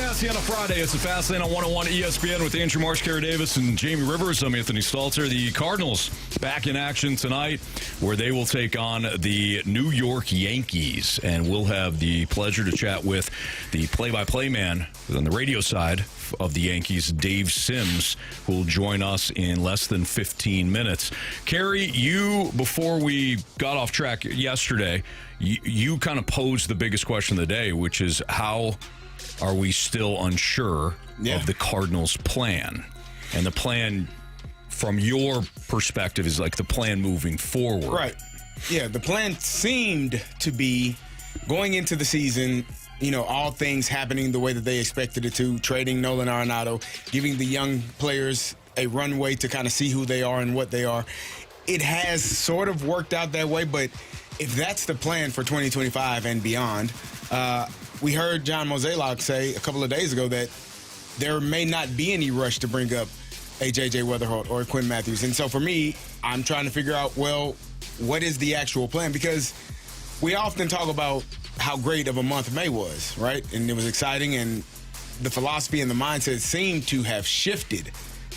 Fastlane on a Friday. It's the Fastlane on 101 ESPN with Andrew Marsh, Carey Davis, and Jamie Rivers. I'm Anthony Stalter. The Cardinals back in action tonight, where they will take on the New York Yankees. And we'll have the pleasure to chat with the play-by-play man on the radio side of the Yankees, Dave Sims, who will join us in less than 15 minutes. Carey, you, before we got off track yesterday, you kind of posed the biggest question of the day, which is how are we still unsure of the Cardinals' plan? And the plan, from your perspective, is like the plan moving forward. Right. Yeah, the plan seemed to be going into the season, you know, all things happening the way that they expected it to, trading Nolan Arenado, giving the young players a runway to kind of see who they are and what they are. It has sort of worked out that way, but if that's the plan for 2025 and beyond, we heard John Mozeliak say a couple of days ago that there may not be any rush to bring up a J.J. Weatherholt or Quinn Matthews. And so for me, I'm trying to figure out, well, what is the actual plan? Because we often talk about how great of a month May was, right? And it was exciting, and the philosophy and the mindset seemed to have shifted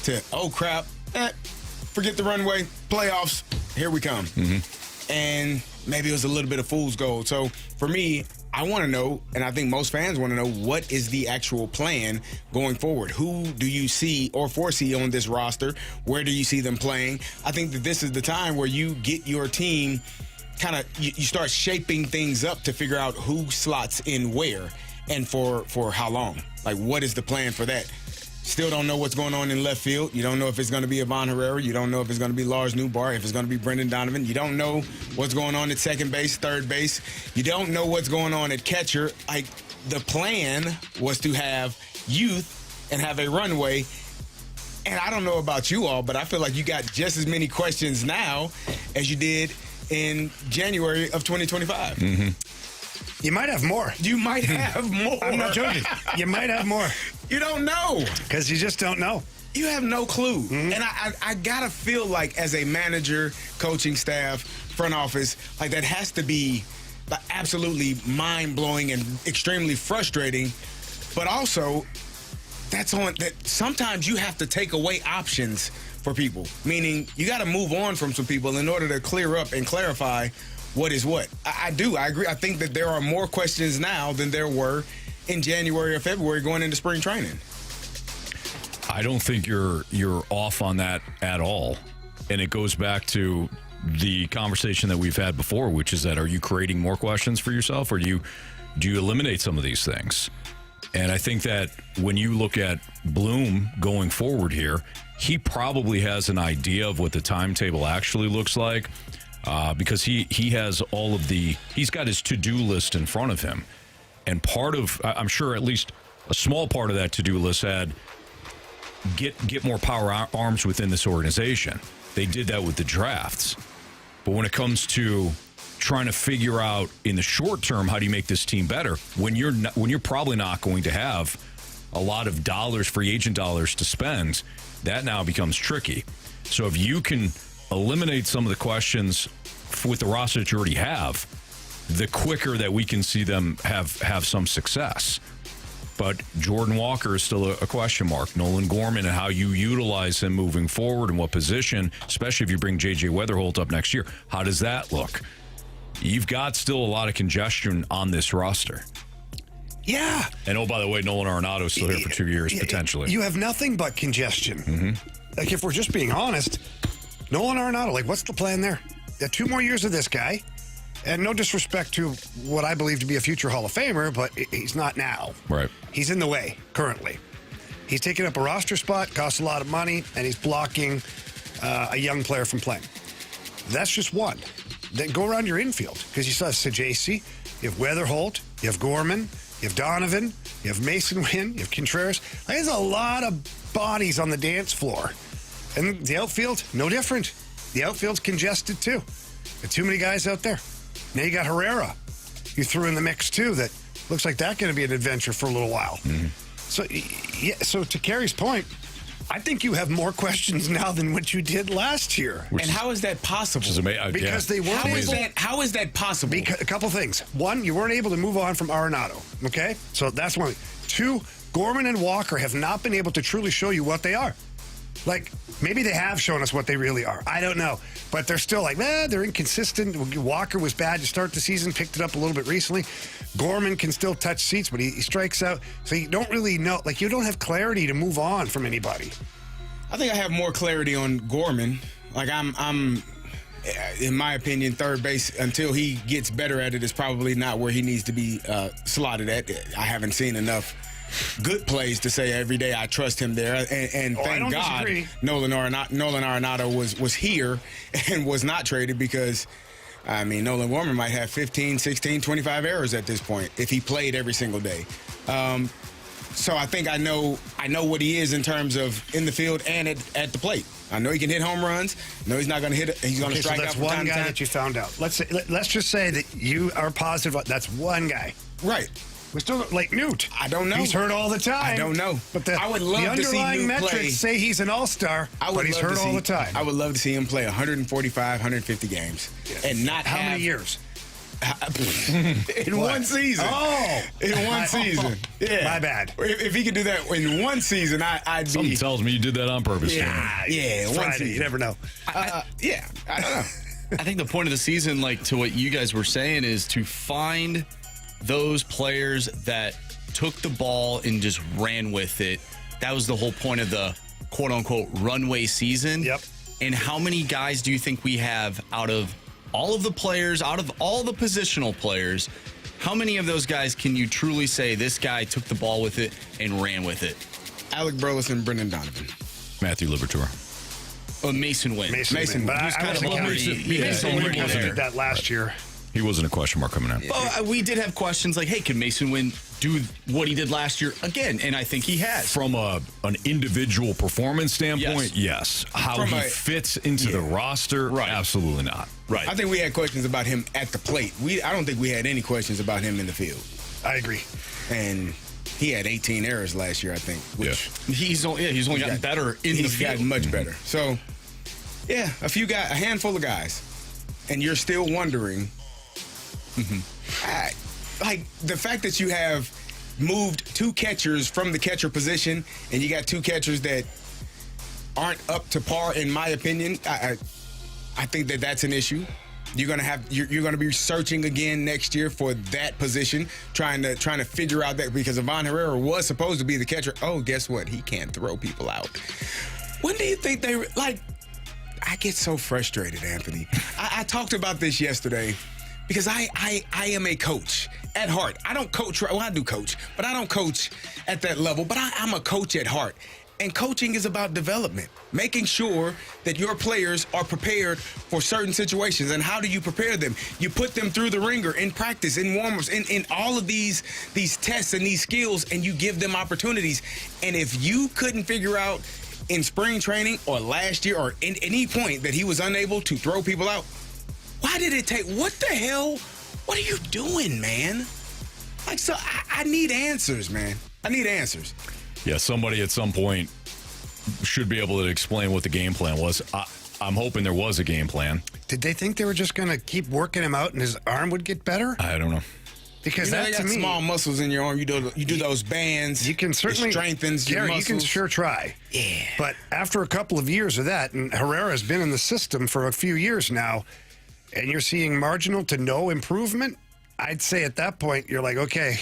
to, oh, crap, forget the runway, playoffs, here we come. Mm-hmm. And maybe it was a little bit of fool's gold. So for me, I want to know, and I think most fans want to know, what is the actual plan going forward? Who do you see or foresee on this roster? Where do you see them playing? I think that this is the time where you get your team kind of, you start shaping things up to figure out who slots in where and for how long. Like, what is the plan for that? Still don't know what's going on in left field. You don't know if it's going to be Ivan Herrera. You don't know if it's going to be Lars Newbar, if it's going to be Brendan Donovan. You don't know what's going on at second base, third base. You don't know what's going on at catcher. Like, the plan was to have youth and have a runway. And I don't know about you all, but I feel like you got just as many questions now as you did in January of 2025. Mm-hmm. You might have more. You might have more. I'm not joking. You might have more. You don't know. Because you just don't know. You have no clue. Mm-hmm. And I got to feel like, as a manager, coaching staff, front office, like, that has to be absolutely mind-blowing and extremely frustrating. But also, that sometimes you have to take away options for people. Meaning, you got to move on from some people in order to clear up and clarify what is what. I agree. I think that there are more questions now than there were in January or February going into spring training. I don't think you're off on that at all. And it goes back to the conversation that we've had before, which is that, are you creating more questions for yourself, or do you eliminate some of these things? And I think that when you look at Bloom going forward here, he probably has an idea of what the timetable actually looks like. Because he has he's got his to-do list in front of him. And part of, I'm sure at least a small part of that to-do list had get more power arms within this organization. They did that with the drafts. But when it comes to trying to figure out in the short term, how do you make this team better, when you're probably not going to have a lot of dollars, free agent dollars to spend, that now becomes tricky. So if you can eliminate some of the questions with the roster that you already have, the quicker that we can see them have some success. But Jordan Walker is still a question mark. Nolan Gorman and how you utilize him moving forward and what position, especially if you bring J.J. Weatherholt up next year, how does that look? You've got still a lot of congestion on this roster. Yeah. And, oh, by the way, Nolan Arenado is still here for 2 years, potentially. You have nothing but congestion. Mm-hmm. Like, if we're just being honest, Nolan Arenado, like, what's the plan there? 2 more years of this guy, and no disrespect to what I believe to be a future Hall of Famer, but he's not now. Right. He's in the way currently. He's taking up a roster spot, costs a lot of money, and he's blocking a young player from playing. That's just one. Then go around your infield, because you saw Sajasi, you have Weatherholt, you have Gorman, you have Donovan, you have Mason Wynn, you have Contreras. There's a lot of bodies on the dance floor. And the outfield, no different. The outfield's congested, too. Got too many guys out there. Now you got Herrera. You threw in the mix, too. That looks like that's going to be an adventure for a little while. Mm-hmm. So to Carey's point, I think you have more questions now than what you did last year. And how is that possible? Because they weren't able. How is that possible? A couple things. One, you weren't able to move on from Arenado. Okay? So that's one. 2, Gorman and Walker have not been able to truly show you what they are. Like, maybe they have shown us what they really are. I don't know. But they're still like, they're inconsistent. Walker was bad to start the season, picked it up a little bit recently. Gorman can still touch seats, but he strikes out. So you don't really know. Like, you don't have clarity to move on from anybody. I think I have more clarity on Gorman. Like, I'm in my opinion, third base, until he gets better at it, is probably not where he needs to be slotted at. I haven't seen enough good plays to say every day I trust him there. And thank God Nolan Arenado was here and was not traded, because, I mean, Nolan Gorman might have 15, 16, 25 errors at this point if he played every single day. So I think I know what he is in terms of in the field and at the plate. I know he can hit home runs. No, he's not going to hit it. He's going to strike out from time to time. That's one guy that you found out. Let's just say that you are positive. That's one guy. Right. We're still like Newt. I don't know. He's hurt all the time. I don't know. But I would love to see Newt metrics play. Say he's an all-star, but he's hurt all the time. I would love to see him play 145, 150 games, and not how many years? In one season. Oh, in one season. Yeah, my bad. If he could do that in one season, I'd be. Something tells me you did that on purpose. Yeah, one season. You never know. I don't know. I think the point of the season, like to what you guys were saying, is to find those players that took the ball and just ran with it. That was the whole point of the quote-unquote runway season. Yep. And how many guys do you think we have out of all of the players, out of all the positional players, how many of those guys can you truly say this guy took the ball with it and ran with it? Alec Burleson, Brendan Donovan. Matthew Liberatore. Mason Wynn. Mason But I kind of Mason Wynn did that last year. He wasn't a question mark coming in. Well, we did have questions like, hey, can Mason Wynn do what he did last year again? And I think he has. From an individual performance standpoint, yes. How he fits into the roster, absolutely not. Right. I think we had questions about him at the plate. I don't think we had any questions about him in the field. I agree. And he had 18 errors last year, I think. Which he's only gotten better in the field. He's gotten much better. So, yeah, a handful of guys. And you're still wondering, like the fact that you have moved two catchers from the catcher position, and you got two catchers that aren't up to par, in my opinion. I think that's an issue. You're gonna be searching again next year for that position, trying to figure out that, because Ivan Herrera was supposed to be the catcher. Oh, guess what? He can't throw people out. When do you think they like? I get so frustrated, Anthony. I talked about this yesterday because I am a coach at heart. I don't coach. Well, I do coach, but I don't coach at that level. But I'm a coach at heart. And coaching is about development, making sure that your players are prepared for certain situations. And how do you prepare them? You put them through the ringer in practice, in warm-ups, in all of these tests and these skills, and you give them opportunities. And if you couldn't figure out in spring training or last year or in any point that he was unable to throw people out, why did it take? What the hell? What are you doing, man? Like, so I need answers, man. I need answers. Yeah, somebody at some point should be able to explain what the game plan was. I'm hoping there was a game plan. Did they think they were just going to keep working him out and his arm would get better? I don't know. Because that, to me, small muscles in your arm. You do those bands. You can certainly it strengthens your muscles. You can sure try. Yeah. But after a couple of years of that, and Herrera's been in the system for a few years now, and you're seeing marginal to no improvement, I'd say at that point you're like, okay,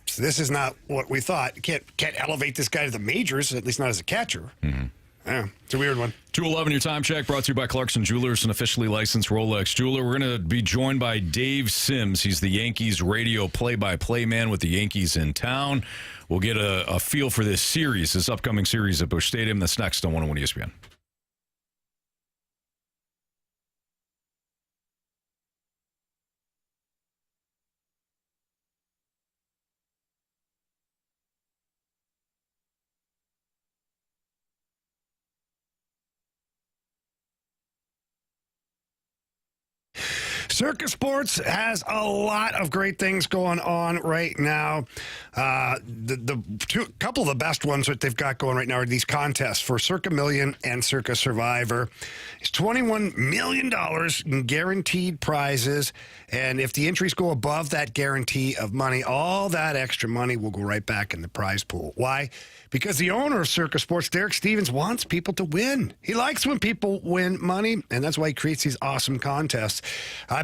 so this is not what we thought. You can't elevate this guy to the majors, at least not as a catcher. Mm-hmm. Yeah, it's a weird one. 211, your time check brought to you by Clarkson Jewelers, an officially licensed Rolex jeweler. We're going to be joined by Dave Sims. He's the Yankees radio play-by-play man with the Yankees in town. We'll get a feel for this upcoming series at Busch Stadium. That's next on 101 ESPN. Circus Sports has a lot of great things going on right now. Couple of the best ones that they've got going right now are these contests for Circa Million and Circa Survivor. It's $21 million in guaranteed prizes, and if the entries go above that guarantee of money, all that extra money will go right back in the prize pool. Why? Because the owner of Circus Sports, Derek Stevens, wants people to win. He likes when people win money, and that's why he creates these awesome contests.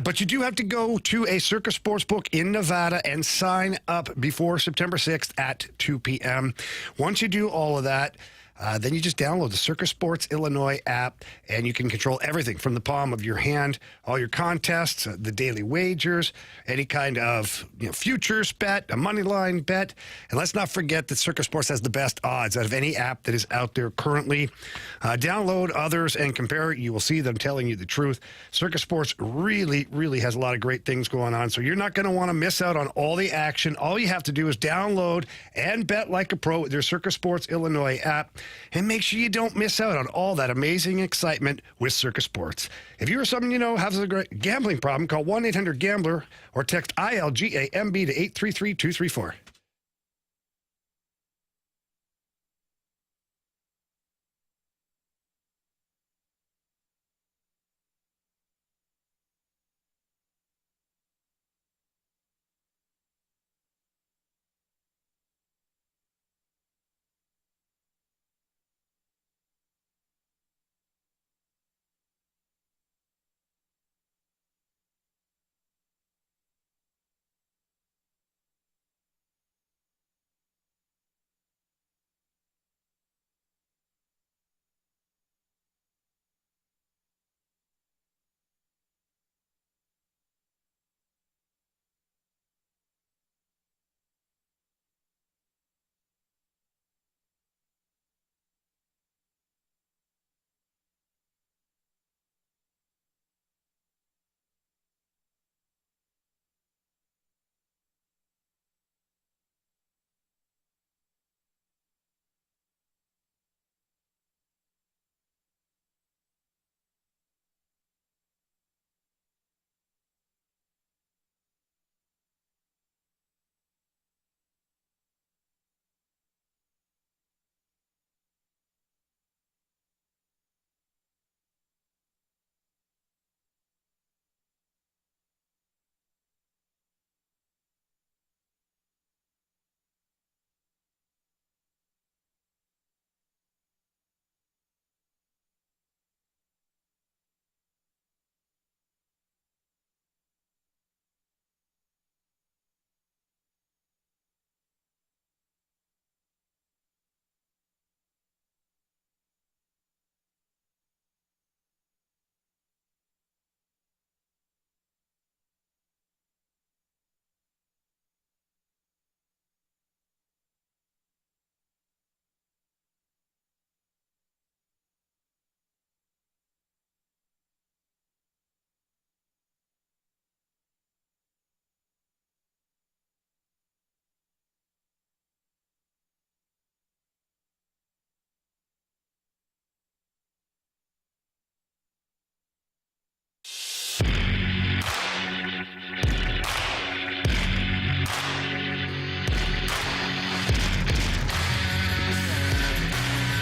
But you do have to go to a Circus Sports book in Nevada and sign up before September 6th at 2 p.m. Once you do all of that, then you just download the Circus Sports Illinois app, and you can control everything from the palm of your hand, all your contests, the daily wagers, any kind of futures bet, a money line bet. And let's not forget that Circus Sports has the best odds out of any app that is out there currently. Download others and compare. You will see them telling you the truth. Circus Sports really, really has a lot of great things going on, so you're not going to want to miss out on all the action. All you have to do is download and bet like a pro with your Circus Sports Illinois app. And make sure you don't miss out on all that amazing excitement with Circus Sports. If you or someone you know has a great gambling problem, call 1-800-GAMBLER or text ILGAMB to 833-234.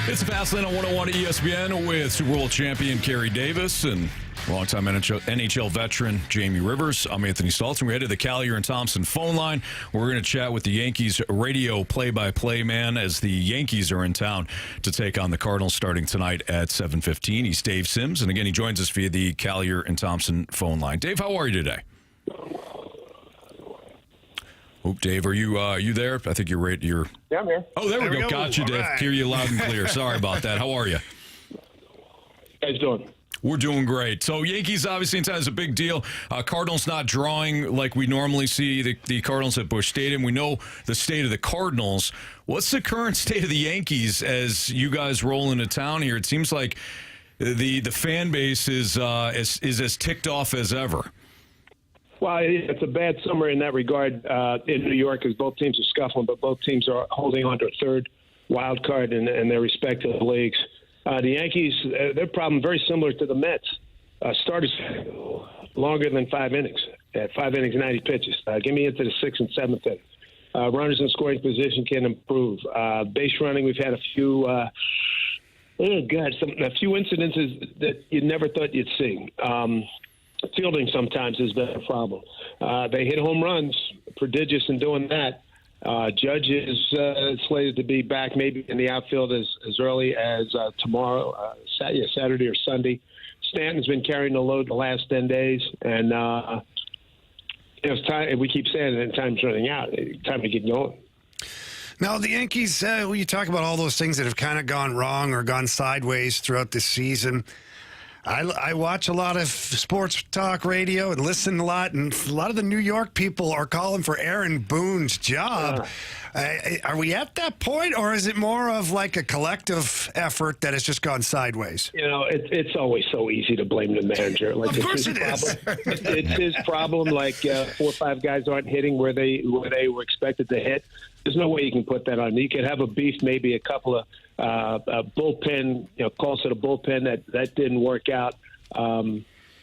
It's the Fast Lane on 101 ESPN with Super Bowl champion Carey Davis and longtime NHL veteran Jamie Rivers. I'm Anthony Stalter. We head to the Callier and Thompson phone line. We're going to chat with the Yankees radio play-by-play man as the Yankees are in town to take on the Cardinals starting tonight at 7:15. He's Dave Sims, and again, he joins us via the Callier and Thompson phone line. Dave, how are you today? Oh, Dave, are you there? I think you're right. Yeah, I'm here. Oh, there we go. Got you, Dave. Right. Hear you loud and clear. Sorry about that. How are you? How you doing? We're doing great. So Yankees obviously in town is a big deal. Cardinals not drawing like we normally see the Cardinals at Busch Stadium. We know the state of the Cardinals. What's the current state of the Yankees as you guys roll into town here? It seems like the fan base is as ticked off as ever. Well, it's a bad summer in that regard in New York because both teams are scuffling, but both teams are holding on to a third wild card in their respective leagues. The Yankees, their problem very similar to the Mets. starters longer than 5 innings. At 5 innings, 90 pitches. Give me into the 6th and 7th inning. Runners in scoring position can improve. Base running, we've had a few. A few incidences that you never thought you'd see. Fielding sometimes has been a problem. They hit home runs, prodigious in doing that. Judge is slated to be back maybe in the outfield as early as tomorrow, Saturday or Sunday. Stanton's been carrying the load the last 10 days, and it's time. We keep saying it, time's running out. Time to get going. Now, the Yankees, when you talk about all those things that have kind of gone wrong or gone sideways throughout this season, I watch a lot of sports talk radio and listen a lot, and a lot of the New York people are calling for Aaron Boone's job. Are we at that point, or is it more of like a collective effort that has just gone sideways? It's always so easy to blame the manager. Like, of course it is. It's his problem. Like 4 or 5 guys aren't hitting where they were expected to hit. There's no way you can put that on. You could have a beef, maybe a couple of bullpen, calls to the bullpen that didn't work out.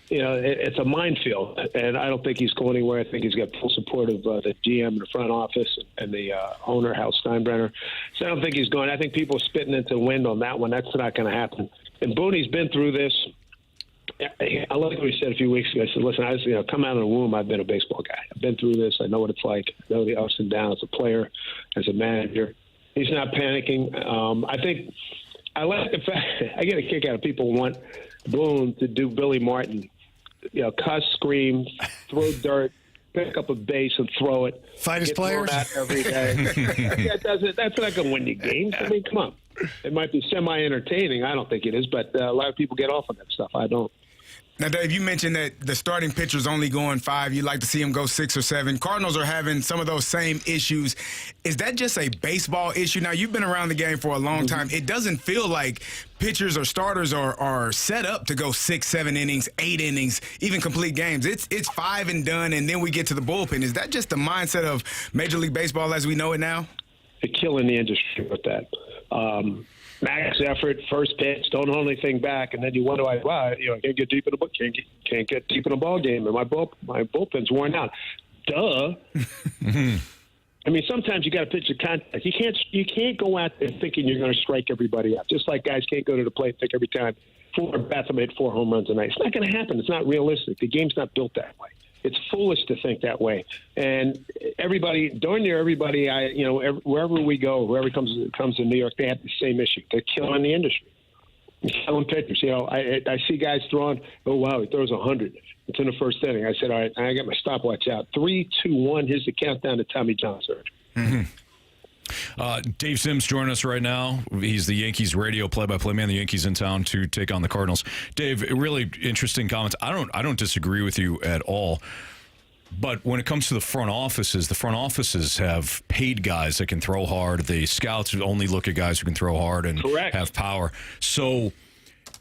It's a minefield, and I don't think he's going anywhere. I think he's got full support of the GM and the front office and the owner, Hal Steinbrenner. So I don't think he's going. I think people are spitting into the wind on that one. That's not going to happen. And Booney's been through this. I like what he said a few weeks ago. I said, listen, I come out of the womb. I've been a baseball guy. I've been through this. I know what it's like. I know the ups and downs as a player, as a manager. He's not panicking. I think I like the fact I get a kick out of people who want Boone to do Billy Martin, cuss, scream, throw dirt, pick up a base and throw it. Fight his players every day. That's not going to win you games. I mean, come on. It might be semi-entertaining. I don't think it is, but a lot of people get off on that stuff. I don't. Now, Dave, you mentioned that the starting pitcher's only going 5. You'd like to see him go 6 or 7. Cardinals are having some of those same issues. Is that just a baseball issue? Now, you've been around the game for a long time. It doesn't feel like pitchers or starters are set up to go 6, 7 innings, 8 innings, even complete games. It's 5 and done, and then we get to the bullpen. Is that just the mindset of Major League Baseball as we know it now? They're killing the industry with that. Max effort, first pitch, don't hold anything back, and then you wonder, I can't get deep in the book, can't get deep in the ball game, and my bullpen's worn out. Duh. I mean, sometimes you got to pitch a contact. You can't go out there thinking you're going to strike everybody out. Just like guys can't go to the plate and think every time 4 bats hit 4 home runs a night. It's not going to happen. It's not realistic. The game's not built that way. It's foolish to think that way. And everybody, darn near everybody, wherever we go, whoever comes to New York, they have the same issue. They're killing the industry. They're killing pitchers. I see guys throwing, oh, wow, he throws 100. It's in the first inning. I said, all right, I got my stopwatch out. 3, 2, 1. Here's the countdown to Tommy John surgery. Mm-hmm. Dave Sims joining us right now. He's the Yankees radio play-by-play man. The Yankees in town to take on the Cardinals. Dave, really interesting comments. I don't disagree with you at all. But when it comes to the front offices have paid guys that can throw hard. The scouts only look at guys who can throw hard and have power. So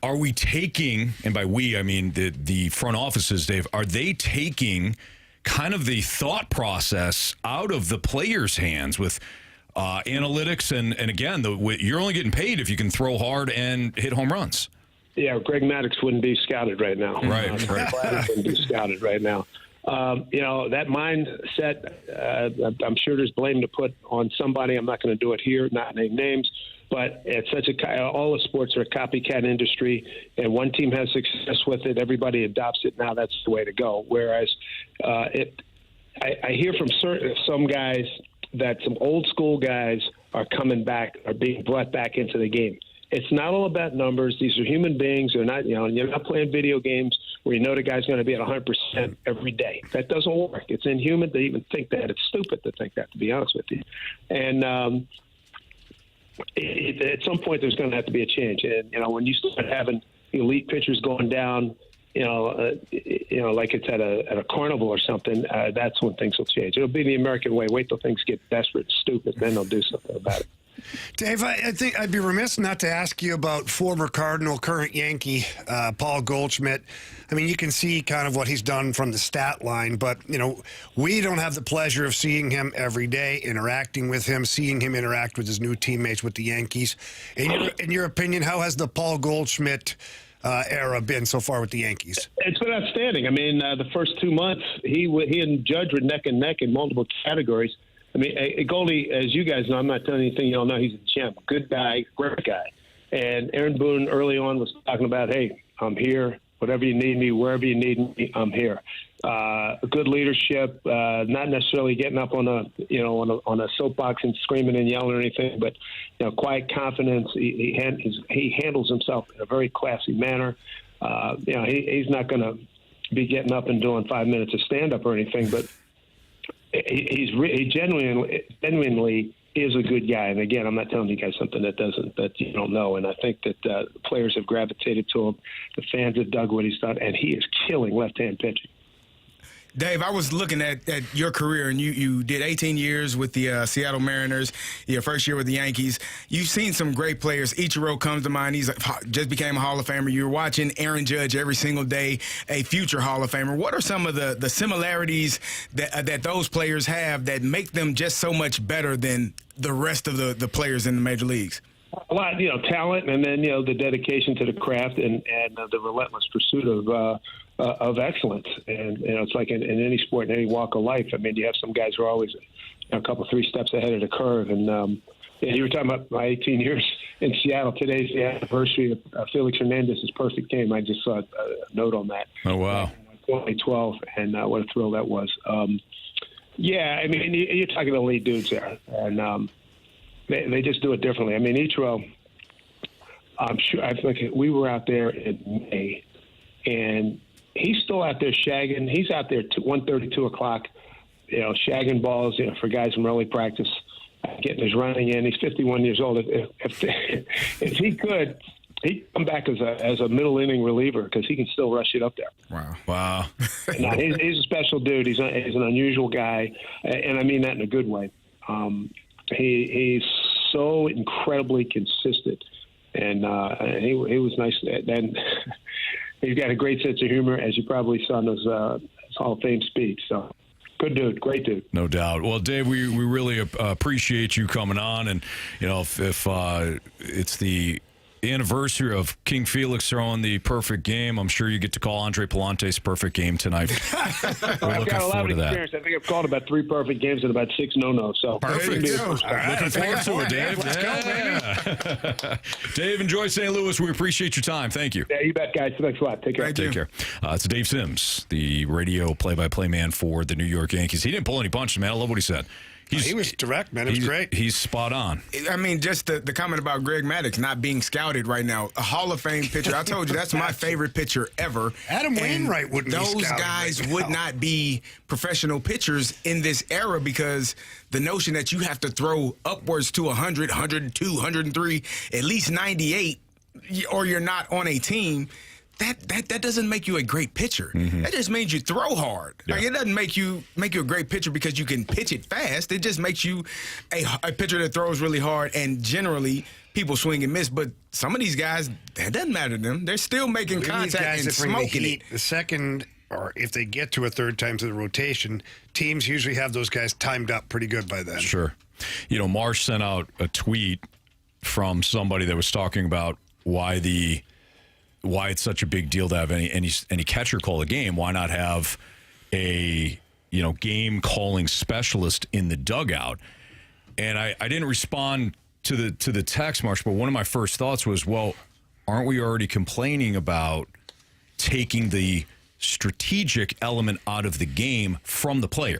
are we taking, and by we I mean the front offices, Dave, are they taking kind of the thought process out of the players' hands with analytics, and again, you're only getting paid if you can throw hard and hit home runs. Yeah, Greg Maddux wouldn't be scouted right now. Right. Wouldn't be scouted right now. That mindset, I'm sure there's blame to put on somebody. I'm not going to do it here, not name names, but it's all the sports are a copycat industry, and one team has success with it, everybody adopts it. Now that's the way to go. Whereas I hear from some guys that some old school guys are coming back, are being brought back into the game. It's not all about numbers. These are human beings. They're not, you're not playing video games where the guy's going to be at 100% every day. That doesn't work. It's inhuman to even think that. It's stupid to think that, to be honest with you. And at some point, there's going to have to be a change. And, when you start having elite pitchers going down, like it's at a carnival or something, that's when things will change. It'll be the American way. Wait till things get desperate, stupid, then they'll do something about it. Dave, I think I'd be remiss not to ask you about former Cardinal, current Yankee, Paul Goldschmidt. I mean, you can see kind of what he's done from the stat line, but, we don't have the pleasure of seeing him every day, interacting with him, seeing him interact with his new teammates with the Yankees. In your opinion, how has the Paul Goldschmidt era been so far with the Yankees? It's been outstanding. I mean, the first 2 months, he and Judge were neck and neck in multiple categories. I mean, Goldie, as you guys know, I'm not telling you anything you don't know. He's a champ, good guy, great guy. And Aaron Boone early on was talking about, hey, I'm here. Whatever you need me, wherever you need me, I'm here. Good leadership, not necessarily getting up on a soapbox and screaming and yelling or anything, but quiet confidence. He handles himself in a very classy manner. He's not going to be getting up and doing 5 minutes of stand up or anything, but he genuinely is a good guy. And again, I'm not telling you guys something that you don't know. And I think that the players have gravitated to him. The fans have dug what he's done, and he is killing left-hand pitching. Dave, I was looking at your career, and you did 18 years with the Seattle Mariners, your first year with the Yankees. You've seen some great players. Ichiro comes to mind. He's just became a Hall of Famer. You're watching Aaron Judge every single day, a future Hall of Famer. What are some of the similarities that those players have that make them just so much better than the rest of the players in the major leagues? A lot, talent, and then the dedication to the craft and the relentless pursuit of excellence. And it's like in any sport, in any walk of life. I mean, you have some guys who are always a couple, 3 steps ahead of the curve. And you were talking about my 18 years in Seattle. Today's the anniversary of Felix Hernandez's perfect game. I just saw a note on that. Oh wow! 2012, and what a thrill that was. Yeah, I mean, you're talking to elite dudes there, and they just do it differently. I mean, Ichiro, I'm sure. I think we were out there in May, and he's still out there shagging. He's out there 1:30, 2 o'clock, shagging balls, for guys from early practice, getting his running in. He's 51 years old. If he could, he'd come back as a middle inning reliever because he can still rush it up there. Wow. No, he's a special dude. He's an unusual guy, and I mean that in a good way. He's so incredibly consistent, and he was nice. And he's got a great sense of humor, as you probably saw in his Hall of Fame speech. So, good dude, great dude. No doubt. Well, Dave, we really appreciate you coming on, and if it's the anniversary of King Felix throwing the perfect game, I'm sure you get to call Andre Palante's perfect game tonight. We're I've looking got a lot forward of to experience. that. I think I've called about 3 perfect games and about 6 no-nos. So Perfect. Looking forward to it, Dave. Let's go, baby. Dave, enjoy St. Louis. We appreciate your time. Thank you. Yeah, you bet, guys. Thanks a lot. Take care. Take care. It's Dave Sims, the radio play-by-play man for the New York Yankees. He didn't pull any punches, man. I love what he said. He was direct, man. It was great. He's spot on. I mean, just the comment about Greg Maddux not being scouted right now. A Hall of Fame pitcher. I told you that's my favorite pitcher ever. Adam Wainwright wouldn't be Those scouted guys right now. would not be professional pitchers in this era because the notion that you have to throw upwards to 100, 102, 103, at least 98, or you're not on a team. That doesn't make you a great pitcher. Mm-hmm. That just means you throw hard. Yeah. Like, it doesn't make you a great pitcher because you can pitch it fast. It just makes you a pitcher that throws really hard, and generally people swing and miss. But some of these guys, that doesn't matter to them. They're still making contact and smoking it. The second, or if they get to a third time to the rotation, teams usually have those guys timed up pretty good by then. Sure. Marsh sent out a tweet from somebody that was talking about why it's such a big deal to have any catcher call a game. Why not have a game calling specialist in the dugout? And I didn't respond to the text, Marsh, but one of my first thoughts was, well, aren't we already complaining about taking the strategic element out of the game from the player?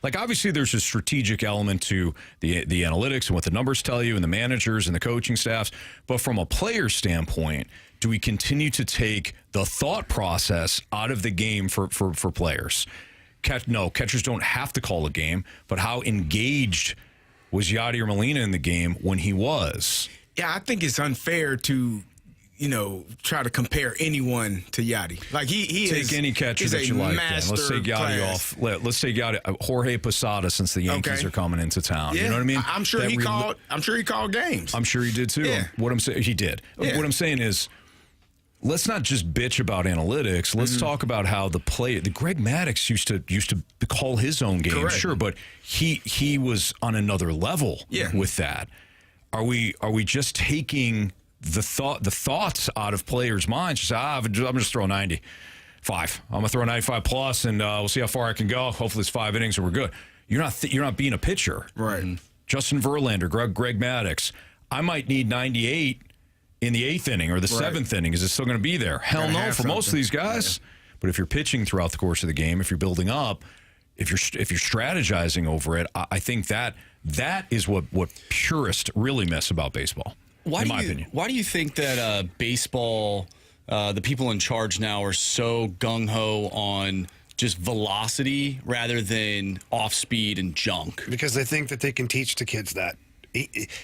Like, obviously, there's a strategic element to the analytics and what the numbers tell you and the managers and the coaching staffs. But from a player standpoint, do we continue to take the thought process out of the game for players? No, catchers don't have to call a game, but how engaged was Yadier Molina in the game when he was? Yeah, I think it's unfair to try to compare anyone to Yadi. Like he take any catcher that you like. Then. Let's take Yadi off. Let's take Yadi. Jorge Posada, since the Yankees are coming into town. Yeah. You know what I mean? I'm sure he called. I'm sure he called games. I'm sure he did too. Yeah. What I'm saying, he did. Yeah. What I'm saying is, let's not just bitch about analytics. Let's talk about how the Greg Maddux used to call his own game. Correct. Sure, but he was on another level with that. Are we just taking the thoughts out of players' minds. Just I'm just throwing 95. I'm gonna throw 95 plus, and we'll see how far I can go. Hopefully, it's 5 innings and we're good. You're not being a pitcher, Right? Justin Verlander, Greg Maddux. I might need 98 in the 8th inning or the 7th inning. Is it still going to be there? Hell no, for most of these guys. Yeah. But if you're pitching throughout the course of the game, if you're building up, if you're strategizing over it, I think that is what purists really miss about baseball. In my opinion. Why do you think that baseball, the people in charge now, are so gung ho on just velocity rather than off speed and junk? Because they think that they can teach the kids that.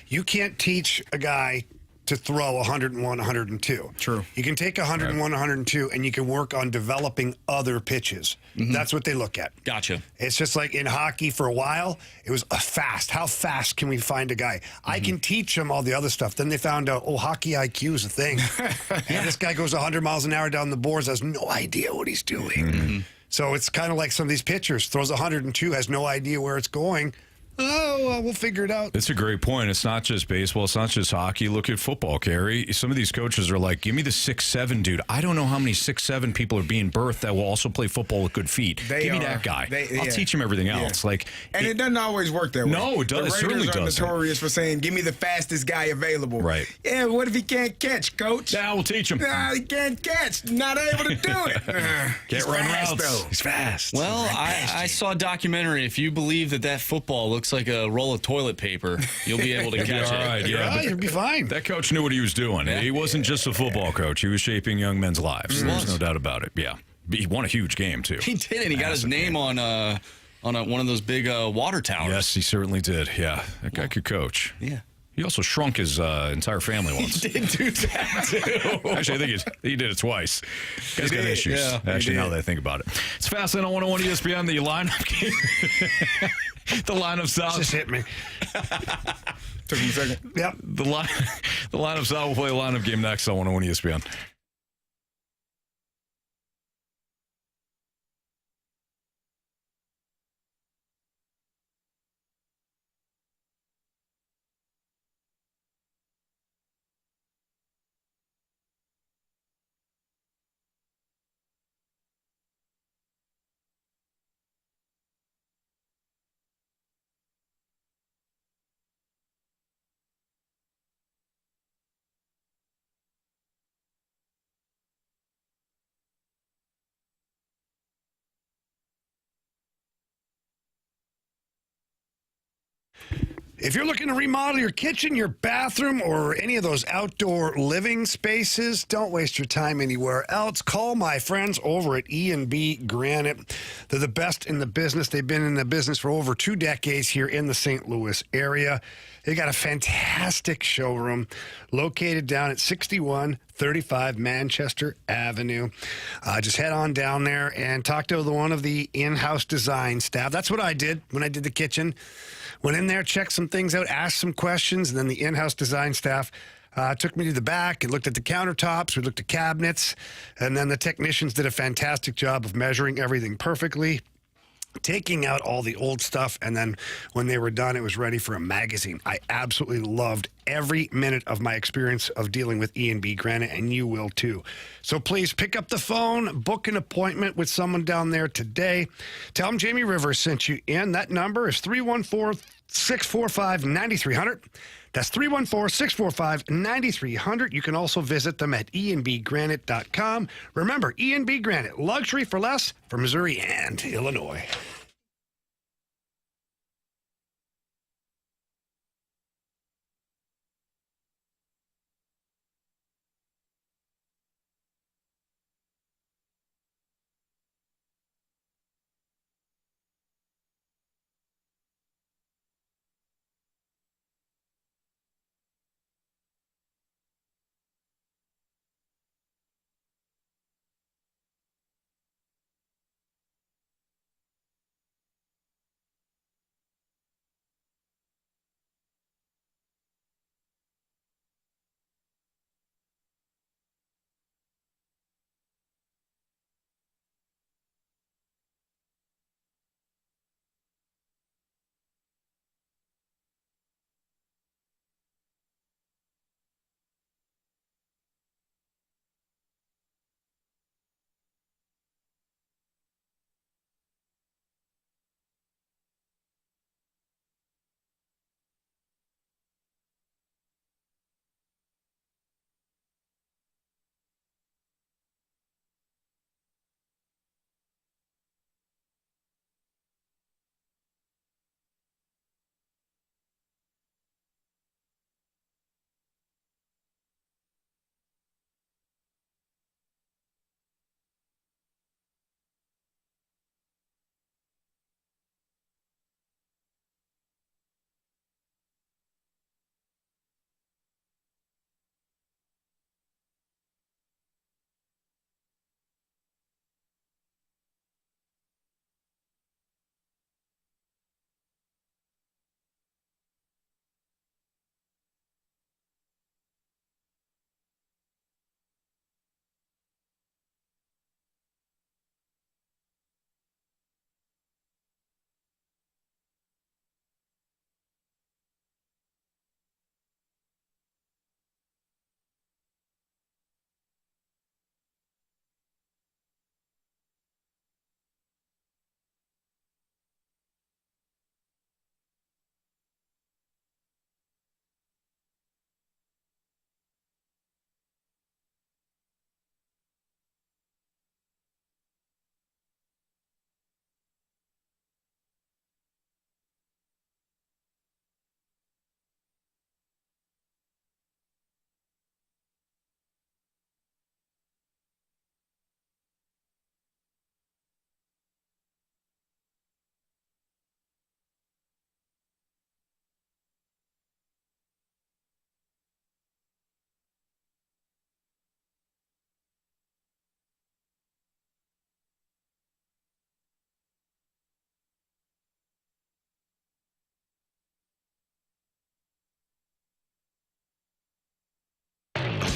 You can't teach a guy to throw 101, 102. True. You can take 101, 102, and you can work on developing other pitches. That's what they look at. Gotcha. It's just like in hockey for a while, it was fast. How fast can we find a guy? I can teach them all the other stuff. Then they found out, hockey IQ is a thing. And this guy goes 100 miles an hour down the boards, has no idea what he's doing. So it's kind of like some of these pitchers, throws 102, has no idea where it's going. We'll figure it out. It's a great point. It's not just baseball. It's not just hockey. Look at football, Carey. Some of these coaches are like, give me the 6'7", dude. I don't know how many 6'7" people are being birthed that will also play football with good feet. Give me that guy. I'll teach him everything else. And it doesn't always work that way. No, it does. It certainly doesn't. The Raiders are notorious for saying, give me the fastest guy available. Right. Yeah, what if he can't catch, coach? Yeah, we'll teach him. Nah, he can't catch. Not able to do it. Can't run routes. Though. He's fast. Well, I saw a documentary. If you believe that football looks like a roll of toilet paper, you'll be able to catch it. All right, yeah, you'll be fine. That coach knew what he was doing. He wasn't just a football coach. He was shaping young men's lives. There's no doubt about it. Yeah. He won a huge game, too. He did, and he got his name on one of those big water towers. Yes, he certainly did. Yeah, that guy could coach. Yeah. He also shrunk his entire family once. He did do that, too. Actually, I think he did it twice. Guy's got issues. Yeah, actually, now that I think about it. It's Fastlane on 101 ESPN, the lineup game. The lineup South. Just hit me. Took me a second. Yep. The lineup South will play a lineup game next on 101 ESPN. If you're looking to remodel your kitchen, your bathroom, or any of those outdoor living spaces, don't waste your time anywhere else. Call my friends over at E&B Granite. They're the best in the business. They've been in the business for over 2 decades here in the St. Louis area. They got a fantastic showroom located down at 6135 Manchester Avenue. Just head on down there and talk to one of the in-house design staff. That's what I did when I did the kitchen. Went in there, checked some things out, asked some questions, and then the in-house design staff took me to the back and looked at the countertops. We looked at cabinets, and then the technicians did a fantastic job of measuring everything perfectly, taking out all the old stuff, and then when they were done, it was ready for a magazine. I absolutely loved every minute of my experience of dealing with E&B Granite, and you will too. So please pick up the phone, book an appointment with someone down there today. Tell them Jamie Rivers sent you in. That number is 314-645-9300. That's 314-645-9300. You can also visit them at enbgranite.com. Remember, E&B Granite, luxury for less for Missouri and Illinois.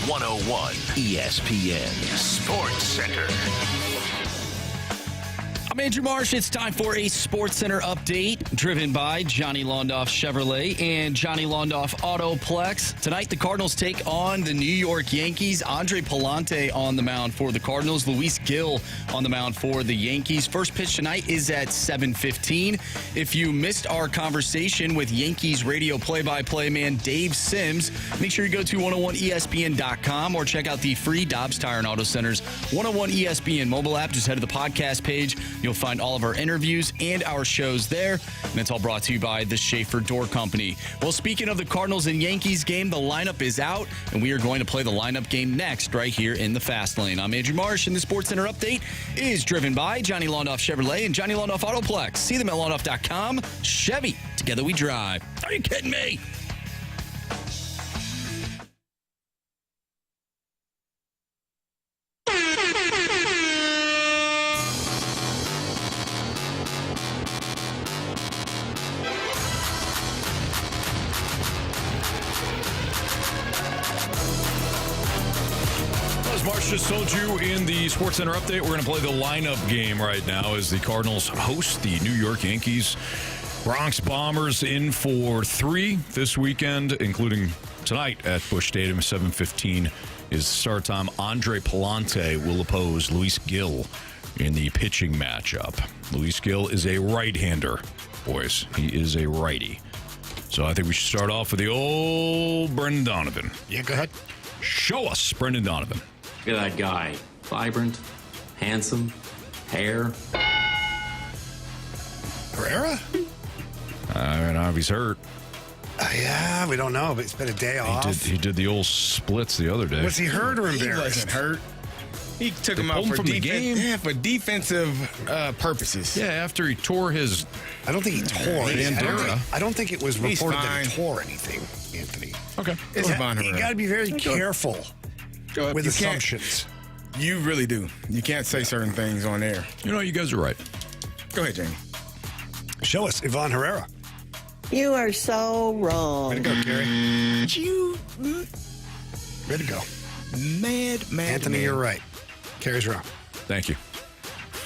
101 ESPN Sports Center. I'm Andrew Marsh. It's time for a Sports Center update driven by Johnny Londoff Chevrolet and Johnny Londoff Autoplex. Tonight, the Cardinals take on the New York Yankees. Andre Pallante on the mound for the Cardinals. Luis Gil on the mound for the Yankees. First pitch tonight is at 7:15. If you missed our conversation with Yankees radio play-by-play man Dave Sims, make sure you go to 101ESPN.com or check out the free Dobbs Tire and Auto Center's 101 ESPN mobile app. Just head to the podcast page. You'll find all of our interviews and our shows there. And it's all brought to you by the Schaefer Door Company. Well, speaking of the Cardinals and Yankees game, the lineup is out, and we are going to play the lineup game next right here in the Fast Lane. I'm Andrew Marsh, and the Sports Center update is driven by Johnny Londoff Chevrolet and Johnny Londoff Autoplex. See them at londoff.com. Chevy, together we drive. Are you kidding me? Marsh just told you in the Sports Center update, we're going to play the lineup game right now as the Cardinals host the New York Yankees. Bronx Bombers in for 3 this weekend, including tonight at Busch Stadium. 7:15 is start time. Andre Pallante will oppose Luis Gil in the pitching matchup. Luis Gil is a right-hander, boys. He is a righty. So I think we should start off with the old Brendan Donovan. Yeah, go ahead. Show us Brendan Donovan. Look at that guy. Vibrant, handsome, hair. Herrera? I don't know if he's hurt. Yeah, we don't know, but it's been a day off. He did the old splits the other day. Was he hurt or He embarrassed? wasn't hurt. He took him pulled out him for from the game? Yeah, for defensive purposes. Yeah, after he tore his... I don't think he tore it. Bandera. I don't think it was He's reported that he fine. tore anything, Anthony. Okay. It's Von You Herrera. got to be very careful with You can't- assumptions. You really do. You can't say certain things on air. You know, you guys are right. Go ahead, Jamie. Show us Ivan Herrera. You are so wrong. Way to go, Carey. You Way to go. mad. Anthony, you're right. Carey's wrong. Thank you.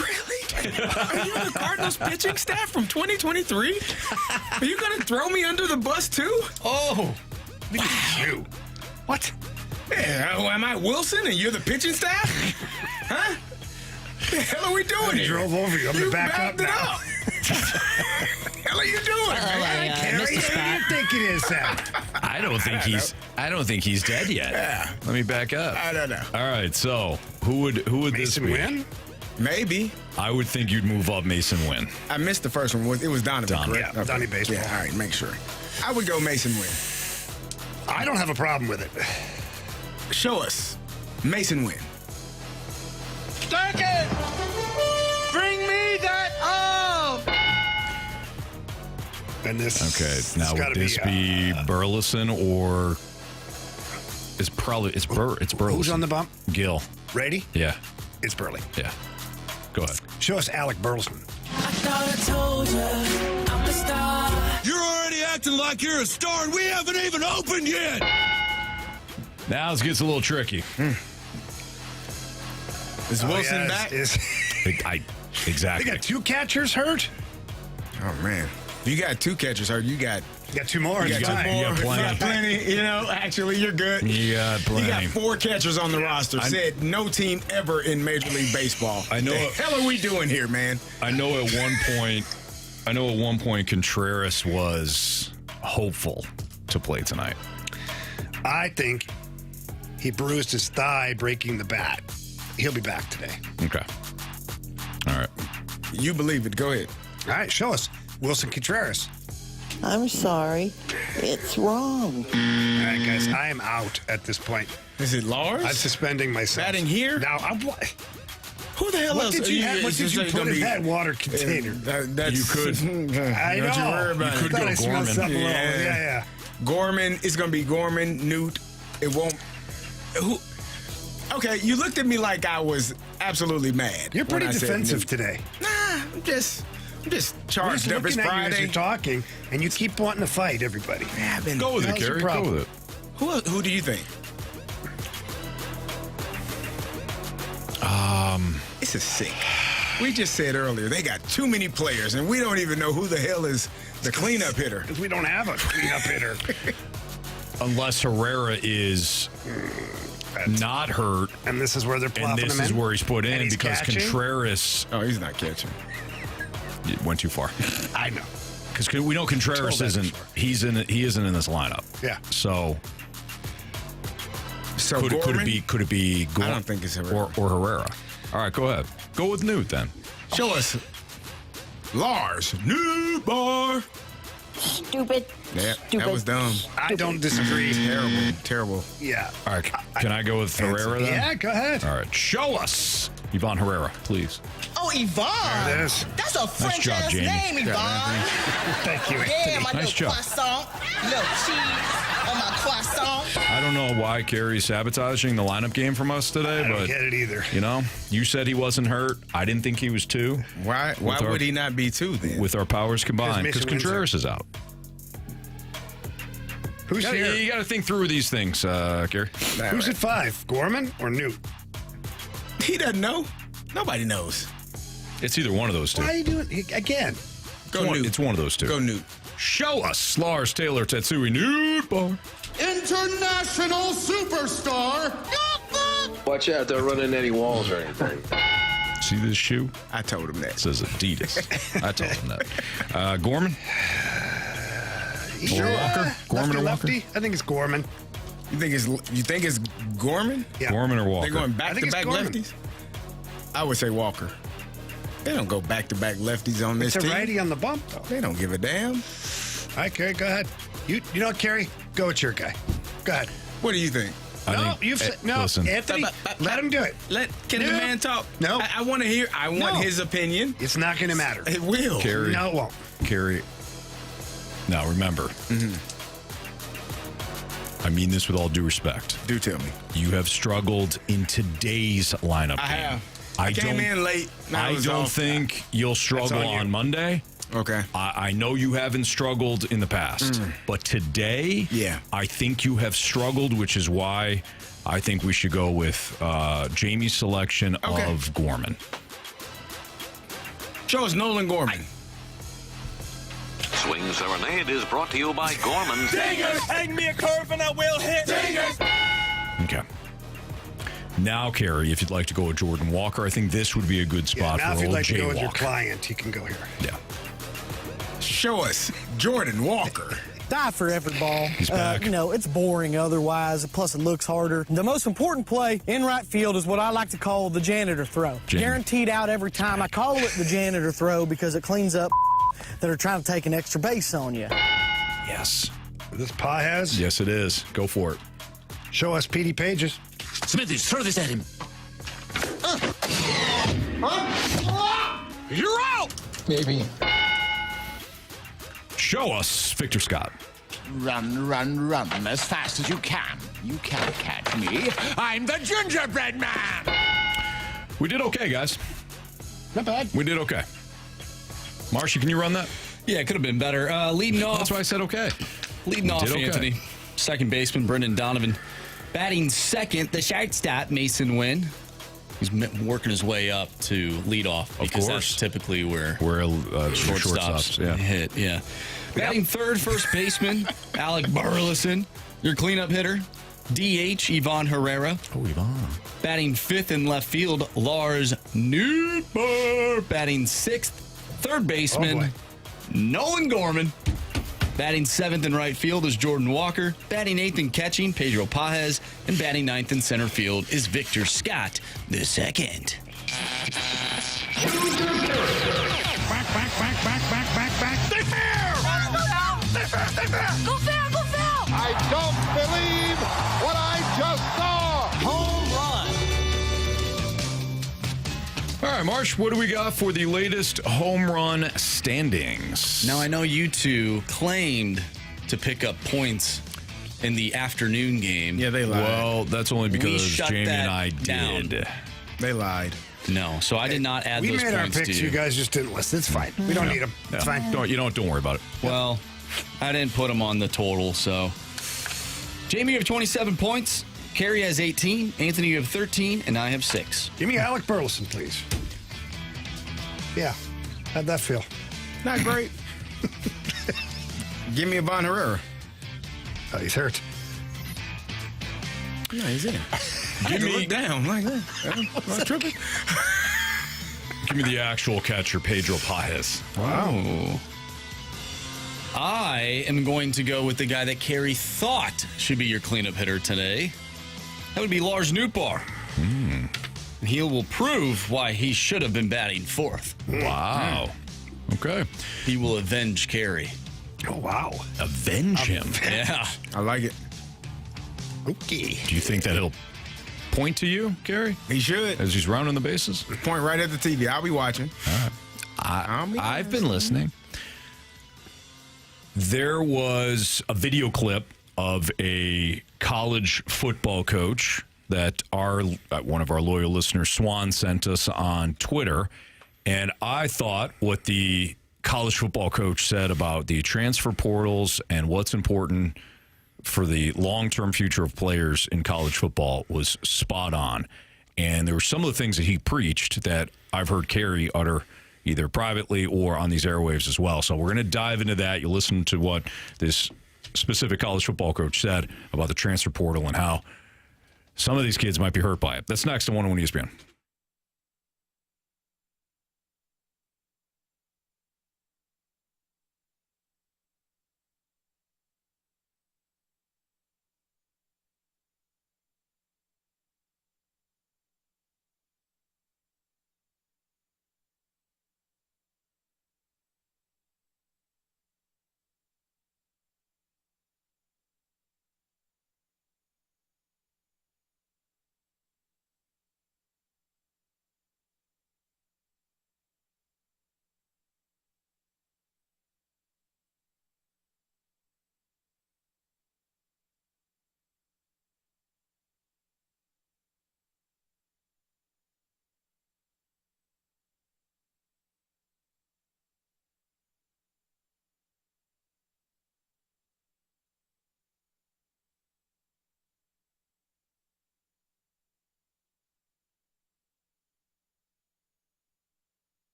Really? Are you the Cardinals pitching staff from 2023? Are you going to throw me under the bus, too? Oh, look at you. What? Yeah, am I Wilson and you're the pitching staff? Huh? The hell are we doing here? Drove over you. I'm going to back up backed it now. up. hell are you doing, man? Carey, who do you think it is, Sam? I don't think he's dead yet. Yeah. Let me back up. I don't know. All right, so who would this Mason be? Wynn? Maybe. I would think you'd move up Mason Wynn. I missed the first one. It was Donovan, Donovan. correct? Yeah, Donnie Baseball. Yeah, all right, make sure. I would go Mason Wynn. I don't have a problem with it. Show us. Mason Wynn. Second! Bring me that arm! And this Okay, now it's would this be Burleson or it's Burleson. Who's on the bump? Gil. Ready? Yeah. It's Burley. Yeah. Go ahead. Show us Alec Burleson. You're already acting like you're a star, and we haven't even opened yet. Now it gets a little tricky. Is Wilson back? Exactly. They got 2 catchers hurt? Oh, man. You got 2 catchers hurt. You got 2 more. You got 2 more. You got plenty. You got plenty. You know, actually, you're good. You got plenty. You got 4 catchers on the roster. Said no team ever in Major League Baseball. I know The it. hell are we doing here, man? I know at one point Contreras was hopeful to play tonight. I think he bruised his thigh breaking the bat. He'll be back today. Okay. All right. You believe it. Go ahead. All right, show us. Wilson Contreras. I'm sorry. It's wrong. All right, guys, I am out at this point. Is it Lars? I'm suspending myself. Batting here? Now, Who the hell what else? did you put in that water container? That's, You could. I know. Don't you worry about You it. could I thought go I smelled Gorman. something Yeah. wrong. Yeah. Gorman. It's going to be Gorman, Newt. It won't. Who? Okay, you looked at me like I was absolutely mad. You're pretty when I said defensive Newt. today. Nah, I'm just I'm charged just up. It's looking at you as Friday. you're talking, and you keep wanting to fight everybody. Yeah, I've been- Go with it, How's your Carey. Go problem? with it. Who do you think? This is sick. We just said earlier they got too many players, and we don't even know who the hell is the cleanup hitter. Because we don't have a cleanup hitter. Unless Herrera is not hurt. And this is where they're plopping And this him is in. where he's put in And he's because catching? Contreras Oh, he's not catching. it went too far. I know. Because we know Contreras Told that isn't. before. He isn't in this lineup. Yeah. So So could Gorman? it be? I don't think it's Herrera. or Herrera. All right, go ahead. Go with Newt then. Show us Lars Newbar. Stupid. Yeah, Stupid. that was dumb. I don't disagree. Terrible. Yeah. All right, can I go with Herrera then? Yeah, go ahead. All right, show us Yvonne Herrera, please. Oh, Yvonne. There it is. That's a French-ass Jamie. name, Yvonne. Thank you, Yeah, Anthony. my Nice little job. croissant. Little cheese on my croissant. I don't know why Carey's sabotaging the lineup game from us today, I don't but get it either. you know, you said he wasn't hurt. I didn't think he was too. Why our- would he not be two then? With our powers combined, because Mason Contreras is out. Who's here? You got to think through these things, Gary. Who's at 5? Gorman or Newt? He doesn't know. Nobody knows. It's either one of those two. Why are you doing again? Go Newt. It's one of those two. Go Newt. Show us Lars Taylor Tetsui Newt Bar. International superstar. Watch out, they're running any walls or anything. See this shoe? I told him that. It says Adidas. I told him that. Gorman? Or Walker? Gorman or Walker? Lefty? I think it's Gorman. You think it's Gorman? Yeah. Gorman or Walker? They're going I back think to it's back Gorman. lefties. I would say Walker. They don't go back to back lefties on this It's a team. righty on the bump, though. They don't give a damn. All right, Carey, go ahead. You know what, Carey? Go with your guy. Go ahead. What do you think? You've said no. Listen. Anthony, let him do it. Can the No. man talk? No. I want to hear. I want No. his opinion. It's not going to matter. It will. Carey. No, it won't. Carey. Now, remember. I mean this with all due respect. Do tell me. You have struggled in today's lineup I game. have. I came in late. Now I it's don't off. think you'll struggle on you. on Monday. Okay. I know you haven't struggled in the past, but today, Yeah. I think you have struggled, which is why I think we should go with Jamie's selection Okay. of Gorman. Show us Nolan Gorman. Swing Serenade is brought to you by Gorman. Hang me a curve and I will hit. Okay. Now, Carey, if you'd like to go with Jordan Walker, I think this would be a good spot Now, for if you'd old like to go with your Jaywalk. client, you can go here. Yeah. Show us Jordan Walker. Die for every ball. He's back. It's boring otherwise, plus it looks harder. The most important play in right field is what I like to call the janitor throw. Jamie. Guaranteed out every time. I call it the janitor throw because it cleans up that are trying to take an extra base on you. Yes. This Pa has. Yes, it is. Go for it. Show us Petey Pages. Smithies, throw this at him. You're out. Maybe. Show us Victor Scott. Run, run, run as fast as you can. You can't catch me. I'm the gingerbread man. We did okay, guys. Not bad. We did okay. Marcia, can you run that? Yeah, it could have been better. Leading off. That's why I said okay. Leading off, did okay. Anthony. Second baseman, Brendan Donovan. Batting second, the shortstop, Mason Wynn. He's working his way up to lead off because that's typically where shortstops hit. Yeah. Batting third, first baseman, Alec Burleson. Your cleanup hitter, DH, Yvonne Herrera. Oh, Yvonne. Batting fifth in left field, Lars Newbar. Batting sixth, third baseman, Nolan Gorman. Batting seventh in right field is Jordan Walker. Batting eighth in catching, Pedro Pajes. And batting ninth in center field is Victor Scott the second. Back. They fair. They fair. Go fair, go fair. I don't believe what I just saw. Home run. All right, Marsh, what do we got for the latest home run standings? Now, I know you two claimed to pick up points in the afternoon game. Yeah, they lied. Well, that's only We because shut Jamie that and I down. did. They lied. No, so I did not add We those made our points picks. to You guys just didn't listen. It's fine. We don't need them. Yeah. It's fine. Don't worry about it. Well, I didn't put them on the total, so. Jamie, you have 27 points. Carey has 18. Anthony, you have 13, and I have 6. Give me Alec Burleson, please. Yeah. How'd that feel? Not great. Give me a Von Herrera. Oh, he's hurt. No, he's in. Give me look down like that. I'm tripping. Give me the actual catcher, Pedro Paez. Wow. I am going to go with the guy that Carey thought should be your cleanup hitter today. That would be Lars Nootbaar. And he will prove why he should have been batting 4th. Wow. Okay. He will avenge Carey. Oh, wow. Avenge him. Yeah. I like it. Okay. Do you think that he'll point to you, Carey, He should. as he's rounding the bases? Point right at the TV. I'll be watching. I've been listening. There was a video clip of a college football coach that one of our loyal listeners, Swan, sent us on Twitter. And I thought what the college football coach said about the transfer portals and what's important for the long-term future of players in college football was spot on. And there were some of the things that he preached that I've heard Carey utter either privately or on these airwaves as well. So we're going to dive into that. You'll listen to what this specific college football coach said about the transfer portal and how some of these kids might be hurt by it. That's next on 101 ESPN.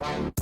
I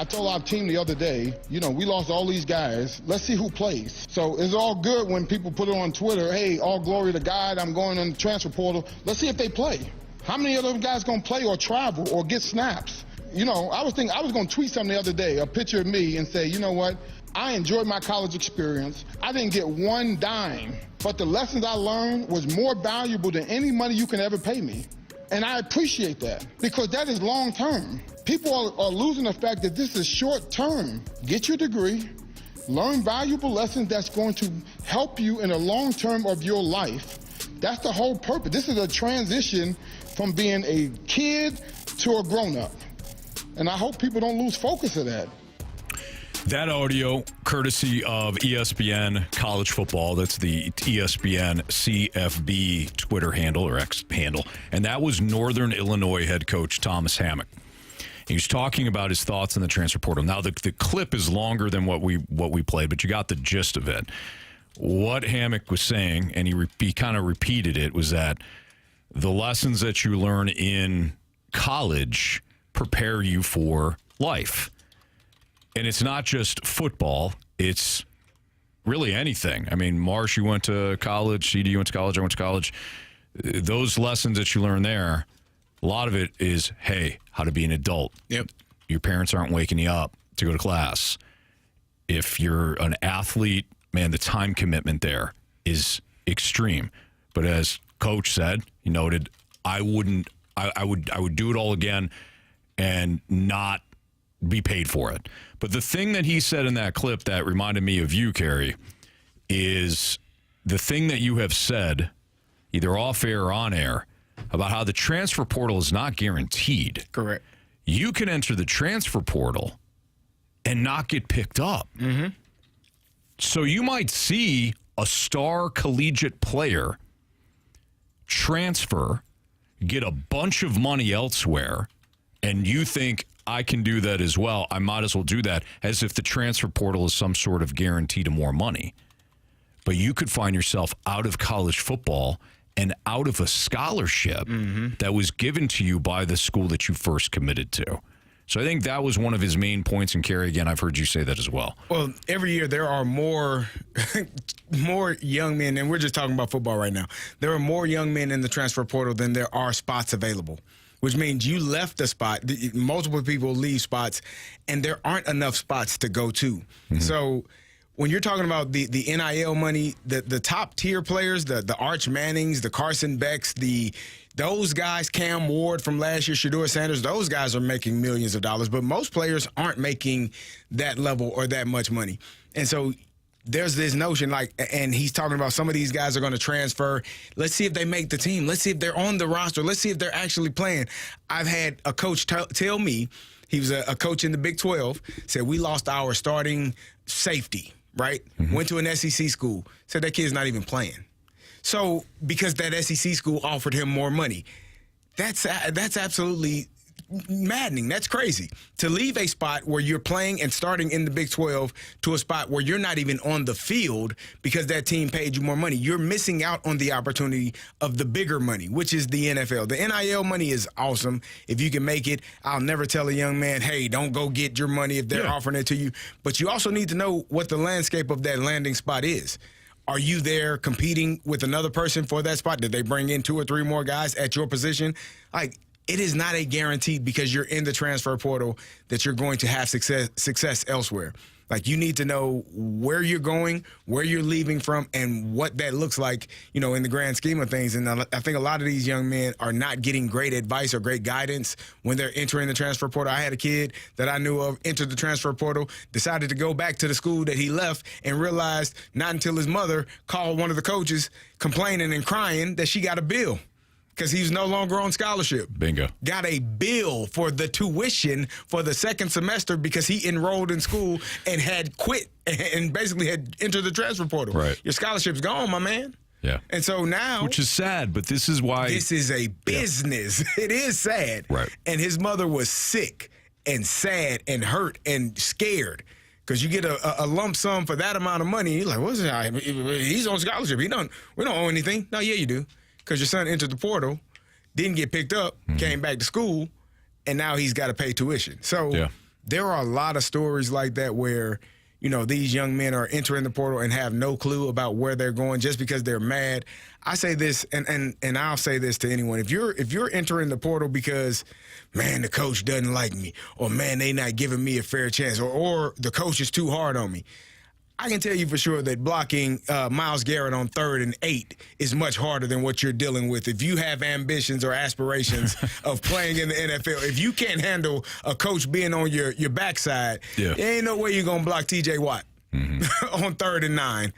told our team the other day, we lost all these guys. Let's see who plays. So it's all good when people put it on Twitter, hey, all glory to God, I'm going on the transfer portal. Let's see if they play. How many of those guys going to play or travel or get snaps? I was going to tweet something the other day, a picture of me, and say, you know what? I enjoyed my college experience. I didn't get one dime, but the lessons I learned was more valuable than any money you can ever pay me. And I appreciate that because that is long term. People are losing the fact that this is short term. Get your degree, learn valuable lessons that's going to help you in the long term of your life. That's the whole purpose. This is a transition from being a kid to a grown up. And I hope people don't lose focus of that. That audio, courtesy of ESPN College Football. That's the ESPN CFB Twitter handle or X handle. And that was Northern Illinois head coach Thomas Hammock. He was talking about his thoughts on the transfer portal. Now, the clip is longer than what we played, but you got the gist of it. What Hammock was saying, and he kind of repeated it, was that the lessons that you learn in college prepare you for life. And it's not just football. It's really anything. I mean, Marsh, you went to college. CD, you went to college. I went to college. Those lessons that you learn there, a lot of it is, hey, how to be an adult. Yep. Your parents aren't waking you up to go to class. If you're an athlete, man, the time commitment there is extreme. But as Coach said, he noted, I would do it all again and not be paid for it. But the thing that he said in that clip that reminded me of you, Carey, is the thing that you have said, either off air or on air, about how the transfer portal is not guaranteed. Correct. You can enter the transfer portal and not get picked up. Mm-hmm. So you might see a star collegiate player transfer, get a bunch of money elsewhere, and you think, I can do that as well. I might as well do that, as if the transfer portal is some sort of guarantee to more money. But you could find yourself out of college football and out of a scholarship that was given to you by the school that you first committed to. So I think that was one of his main points. And Carey, again, I've heard you say that as well. Well, every year there are more young men, and we're just talking about football right now. There are more young men in the transfer portal than there are spots available, which means you left the spot. Multiple people leave spots, and there aren't enough spots to go to. Mm-hmm. So when you're talking about the NIL money, the top tier players, the Arch Mannings, the Carson Becks, those guys, Cam Ward from last year, Shedeur Sanders, those guys are making millions of dollars, but most players aren't making that level or that much money. And so there's this notion, and he's talking about some of these guys are going to transfer. Let's see if they make the team. Let's see if they're on the roster. Let's see if they're actually playing. I've had a coach tell me, he was a coach in the Big 12, said we lost our starting safety, right? Mm-hmm. Went to an SEC school, said that kid's not even playing. So because that SEC school offered him more money, that's absolutely maddening. That's crazy. To leave a spot where you're playing and starting in the Big 12 to a spot where you're not even on the field because that team paid you more money. You're missing out on the opportunity of the bigger money, which is the NFL. The NIL money is awesome. If you can make it, I'll never tell a young man, hey, don't go get your money if they're offering it to you. But you also need to know what the landscape of that landing spot is. Are you there competing with another person for that spot? Did they bring in 2 or 3 more guys at your position? It is not a guarantee because you're in the transfer portal that you're going to have success elsewhere. You need to know where you're going, where you're leaving from, and what that looks like, in the grand scheme of things. And I think a lot of these young men are not getting great advice or great guidance when they're entering the transfer portal. I had a kid that I knew of entered the transfer portal, decided to go back to the school that he left, and realized not until his mother called one of the coaches complaining and crying that she got a bill. Because he's no longer on scholarship. Bingo. Got a bill for the tuition for the second semester because he enrolled in school and had quit and basically had entered the transfer portal. Right. Your scholarship's gone, my man. Yeah. And so now. Which is sad, but this is why. This is a business. Yeah. It is sad. Right. And his mother was sick and sad and hurt and scared. Because you get a lump sum for that amount of money. You're like, what's it? He's on scholarship. We don't owe anything. No, yeah, you do. Because your son entered the portal, didn't get picked up, came back to school, and now he's got to pay tuition. So there are a lot of stories like that where, these young men are entering the portal and have no clue about where they're going just because they're mad. I say this, and I'll say this to anyone. If you're entering the portal because, man, the coach doesn't like me, or man, they not giving me a fair chance, or the coach is too hard on me, I can tell you for sure that blocking Myles Garrett on 3rd and 8 is much harder than what you're dealing with. If you have ambitions or aspirations of playing in the NFL, if you can't handle a coach being on your backside, there ain't no way you're going to block T.J. Watt on 3rd and 9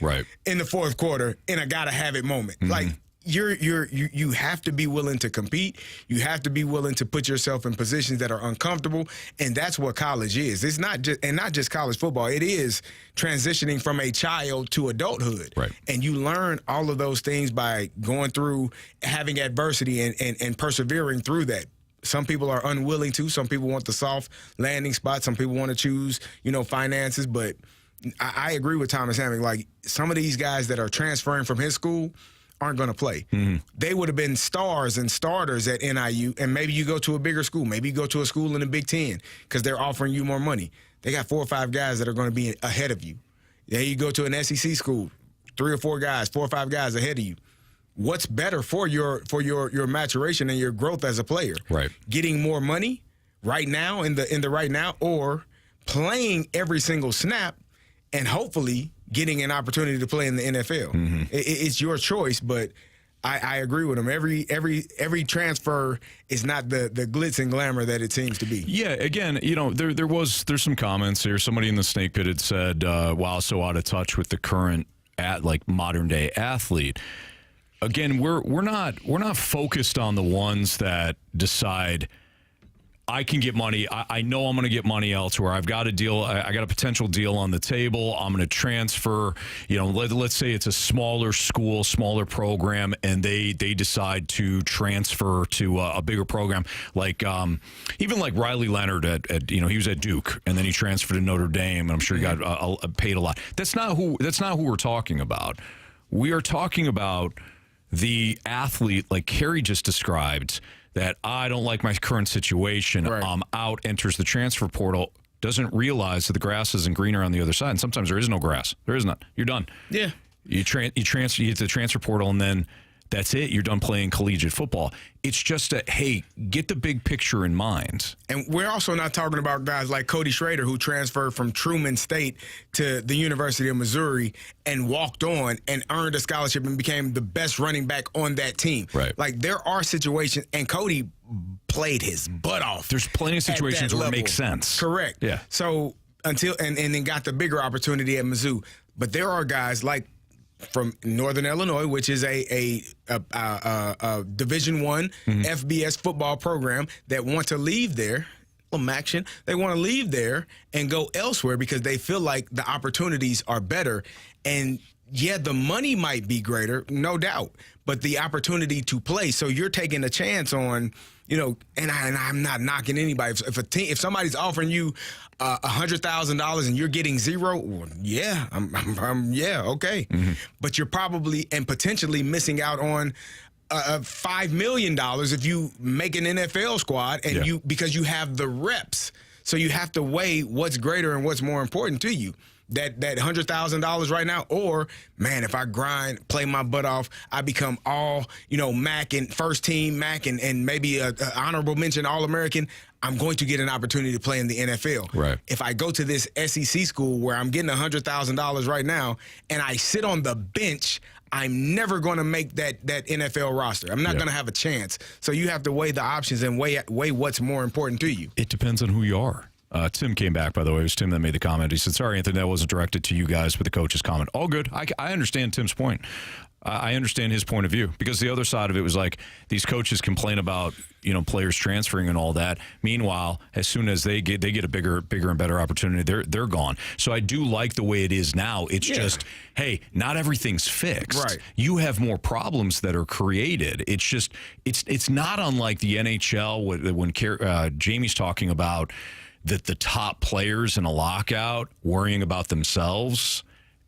in the fourth quarter in a gotta-have-it moment. Like, you have to be willing to compete. You have to be willing to put yourself in positions that are uncomfortable, and that's what college is. It's not just college football. It is transitioning from a child to adulthood. And you learn all of those things by going through having adversity and persevering through that. Some people are unwilling to. Some people want the soft landing spot. Some people want to choose, finances. But I agree with Thomas Hammock. Like, some of these guys that are transferring from his school aren't going to play. They would have been stars and starters at NIU, and maybe you go to a bigger school. Maybe you go to a school in the Big Ten because they're offering you more money. They got 4 or 5 guys that are going to be ahead of you. Then you go to an SEC school, 3 or 4 guys, 4 or 5 guys ahead of you. What's better for your maturation and your growth as a player? Getting more money right now in the right now, or playing every single snap and hopefully getting an opportunity to play in the NFL. It's your choice, but I agree with him. Every transfer is not the glitz and glamour that it seems to be. Yeah, again, there's some comments here. Somebody in the Snake Pit had said, wow, so out of touch with the current modern day athlete. Again, we're not focused on the ones that decide, I can get money. I know I'm going to get money elsewhere. I've got a deal. I got a potential deal on the table. I'm going to transfer. Let's say it's a smaller school, smaller program, and they decide to transfer to a bigger program. Like even like Riley Leonard he was at Duke, and then he transferred to Notre Dame, and I'm sure he got paid a lot. That's not who we're talking about. We are talking about the athlete, like Carey just described, that I don't like my current situation. I'm out, enters the transfer portal, doesn't realize that the grass isn't greener on the other side. And sometimes there is no grass. There is not. You're done. Yeah. You get to the transfer portal, and then that's it. You're done playing collegiate football. It's just hey, get the big picture in mind. And we're also not talking about guys like Cody Schrader, who transferred from Truman State to the University of Missouri and walked on and earned a scholarship and became the best running back on that team. Like, there are situations, and Cody played his butt off. There's plenty of situations where it makes sense. Correct. Yeah. So and then got the bigger opportunity at Mizzou. But there are guys like from Northern Illinois, which is a Division I FBS football program, that want to leave there. Action. They want to leave there and go elsewhere because they feel like the opportunities are better. And yeah, the money might be greater, no doubt, but the opportunity to play. So you're taking a chance on, and I'm not knocking anybody. If somebody's offering you $100,000 and you're getting zero, well, yeah, okay. But you're probably and potentially missing out on $5 million if you make an NFL squad and because you have the reps. So you have to weigh what's greater and what's more important to you. That $100,000 right now, or man, if I grind, play my butt off, I become all MAC and first team MAC and maybe a honorable mention All-American. I'm going to get an opportunity to play in the NFL. If I go to this SEC school where I'm getting $100,000 right now and I sit on the bench, I'm never going to make that NFL roster. I'm not going to have a chance. So you have to weigh the options and weigh what's more important to you. It depends on who you are. Tim came back, by the way. It was Tim that made the comment. He said, sorry, Anthony, that wasn't directed to you guys, but the coach's comment. All good. I understand Tim's point. I understand his point of view, because the other side of it was like these coaches complain about players transferring and all that. Meanwhile, as soon as they get a bigger and better opportunity, they're gone. So I do like the way it is now. It's just, hey, not everything's fixed. You have more problems that are created. It's just it's not unlike the NHL when Jamie's talking about that the top players in a lockout worrying about themselves.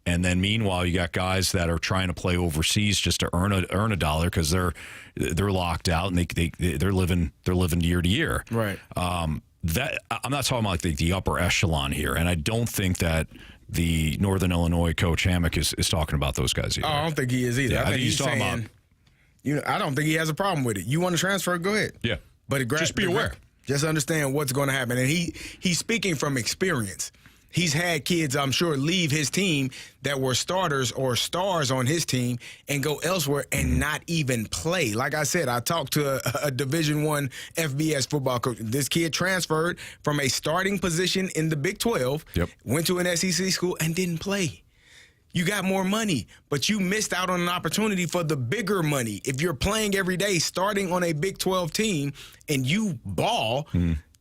And then meanwhile, you got guys that are trying to play overseas just to earn a dollar because they're locked out and they're living year to year. Right. That I'm not talking about like the upper echelon here, and I don't think that the Northern Illinois coach Hammock is talking about those guys either. Oh, I don't think he is either. Yeah, I think he's talking saying, about. I don't think he has a problem with it. You want to transfer? Go ahead. Yeah. But just be aware. Just understand what's going to happen. And he's speaking from experience. He's had kids, I'm sure, leave his team that were starters or stars on his team and go elsewhere and not even play. Like I said, I talked to a Division I FBS football coach. This kid transferred from a starting position in the Big 12, went to an SEC school, and didn't play. You got more money, but you missed out on an opportunity for the bigger money. If you're playing every day, starting on a Big 12 team, and you ball,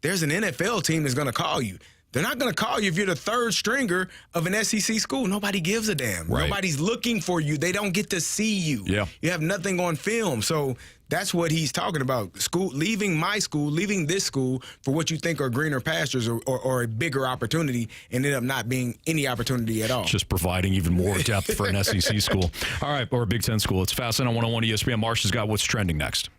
there's an NFL team that's going to call you. They're not going to call you if you're the third stringer of an SEC school. Nobody gives a damn. Right. Nobody's looking for you. They don't get to see you. Yeah. You have nothing on film. So that's what he's talking about. School, leaving my school, leaving this school for what you think are greener pastures or a bigger opportunity, and end up not being any opportunity at all. Just providing even more depth for an SEC school. All right, or a Big Ten school. It's Fascinating on 101 ESPN. Marsh has got what's trending next.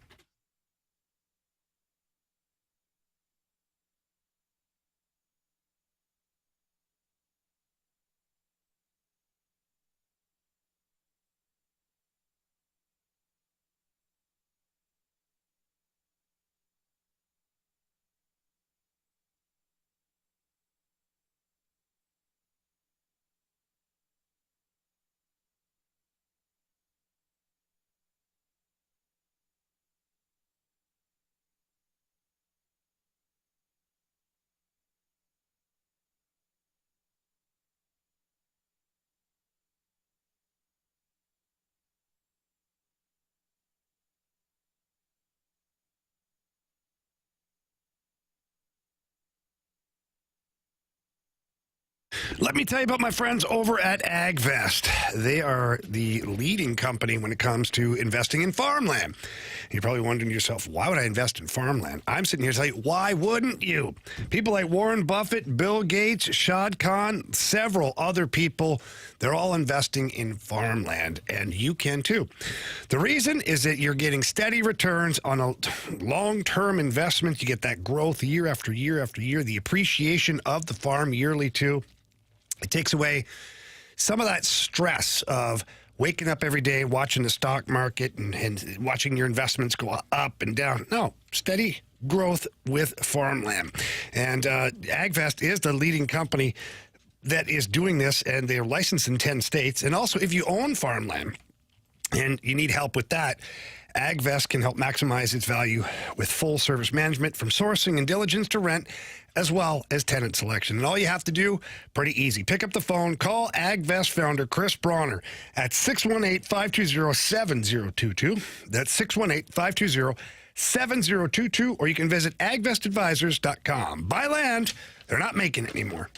Let me tell you about my friends over at AgVest. They are the leading company when it comes to investing in farmland. You're probably wondering to yourself, why would I invest in farmland? I'm sitting here to tell you, why wouldn't you? People like Warren Buffett, Bill Gates, Shad Khan, several other people, they're all investing in farmland, and you can too. The reason is that you're getting steady returns on a long-term investment. You get that growth year after year after year, the appreciation of the farm yearly too. It takes away some of that stress of waking up every day, watching the stock market and watching your investments go up and down. No, steady growth with farmland. And AgVest is the leading company that is doing this, and they're licensed in 10 states. And also, if you own farmland and you need help with that, AgVest can help maximize its value with full service management from sourcing and diligence to rent, as well as tenant selection. And all you have to do, pretty easy. Pick up the phone, call AgVest founder Chris Bronner at 618-520-7022. That's 618-520-7022, or you can visit agvestadvisors.com. Buy land. They're not making it anymore.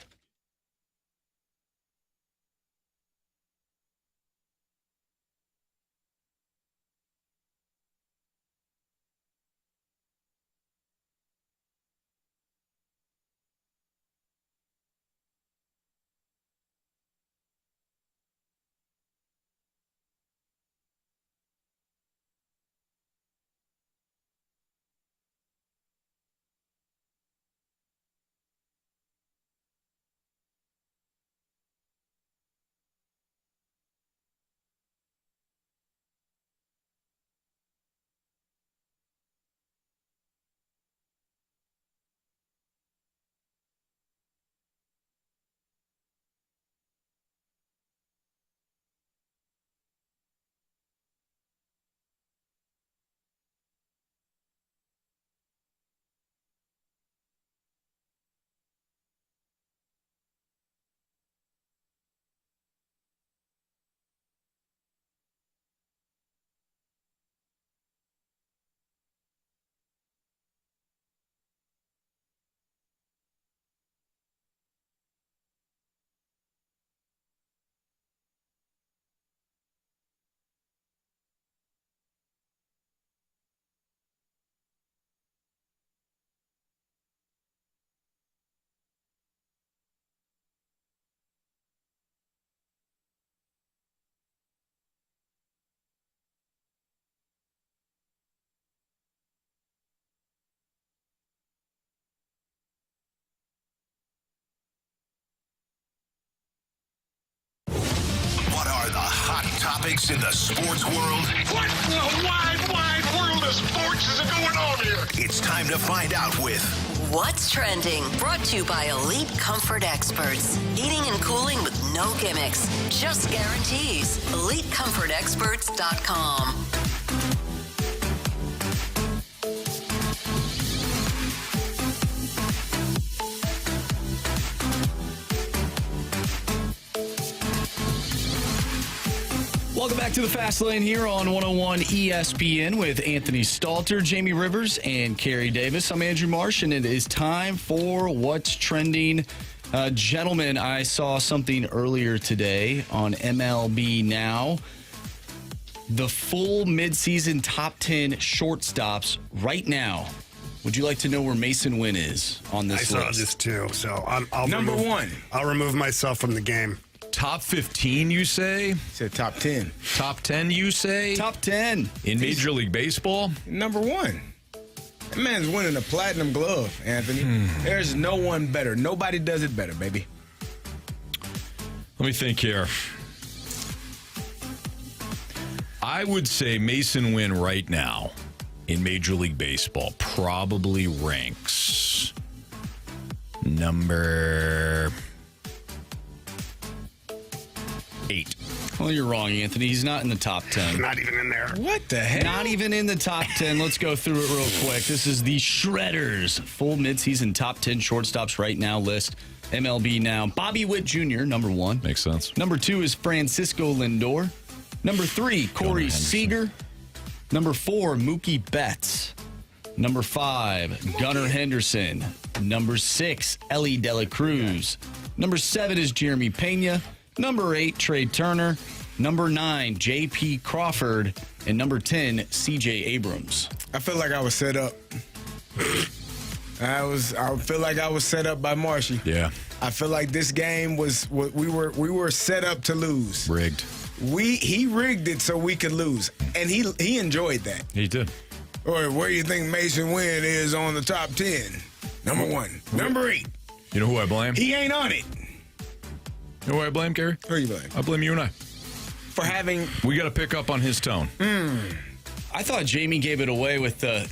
topics in the sports world. What in the wide world of sports is going on here? It's time to find out with What's Trending, brought to you by Elite Comfort Experts. Heating and cooling with no gimmicks, just guarantees. EliteComfortExperts.com. Welcome back to the Fast Lane here on 101 ESPN with Anthony Stalter, Jamie Rivers, and Carey Davis. I'm Andrew Marsh, and it is time for What's Trending. Gentlemen, I saw something earlier today on MLB Now. The full midseason top 10 shortstops right now. Would you like to know where Mason Wynn is on this list? I saw this too, so I'll Number one. I'll remove myself from the game. Top 15, you say? Said top 10. Top 10, you say? Top 10. In Major League Baseball? Number one. That man's winning a platinum glove, Anthony. There's no one better. Nobody does it better, baby. Let me think here. I would say Mason Wynn right now in Major League Baseball probably ranks number 8. Well, you're wrong, Anthony. He's not in the top 10. Not even in there. What the heck? Not even in the top 10. Let's go through it real quick. This is the Shredders full midseason top 10 shortstops right now list. MLB Now. Bobby Witt Jr., number 1. Makes sense. Number 2 is Francisco Lindor. Number 3, Corey Seager. Number 4, Mookie Betts. Number 5, Gunnar Henderson. Number 6, Ellie De La Cruz. Number 7 is Jeremy Pena. Number 8, Trey Turner. Number 9, J.P. Crawford. And number 10, C.J. Abrams. I feel like I was set up. I feel like I was set up by Marshy. Yeah. I feel like this game was we were set up to lose. Rigged. He rigged it so we could lose, and he enjoyed that. He did. Or where do you think Mason Wynn is on the top 10? Number 1. Number 8. You know who I blame? He ain't on it. You know who I blame, Carey? Who you blame? I blame you and I. For having... We got to pick up on his tone. I thought Jamie gave it away with the,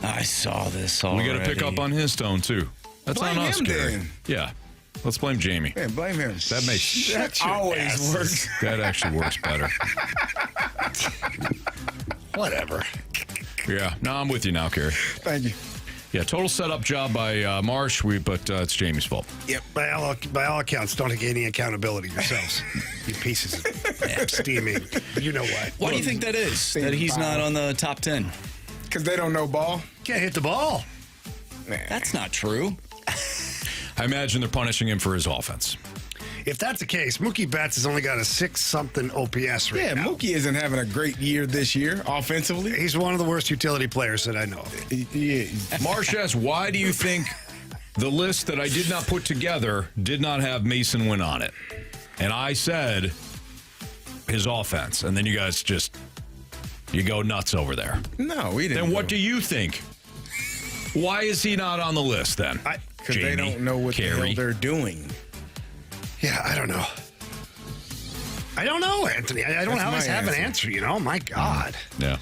I saw this already. We got to pick up on his tone, too. That's blame on us, him, Carey. then. Yeah. Let's blame Jamie. Man, blame him. That always works. That actually works better. Whatever. Yeah. No, I'm with you now, Carey. Thank you. Yeah, total setup job by Marsh, but it's Jamie's fault. Yep. By all accounts, don't take any accountability yourselves. You pieces of steaming. You know what? Why do you think that is? That he's not on the top 10? Because they don't know ball. Can't hit the ball. That's not true. I imagine they're punishing him for his offense. If that's the case, Mookie Betts has only got a 6-something OPS right now. Mookie isn't having a great year this year offensively. He's one of the worst utility players that I know of. Marsh asks, why do you think the list that I did not put together did not have Mason Wynn on it? And I said his offense. And then you guys you go nuts over there. No, we didn't. Then what do you think? Why is he not on the list then? Because they don't know what the hell they're doing. Yeah, I don't know. I don't know, Anthony. I don't always have an answer, you know? My God. Yeah.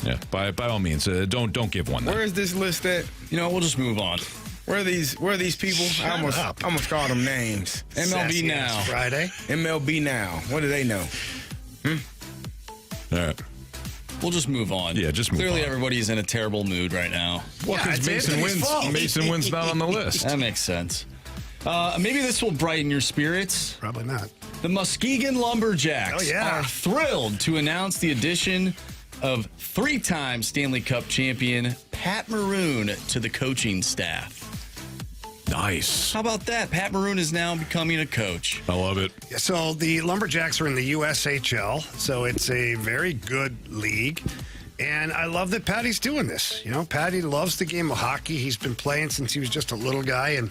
Yeah. By all means, don't give one. Where is this list at? You know, we'll just move on. Where are these people? I almost called them names. MLB Now. Friday. MLB Now. What do they know? All right. We'll just move on. Yeah, just move on. Clearly, everybody's in a terrible mood right now. Well, because Mason Wynn's not on the list. That makes sense. Maybe this will brighten your spirits. Probably not. The Muskegon Lumberjacks are thrilled to announce the addition of 3-time Stanley Cup champion Pat Maroon to the coaching staff. Nice. How about that? Pat Maroon is now becoming a coach. I love it. So the Lumberjacks are in the USHL, so it's a very good league. And I love that Patty's doing this. You know, Patty loves the game of hockey. He's been playing since he was just a little guy. And,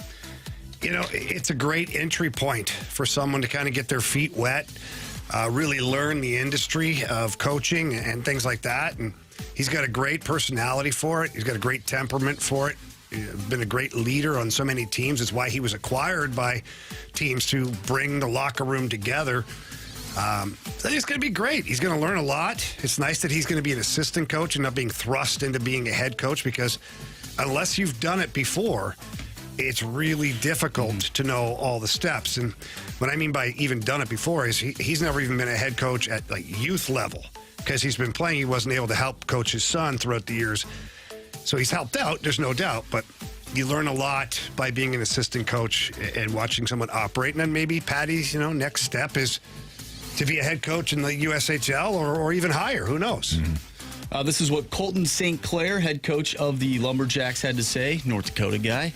you know, it's a great entry point for someone to kind of get their feet wet, really learn the industry of coaching and things like that. And he's got a great personality for it. He's got a great temperament for it. He's been a great leader on so many teams. It's why he was acquired by teams to bring the locker room together. I think it's going to be great. He's going to learn a lot. It's nice that he's going to be an assistant coach and not being thrust into being a head coach, because unless you've done it before, it's really difficult to know all the steps. And what I mean by even done it before is he's never even been a head coach at like youth level, because he's been playing. He wasn't able to help coach his son throughout the years. So he's helped out, there's no doubt, but you learn a lot by being an assistant coach and watching someone operate. And then maybe Patty's, next step is to be a head coach in the USHL or even higher. Who knows? This is what Colton St. Clair, head coach of the Lumberjacks, had to say. North Dakota guy.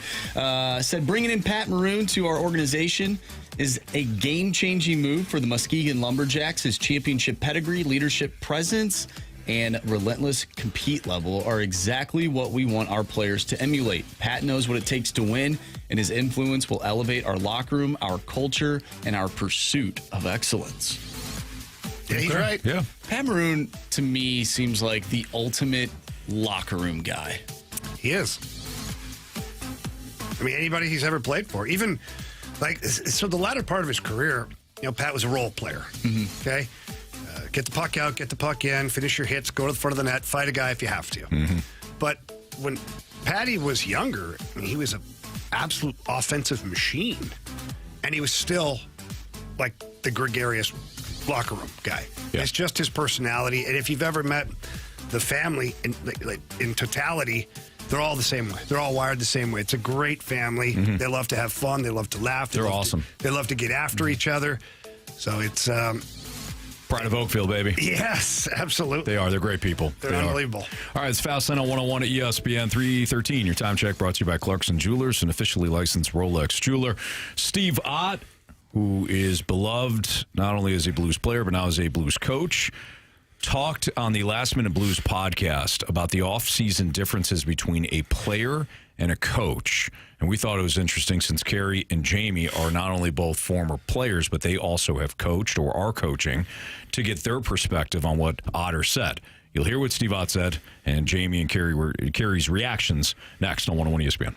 Said, bringing in Pat Maroon to our organization is a game-changing move for the Muskegon Lumberjacks. His championship pedigree, leadership presence, and relentless compete level are exactly what we want our players to emulate. Pat knows what it takes to win, and his influence will elevate our locker room, our culture, and our pursuit of excellence. Yeah, he's right. Yeah. Pat Maroon, to me, seems like the ultimate locker room guy. He is. I mean, anybody he's ever played for, even so the latter part of his career, Pat was a role player. Okay? Get the puck out, get the puck in, finish your hits, go to the front of the net, fight a guy if you have to. But when Patty was younger, he was an absolute offensive machine. And he was still like the gregarious locker room guy. Yeah. It's just his personality. And if you've ever met the family in totality, they're all the same way. They're all wired the same way. It's a great family. They love to have fun. They love to laugh. They're awesome. They love to get after each other. So it's... Pride of Oakville, baby. Yes, absolutely. They are. They're great people. They're unbelievable. All right, it's Fast Lane on 101 at ESPN 313. Your time check brought to you by Clarkson Jewelers, an officially licensed Rolex jeweler. Steve Ott, who is beloved not only as a Blues player, but now as a Blues coach, talked on the Last Minute Blues podcast about the offseason differences between a player and a coach. And we thought it was interesting since Carey and Jamie are not only both former players, but they also have coached or are coaching, to get their perspective on what Otter said. You'll hear what Steve Ott said and Jamie and Carey's reactions next on 101 ESPN.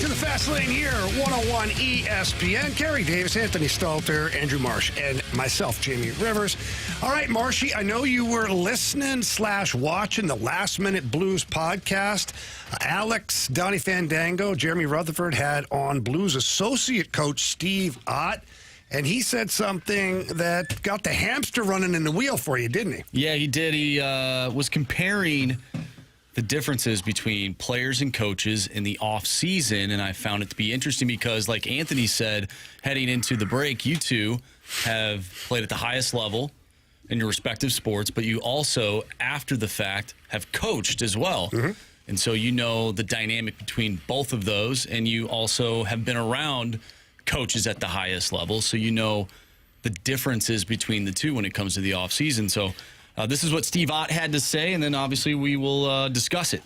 to the Fast Lane here, 101 ESPN. Carey Davis, Anthony Stalter, Andrew Marsh, and myself, Jamie Rivers. All right, Marshy, I know you were listening/watching the Last Minute Blues podcast. Alex, Donnie Fandango, Jeremy Rutherford had on Blues associate coach Steve Ott, and he said something that got the hamster running in the wheel for you, didn't he? Yeah, he did. He was comparing the differences between players and coaches in the off season, and I found it to be interesting because, like Anthony said, heading into the break, you two have played at the highest level in your respective sports, but you also, after the fact, have coached as well. Mm-hmm. And so you know the dynamic between both of those, and you also have been around coaches at the highest level, so you know the differences between the two when it comes to the off season. So this is what Steve Ott had to say, and then obviously we will discuss it.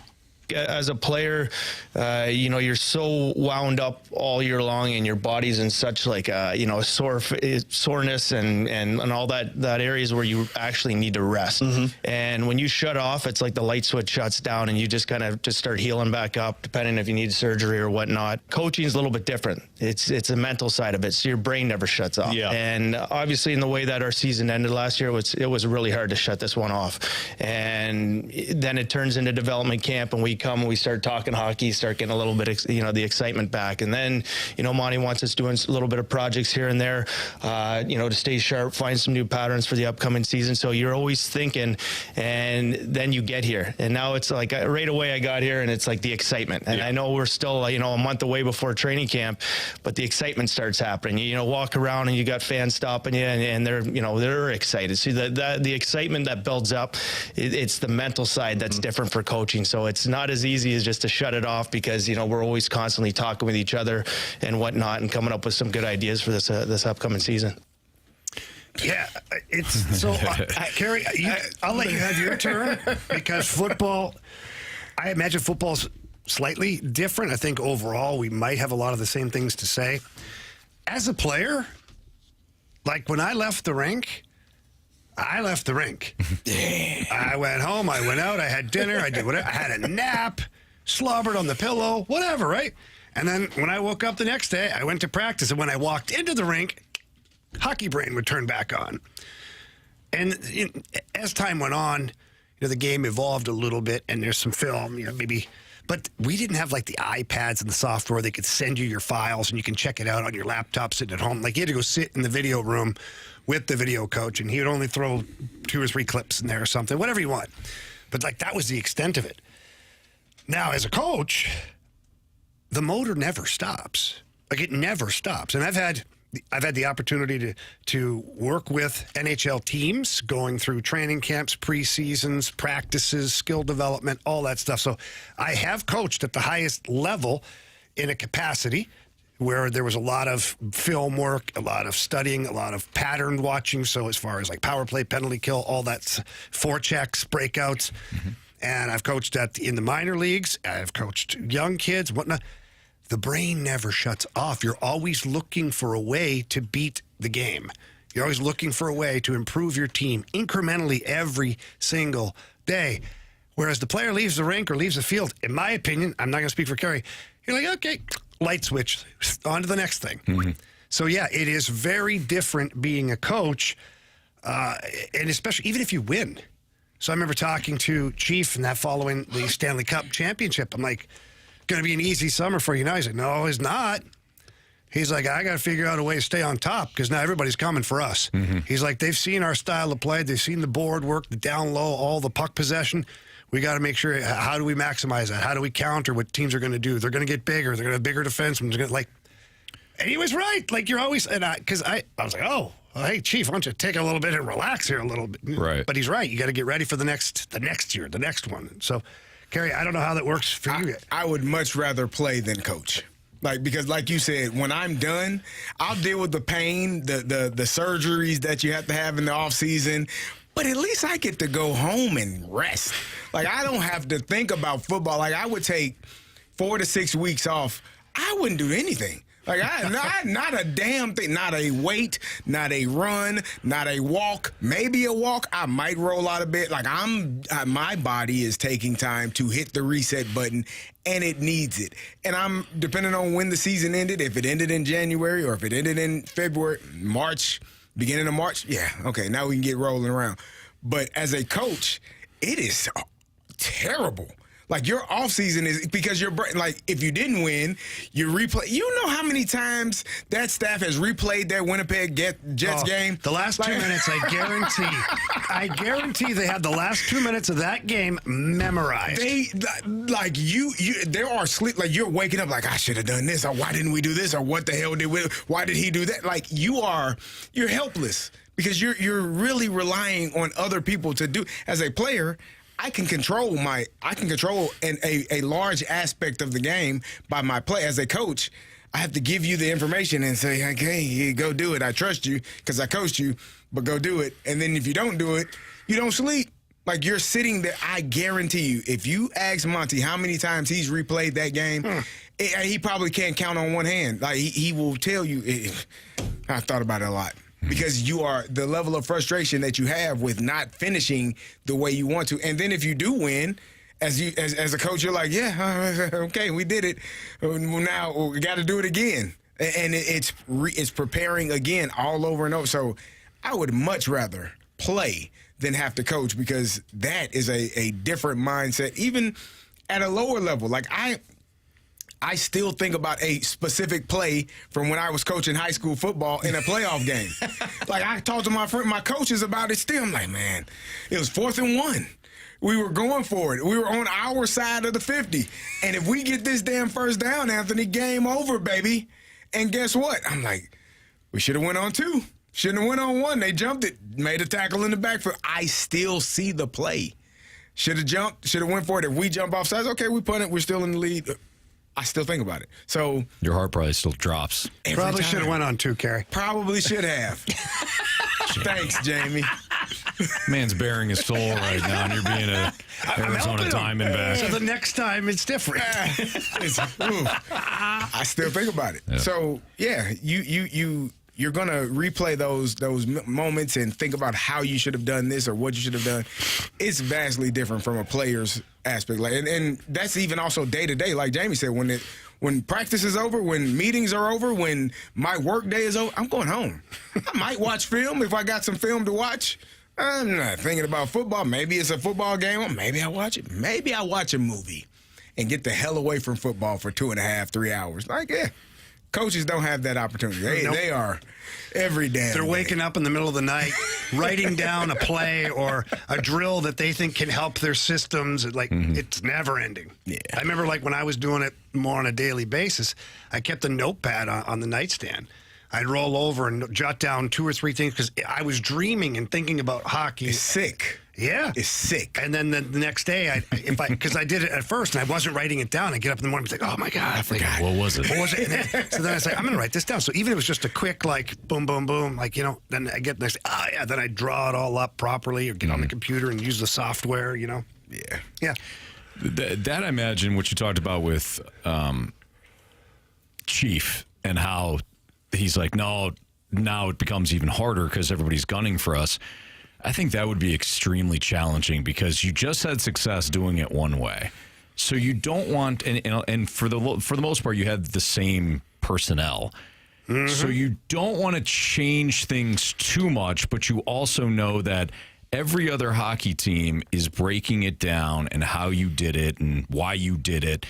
As a player, you're so wound up all year long, and your body's in such like soreness and all that areas where you actually need to rest. Mm-hmm. And when you shut off, it's like the light switch shuts down, and you just kind of just start healing back up, depending if you need surgery or whatnot. Coaching is a little bit different. It's a mental side of it, so your brain never shuts off. Yeah. And obviously, in the way that our season ended last year, it was really hard to shut this one off. And then it turns into development camp, and we start talking hockey, start getting a little bit, the excitement back. And then, Monty wants us doing a little bit of projects here and there, to stay sharp, find some new patterns for the upcoming season. So you're always thinking, and then you get here. And now it's like right away I got here, and it's like the excitement. And I know we're still, a month away before training camp, but the excitement starts happening. You walk around and you got fans stopping you, and they're excited. See, the excitement that builds up, it's the mental side that's different for coaching. So it's not as easy as just to shut it off because, we're always constantly talking with each other and whatnot and coming up with some good ideas for this upcoming season. Yeah, it's so, Carey, I'll let you have your turn because football, I imagine football's slightly different. I think overall we might have a lot of the same things to say. As a player, like when I left the rink, I went home, I went out, I had dinner, I did whatever, I had a nap, slobbered on the pillow, whatever, right? And then when I woke up the next day, I went to practice, and when I walked into the rink, hockey brain would turn back on. And as time went on, the game evolved a little bit, and there's some film, maybe, but we didn't have like the iPads and the software. They could send you your files, and you can check it out on your laptop sitting at home. Like you had to go sit in the video room with the video coach, and he would only throw 2 or 3 clips in there or something, whatever you want. But like that was the extent of it. Now, as a coach, the motor never stops. Like it never stops. And I've had the opportunity to work with NHL teams going through training camps, preseasons, practices, skill development, all that stuff. So I have coached at the highest level in a capacity where there was a lot of film work, a lot of studying, a lot of pattern watching. So as far as like power play, penalty kill, all that, forechecks, breakouts. Mm-hmm. And I've coached in the minor leagues. I've coached young kids, whatnot. The brain never shuts off. You're always looking for a way to beat the game. You're always looking for a way to improve your team incrementally every single day. Whereas the player leaves the rink or leaves the field, in my opinion, I'm not going to speak for Carey, you're like, okay, light switch, on to the next thing. Mm-hmm. So, yeah, it is very different being a coach, and especially even if you win. So I remember talking to Chief and that following the Stanley Cup championship. I'm like, going to be an easy summer for you now. He's like, no, it's not. He's like, I got to figure out a way to stay on top because now everybody's coming for us. Mm-hmm. He's like, they've seen our style of play. They've seen the board work, the down low, all the puck possession. We got to make sure, how do we maximize that? How do we counter what teams are going to do? They're going to get bigger. They're going to have bigger defensemen. And he was right. Like, you're always, because I was like, oh, well, hey, Chief, why don't you take a little bit and relax here a little bit? Right. But he's right. You got to get ready for the next year, the next one. So, Carey, I don't know how that works for you. I would much rather play than coach. Because like you said, when I'm done, I'll deal with the pain, the surgeries that you have to have in the off season. But at least I get to go home and rest. Like, I don't have to think about football. Like, I would take 4 to 6 weeks off. I wouldn't do anything. Like, not a damn thing. Not a wait, not a run, not a walk. Maybe a walk. I might roll out a bit. Like, my body is taking time to hit the reset button, and it needs it. And I'm, depending on when the season ended, if it ended in January or if it ended in February, March, beginning of March, yeah, okay, now we can get rolling around. But as a coach, it is terrible. Like, your offseason is because you're like, if you didn't win, you replay. You know how many times that staff has replayed that Winnipeg Jets game? The last 2 minutes, I guarantee they had the last 2 minutes of that game memorized. There are sleep, like, you're waking up like, I should have done this, or why didn't we do this, or what the hell why did he do that? Like, you're helpless because you're really relying on other people to do. As a player, I can control a large aspect of the game by my play. As a coach, I have to give you the information and say, okay, go do it. I trust you because I coached you, but go do it. And then if you don't do it, you don't sleep. Like, you're sitting there. I guarantee you, if you ask Monty how many times he's replayed that game, he probably can't count on one hand. Like, he will tell you, I thought about it a lot. Because the level of frustration that you have with not finishing the way you want to. And then if you do win, as a coach, you're like, yeah, okay, we did it. Now we got to do it again. And it's preparing again all over and over. So I would much rather play than have to coach, because that is a different mindset, even at a lower level. Like, I still think about a specific play from when I was coaching high school football in a playoff game. Like, I talked to my coaches about it still. I'm like, man, it was 4th and 1. We were going for it. We were on our side of the 50. And if we get this damn first down, Anthony, game over, baby. And guess what? I'm like, we should have went on 2. Shouldn't have went on 1. They jumped it, made a tackle in the backfield. I still see the play. Should have jumped, should have went for it. If we jump off sides, okay, we punt it. We're still in the lead. I still think about it. So your heart probably still drops. Probably should have went on 2, Carey. Probably should have. Thanks, Jamie. Man's bearing his soul right now, and you're being a Arizona Diamondback. So the next time it's different. I still think about it. Yeah. So yeah, you're gonna replay those moments and think about how you should have done this or what you should have done. It's vastly different from a player's aspect. Like, and that's even also day to day. Like Jamie said, when practice is over, when meetings are over, when my work day is over, I'm going home. I might watch film if I got some film to watch. I'm not thinking about football. Maybe it's a football game. Maybe I watch it. Maybe I watch a movie and get the hell away from football for 2.5, 3 hours. Like, yeah. Coaches don't have that opportunity. They are every day. They're waking up in the middle of the night, writing down a play or a drill that they think can help their systems. Like, it's never ending. Yeah. I remember, like, when I was doing it more on a daily basis, I kept a notepad on the nightstand. I'd roll over and jot down 2 or 3 things because I was dreaming and thinking about hockey. It's sick. Yeah. It's sick. And then the next day, because I did it at first and I wasn't writing it down, I get up in the morning and be like, oh my God. I forgot. What was it? What was it? So then I was like, I'm going to write this down. So even if it was just a quick, like, boom, boom, boom, like, then I get next, then I draw it all up properly or get on the computer and use the software, Yeah. Yeah. That I imagine what you talked about with Chief and how he's like, no, now it becomes even harder because everybody's gunning for us. I think that would be extremely challenging because you just had success doing it one way. So you don't want, and for the most part, you had the same personnel. Mm-hmm. So you don't want to change things too much, but you also know that every other hockey team is breaking it down and how you did it and why you did it.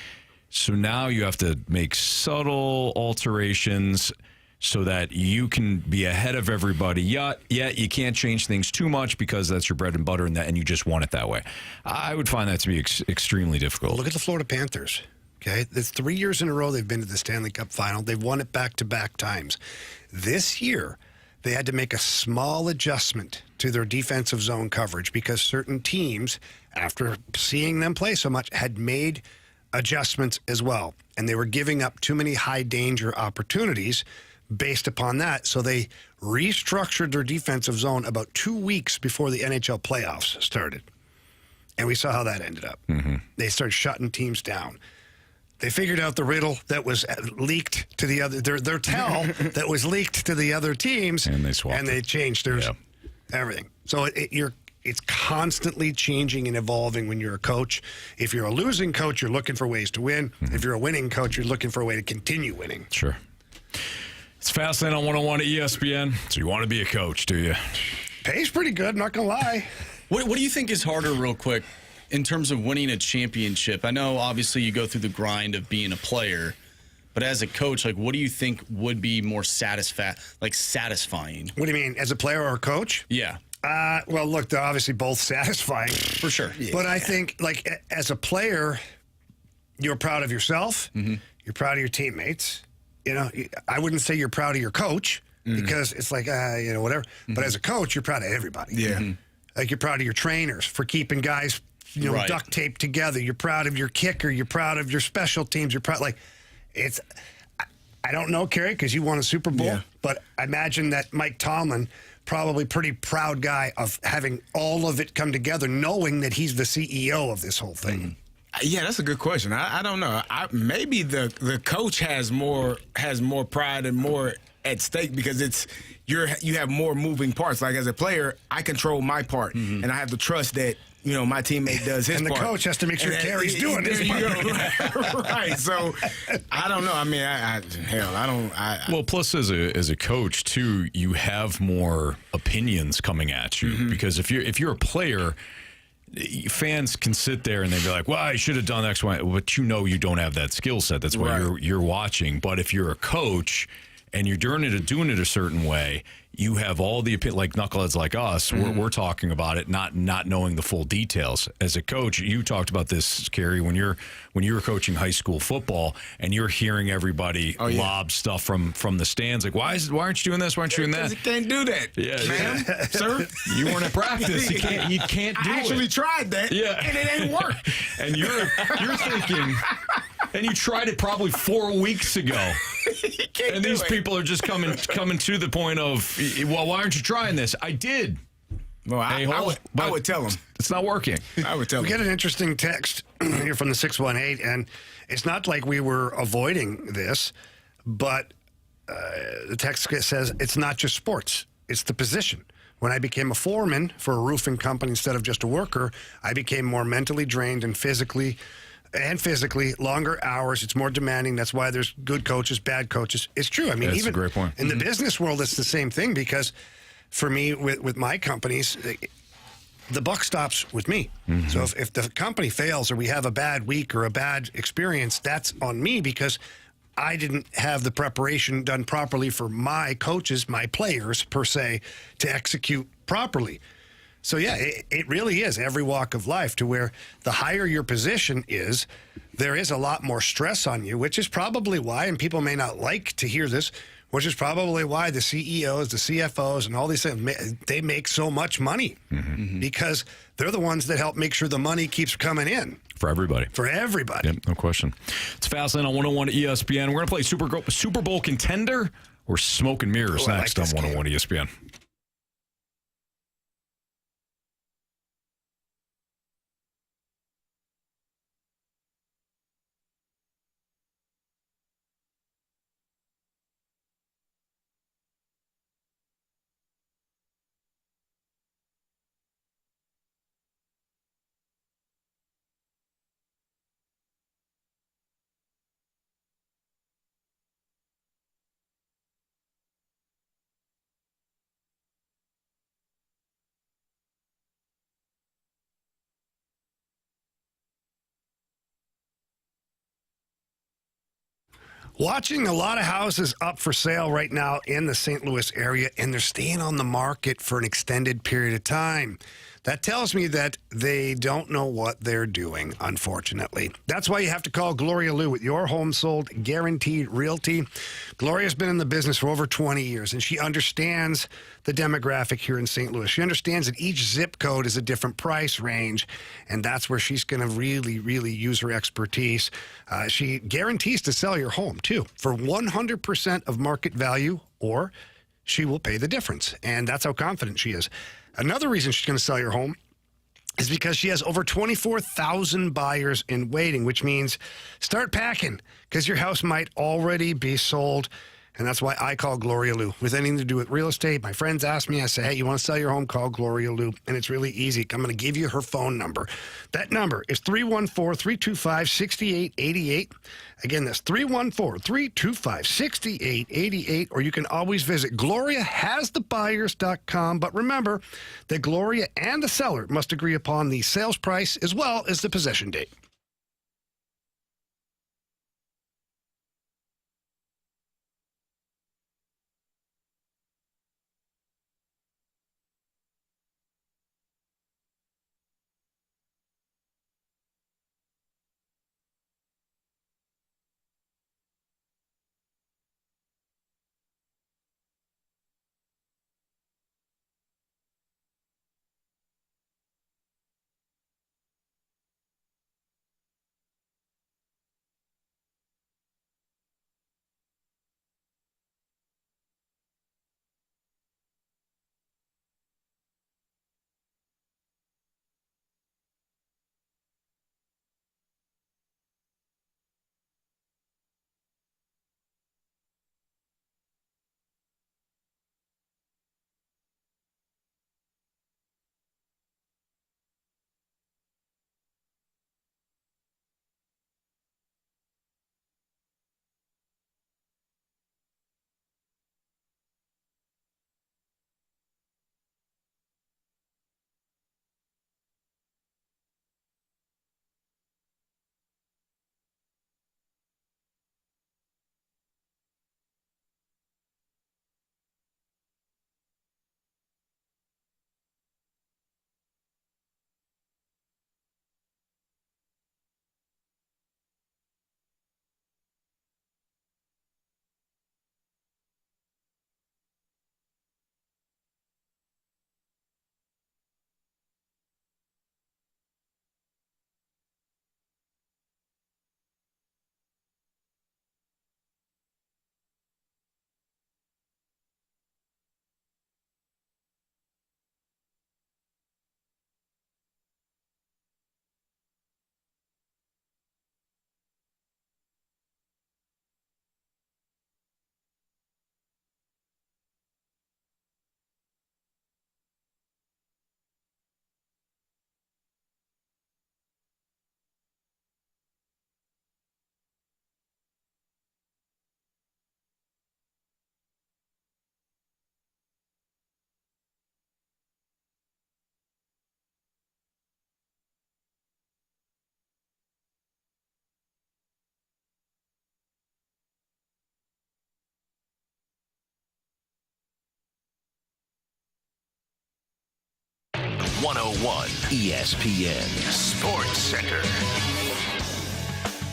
So now you have to make subtle alterations so that you can be ahead of everybody. Yeah, you can't change things too much because that's your bread and butter, and you just want it that way. I would find that to be extremely difficult. Well, look at the Florida Panthers. Okay, it's 3 years in a row they've been to the Stanley Cup final. They've won it back-to-back times. This year, they had to make a small adjustment to their defensive zone coverage because certain teams, after seeing them play so much, had made adjustments as well. And they were giving up too many high-danger opportunities based upon that. So they restructured their defensive zone about 2 weeks before the NHL playoffs started. And we saw how that ended up. Mm-hmm. They started shutting teams down. They figured out the riddle that was leaked to the other, their tell that was leaked to the other teams. And they swapped and they changed their everything. So it's constantly changing and evolving when you're a coach. If you're a losing coach, you're looking for ways to win. If you're a winning coach, you're looking for a way to continue winning. Sure. It's Fastlane on 101 at ESPN. So you want to be a coach, do you? Pays pretty good, not going to lie. What do you think is harder, real quick, in terms of winning a championship? I know, obviously, you go through the grind of being a player, but as a coach, like, what do you think would be more satisfying? What do you mean, as a player or a coach? Yeah. Well, look, they're obviously both satisfying. For sure. Yeah. But I think, like, as a player, you're proud of yourself. You're proud of your teammates. You know, I wouldn't say you're proud of your coach because it's like, whatever. But as a coach, you're proud of everybody. Yeah. Like, you're proud of your trainers for keeping guys, duct taped together. You're proud of your kicker. You're proud of your special teams. You're proud, I don't know, Carey, because you won a Super Bowl. Yeah. But I imagine that Mike Tomlin, probably pretty proud guy of having all of it come together, knowing that he's the CEO of this whole thing. Yeah, that's a good question. I don't know. Maybe the coach has more pride and more at stake because you have more moving parts. Like, as a player, I control my part, and I have to trust that my teammate does his part. And the coach has to make sure Carey's doing his part. Right. So I don't know. I mean, I don't. Well, plus as a coach too, you have more opinions coming at you because if you're a player, fans can sit there and they'd be like, well, I should have done X, Y, but you don't have that skill set. That's why you're watching. But if you're a coach and you're doing it a certain way, you have all the opinion, like knuckleheads like us. We're talking about it, not knowing the full details. As a coach, you talked about this, Carey, when you were coaching high school football and you're hearing everybody lob stuff from the stands. Like, why aren't you doing this? Why aren't you doing that? You can't do that. Yeah, ma'am, sir. You weren't at practice. You can't do it. I actually tried that. Yeah, and it ain't work. And you're thinking. And you tried it probably 4 weeks ago. And these people are just coming to the point of, well, why aren't you trying this? I did. Well, I would tell them. It's not working. I would tell them. We get an interesting text here from the 618, and it's not like we were avoiding this, but the text says it's not just sports. It's the position. When I became a foreman for a roofing company instead of just a worker, I became more mentally drained and physically longer hours. It's more demanding. That's why there's good coaches, bad coaches. It's true. I mean, that's even a great point. In the business world, it's the same thing because for me, with my companies, the buck stops with me. So if the company fails or we have a bad week or a bad experience, that's on me because I didn't have the preparation done properly for my coaches, my players, per se, to execute properly. So, yeah, it really is every walk of life to where the higher your position is, there is a lot more stress on you, which is probably why, and people may not like to hear this, which is probably why the CEOs, the CFOs, and all these things, they make so much money because they're the ones that help make sure the money keeps coming in. For everybody. For everybody. Yep, no question. It's Fastlane on 101 at ESPN. We're going to play Super Bowl Contender or Smoke and Mirrors next on 101 ESPN. Watching a lot of houses up for sale right now in the St. Louis area, and they're staying on the market for an extended period of time. That tells me that they don't know what they're doing, unfortunately. That's why you have to call Gloria Lou with Your Home Sold Guaranteed Realty. Gloria's been in the business for over 20 years, and she understands the demographic here in St. Louis. She understands that each zip code is a different price range, and that's where she's going to really, really use her expertise. She guarantees to sell your home, too, for 100% of market value, or she will pay the difference, and that's how confident she is. Another reason she's going to sell your home is because she has over 24,000 buyers in waiting, which means start packing because your house might already be sold. And that's why I call Gloria Lou. With anything to do with real estate, my friends ask me, I say, hey, you want to sell your home? Call Gloria Lou. And it's really easy. I'm going to give you her phone number. That number is 314-325-6888. Again, that's 314-325-6888. Or you can always visit GloriaHasTheBuyers.com. But remember that Gloria and the seller must agree upon the sales price as well as the possession date. .101 ESPN Sports Center.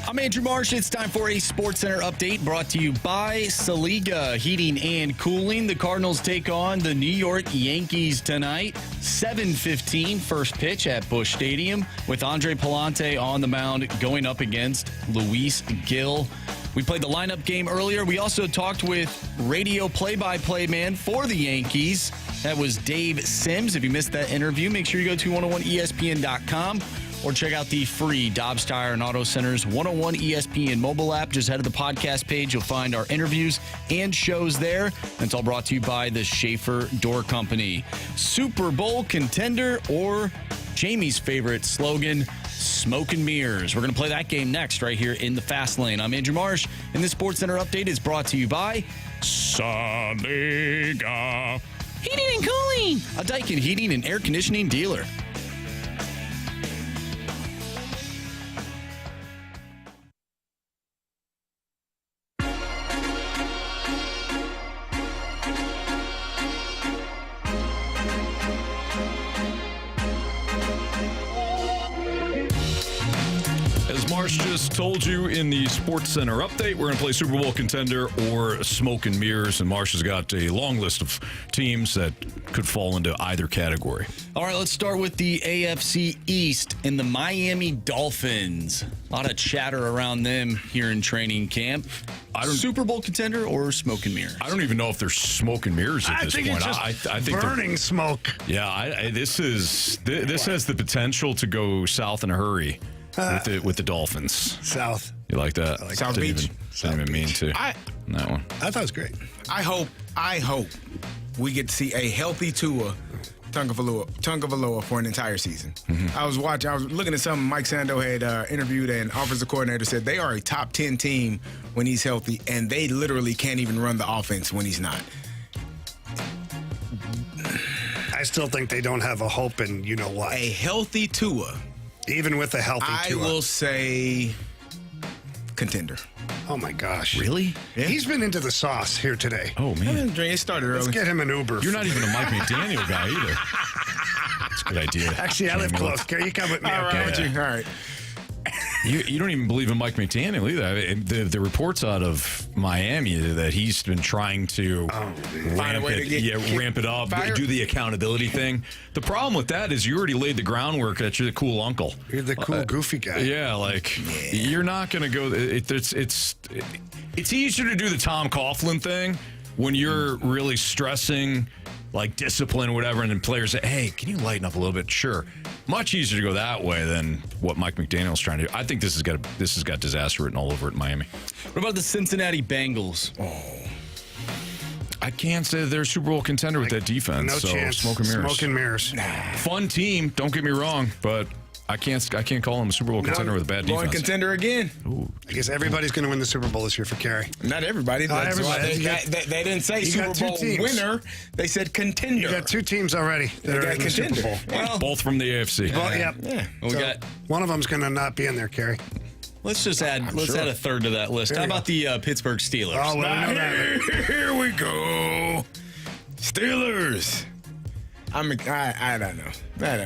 I'm Andrew Marsh. It's time for a Sports Center update brought to you by Saliga Heating and Cooling. The Cardinals take on the New York Yankees tonight. 7:15 first pitch at Busch Stadium with Andre Palante on the mound going up against Luis Gil. We played the lineup game earlier. We also talked with radio play-by-play man for the Yankees. That was Dave Sims. If you missed that interview, make sure you go to 101ESPN.com or check out the free Dobbs Tire and Auto Center's 101 ESPN mobile app. Just head to the podcast page. You'll find our interviews and shows there. And it's all brought to you by the Schaefer Door Company. Super Bowl contender, or Jamie's favorite slogan, Smoke and Mirrors. We're going to play that game next right here in the Fast Lane. I'm Andrew Marsh, and this Sports Center update is brought to you by Saliga Heating and Cooling, a Daikin heating and air conditioning dealer. As Marsh just told you in the Sports Center update, we're going to play Super Bowl Contender or Smoke and Mirrors, and Marsh has got a long list of teams that could fall into either category. All right, let's start with the AFC East and the Miami Dolphins. A lot of chatter around them here in training camp. Super Bowl Contender or Smoke and Mirrors? I don't even know if there's smoke and mirrors at this point. It's just I think burning smoke. Yeah, this has the potential to go south in a hurry with the Dolphins. South. You like that? like South Beach. Didn't even mean to. That one. I thought it was great. I hope we get to see a healthy Tua Tagovailoa for an entire season. Mm-hmm. I was looking at something Mike Sando had interviewed, and offensive coordinator said they are a top 10 team when he's healthy, and they literally can't even run the offense when he's not. I still think they don't have a hope, and you know what? A healthy Tua. Even with a healthy Tua. I will say Contender. Oh, my gosh. Really? Yeah. He's been into the sauce here today. Oh, man. It started early. Let's get him an Uber. You're not even a Mike McDaniel guy either. That's a good idea. Actually, I live close. Carey, you come with me. All right. You don't even believe in Mike McDaniel either. I mean, the reports out of Miami that he's been trying to ramp it up, do the accountability thing. The problem with that is you already laid the groundwork that you're the cool uncle. You're the cool, goofy guy. Yeah, you're not going to go. It's easier to do the Tom Coughlin thing when you're really stressing like discipline or whatever, and then players say, hey, can you lighten up a little bit? Sure. Much easier to go that way than what Mike McDaniel's trying to do. I think this has got disaster written all over it in Miami. What about the Cincinnati Bengals? I can't say they're a Super Bowl contender with that defense. No chance. Smoke and mirrors. Smoke and mirrors. Fun team, don't get me wrong, but I can't call them a Super Bowl contender with a bad defense. Going Contender again. Ooh. I guess everybody's going to win the Super Bowl this year for Carey. Not everybody. Not everybody. They didn't say Super Bowl winner. They said Contender. You got two teams already that are in the Super Bowl. Well, both from the AFC. Well, yeah. We got one of them's going to not be in there, Carey. Let's just add add a third to that list. How about the Pittsburgh Steelers? Oh, well, here we go. Steelers. I don't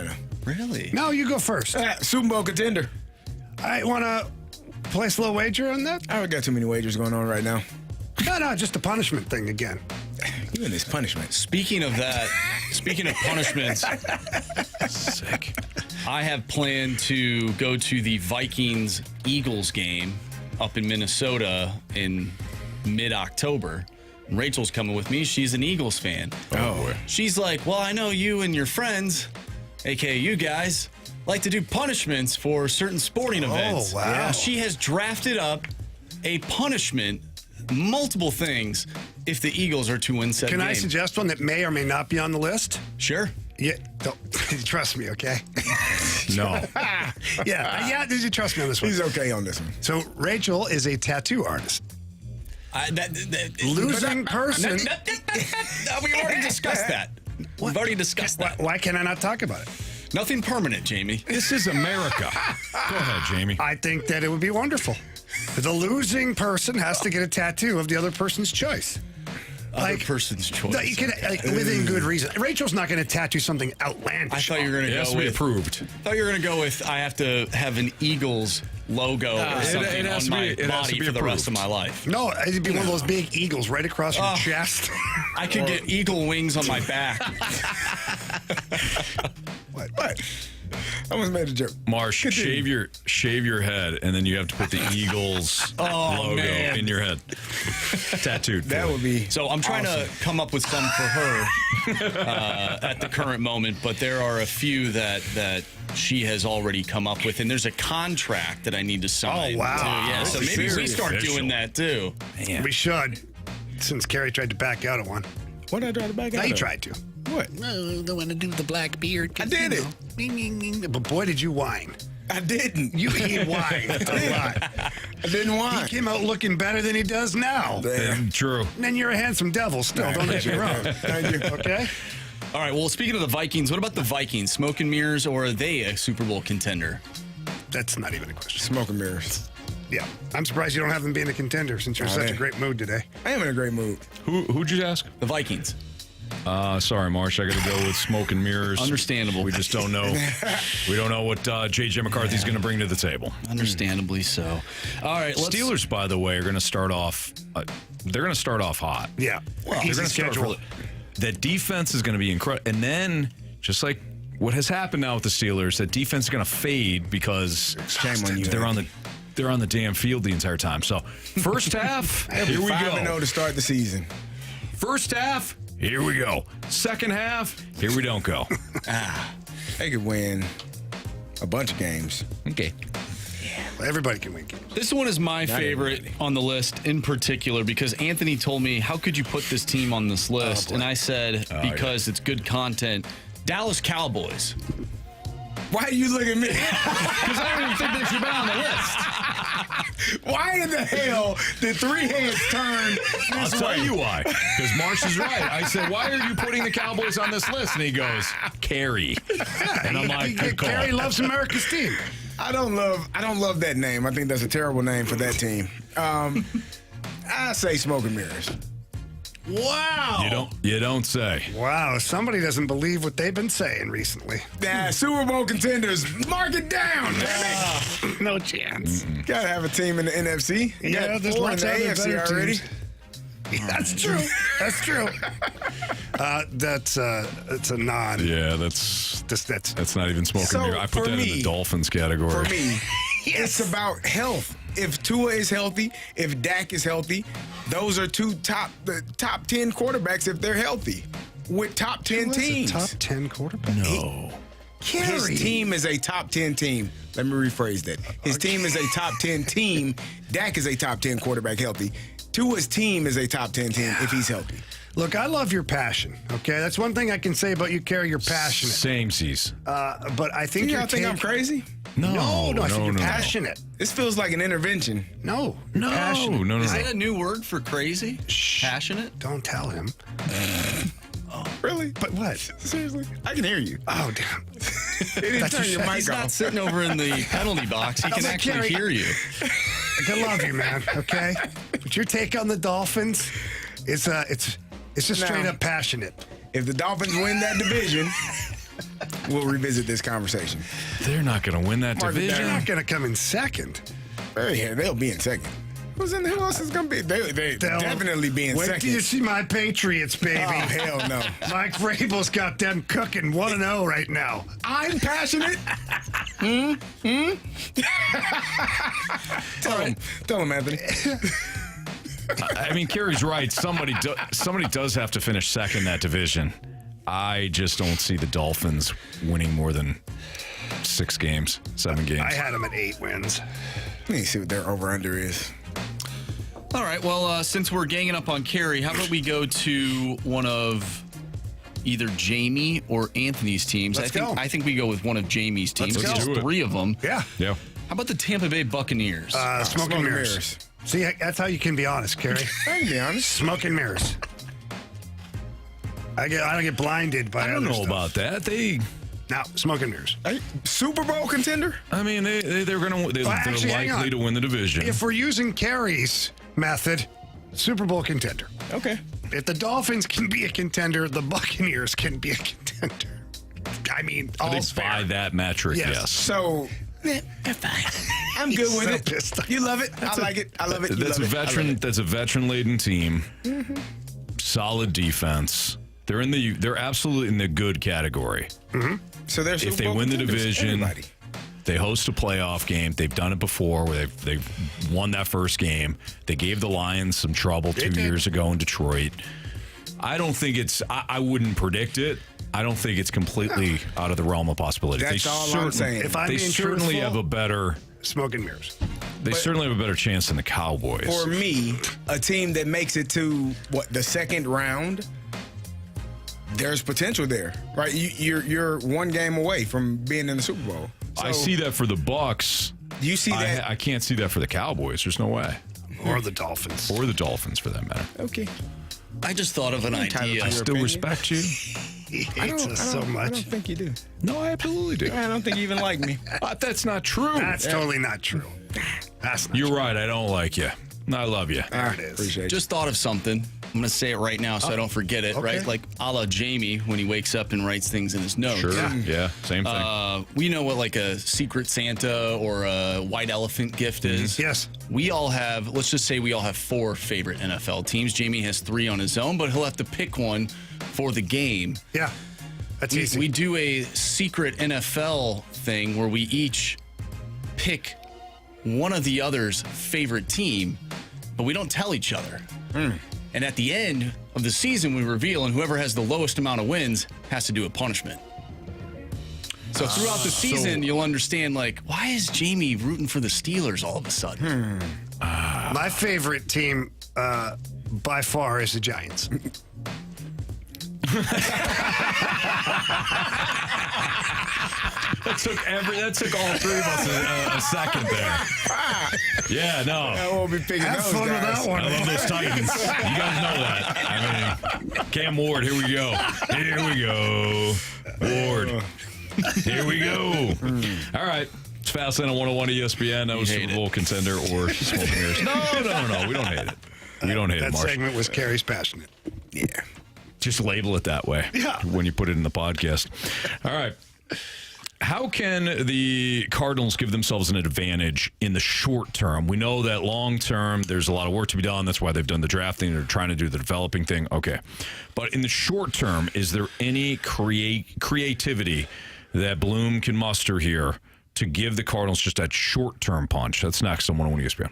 know. Really? No, you go first. Super Bowl Contender. I want to place a little wager on that. I don't got too many wagers going on right now. No, just the punishment thing again. You and this punishment. Speaking of punishments, sick. I have planned to go to the Vikings-Eagles game up in Minnesota in mid-October. Rachel's coming with me. She's an Eagles fan. Oh, boy. She's like, well, I know you and your friends, a.k.a. you guys, like to do punishments for certain sporting events. Oh, wow. Yeah. She has drafted up a punishment, multiple things, if the Eagles are to win said game. Can I suggest one that may or may not be on the list? Sure. Yeah, trust me, okay? No. Yeah, did you trust me on this one? He's okay on this one. So Rachel is a tattoo artist. Losing person. We already discussed that. We've already discussed that. Why can I not talk about it? Nothing permanent, Jamie. This is America. Go ahead, Jamie. I think that it would be wonderful. The losing person has to get a tattoo of the other person's choice. Other person's choice. No, you can, within good reason. Rachel's not going to tattoo something outlandish. I thought you were going to go with approved. I thought you were going to go with I have to have an Eagles logo or something on my body for the rest of my life. No, it'd be one of those big eagles right across your chest. I could get eagle wings on my back. What? I almost made a joke. Marsh, shave your head, and then you have to put the Eagles logo in your head. Tattooed. That would be so. I'm trying to come up with some for her at the current moment, but there are a few that she has already come up with, and there's a contract that I need to sign. Oh, wow. Too. Yeah, so maybe we start doing that too. Man. We should, since Carey tried to back out of one. What did I try to back out of? He tried to. What? Oh, the one to do the black beard. I did it. But boy, did you whine. I didn't. He whined a lot. I didn't whine. He came out looking better than he does now. True. And then you're a handsome devil still. Don't get me wrong. Thank you. Okay? All right, well, speaking of the Vikings, what about the Vikings? Smoke and mirrors, or are they a Super Bowl contender? That's not even a question. Smoke and mirrors. Yeah. I'm surprised you don't have them being a contender since you're in such a great mood today. I am in a great mood. Who'd you ask? The Vikings. Sorry, Marsh. I got to go with smoke and mirrors. Understandable. We just don't know. We don't know what J.J. McCarthy's going to bring to the table. Understandably so. All right. Steelers, by the way, are going to start off. They're going to start off hot. Yeah. Well, they're going to start. That defense is going to be incredible, and then just like what has happened now with the Steelers, that defense is going to fade because they're on the damn field the entire time. So first half, here we go. 5-0 to start the season. First half, here we go. Second half, here we don't go. They could win a bunch of games. Okay. Well, everybody can win games. This one is my favorite on the list in particular because Anthony told me, how could you put this team on this list? And I said, because it's good content. Dallas Cowboys. Why are you looking at me? Because I don't even think they should be on the list. Why in the hell did three heads turn I'll this tell way? you why. Because Marsh is right. I said, why are you putting the Cowboys on this list? And he goes, Carey. And I'm like, good call. Carey loves America's team. I don't love that name. I think that's a terrible name for that team. I say smoke and mirrors. Wow. You don't say. Wow, somebody doesn't believe what they've been saying recently. Super Bowl contenders, mark it down, damn it. No chance. Gotta have a team in the NFC. Yeah, there's four lots in of the other AFC better already. teams. Yeah, that's true. That's true. That's a non. Yeah, that's not even smoking So, mirror. I put for that in me- the Dolphins category. For me, it's about health. If Tua is healthy, if Dak is healthy, those are the top 10 quarterbacks if they're healthy with top 10 teams. Top 10 quarterback? No. His team is a top 10 team. Let me rephrase that. His team is a top 10 team. Dak is a top 10 quarterback healthy. Tua's team is a top 10 team if he's healthy. Look, I love your passion, okay? That's one thing I can say about you, Carey. You're passionate. Samesies. But I think You think I'm crazy? No, I think you're no. passionate. This feels like an intervention. No, No, passionate. no. Is that a new word for crazy? Passionate? Don't tell him. Really? But what? Seriously? I can hear you. Oh, damn. Didn't turn your mic He's not off. sitting over in the penalty box. He can actually hear you. I love you, man, okay? But your take on the Dolphins, it's just straight up passionate. If the Dolphins win that division, we'll revisit this conversation. They're not going to win that division. They're not going to come in second. Yeah, they'll be in second. Who else is going to be? They'll definitely be in Wait second. till you see my Patriots, baby. Oh, hell no. Mike Vrabel's got them cooking 1-0 right now. I'm passionate. Tell him, Anthony. I mean, Carey's right. Somebody does have to finish second in that division. I just don't see the Dolphins winning more than 7 games. I had them at 8 wins. Let me see what their over-under is. All right, well, since we're ganging up on Carey, how about we go to one of either Jamie or Anthony's teams? I think we go with one of Jamie's teams. Let's There's 3 of them. Yeah. Yeah. How about the Tampa Bay Buccaneers? Smoke and mirrors. See, that's how you can be honest, Carey. I can be honest. Smoke and mirrors. I don't get blinded by I don't other know stuff. about that. Now, smoke and mirrors. Super Bowl contender? I mean, they're likely to win the division. If we're using Carey's method, Super Bowl contender. Okay. If the Dolphins can be a contender, the Buccaneers can be a contender. I mean, all's fair. By that metric, yes. So, I'm good with it. Pissed. You love it. I like it. I love it. That's a veteran-laden team. Mm-hmm. Solid defense. They're absolutely in the good category. Mm-hmm. So they're if they win the division, they host a playoff game. They've done it before where they've won that first game. They gave the Lions some trouble 2 years ago in Detroit. I don't think I wouldn't predict it. I don't think it's completely out of the realm of possibility. That's all I'm saying. If I'm They being certainly truthful, have a better smoke and mirrors. They certainly have a better chance than the Cowboys. For me, a team that makes it to the second round, there's potential there, right? You're 1 game away from being in the Super Bowl. So I see that for the Bucs. You see that? I can't see that for the Cowboys. There's no way. Or the Dolphins. Or the Dolphins, for that matter. Okay. I just thought of an idea. I still respect you. He hates us so much. I don't think you do. No, I absolutely do. I don't think you even like me. That's not true. That's totally not true. That's not You're true. right. I don't like you. I love you. There it is. Appreciate Just thought of something. I'm going to say it right now so I don't forget it, right? Like a la Jamie when he wakes up and writes things in his notes. Sure. Yeah. Same thing. We know what like a Secret Santa or a White Elephant gift is. Yes. We all have, let's just say we all have 4 favorite NFL teams. Jamie has 3 on his own, but he'll have to pick one for the game. Yeah. That's easy. We do a secret NFL thing where we each pick one of the other's favorite team, but we don't tell each other. And at the end of the season, we reveal, and whoever has the lowest amount of wins has to do a punishment. So throughout the season, you'll understand, like, why is Jamie rooting for the Steelers all of a sudden? My favorite team by far is the Giants. That took all 3 of us a second there. Yeah, no. I won't be picking Have those fun with guys. that one. I love those Titans. You guys know that. I mean, Cam Ward, here we go. Here we go. Ward. Here we go. All right. It's Fastlane on 101 ESPN. That was Super Bowl contender or Smoking Mirrors. No. We don't hate it. We don't hate it, That Marsh. segment was Carey's passionate. Yeah. Just label it that way when you put it in the podcast. All right. How can the Cardinals give themselves an advantage in the short term? We know that long term, there's a lot of work to be done. That's why they've done the drafting. They're trying to do the developing thing. Okay. But in the short term, is there any creativity that Bloom can muster here to give the Cardinals just that short-term punch? That's next on 101 ESPN.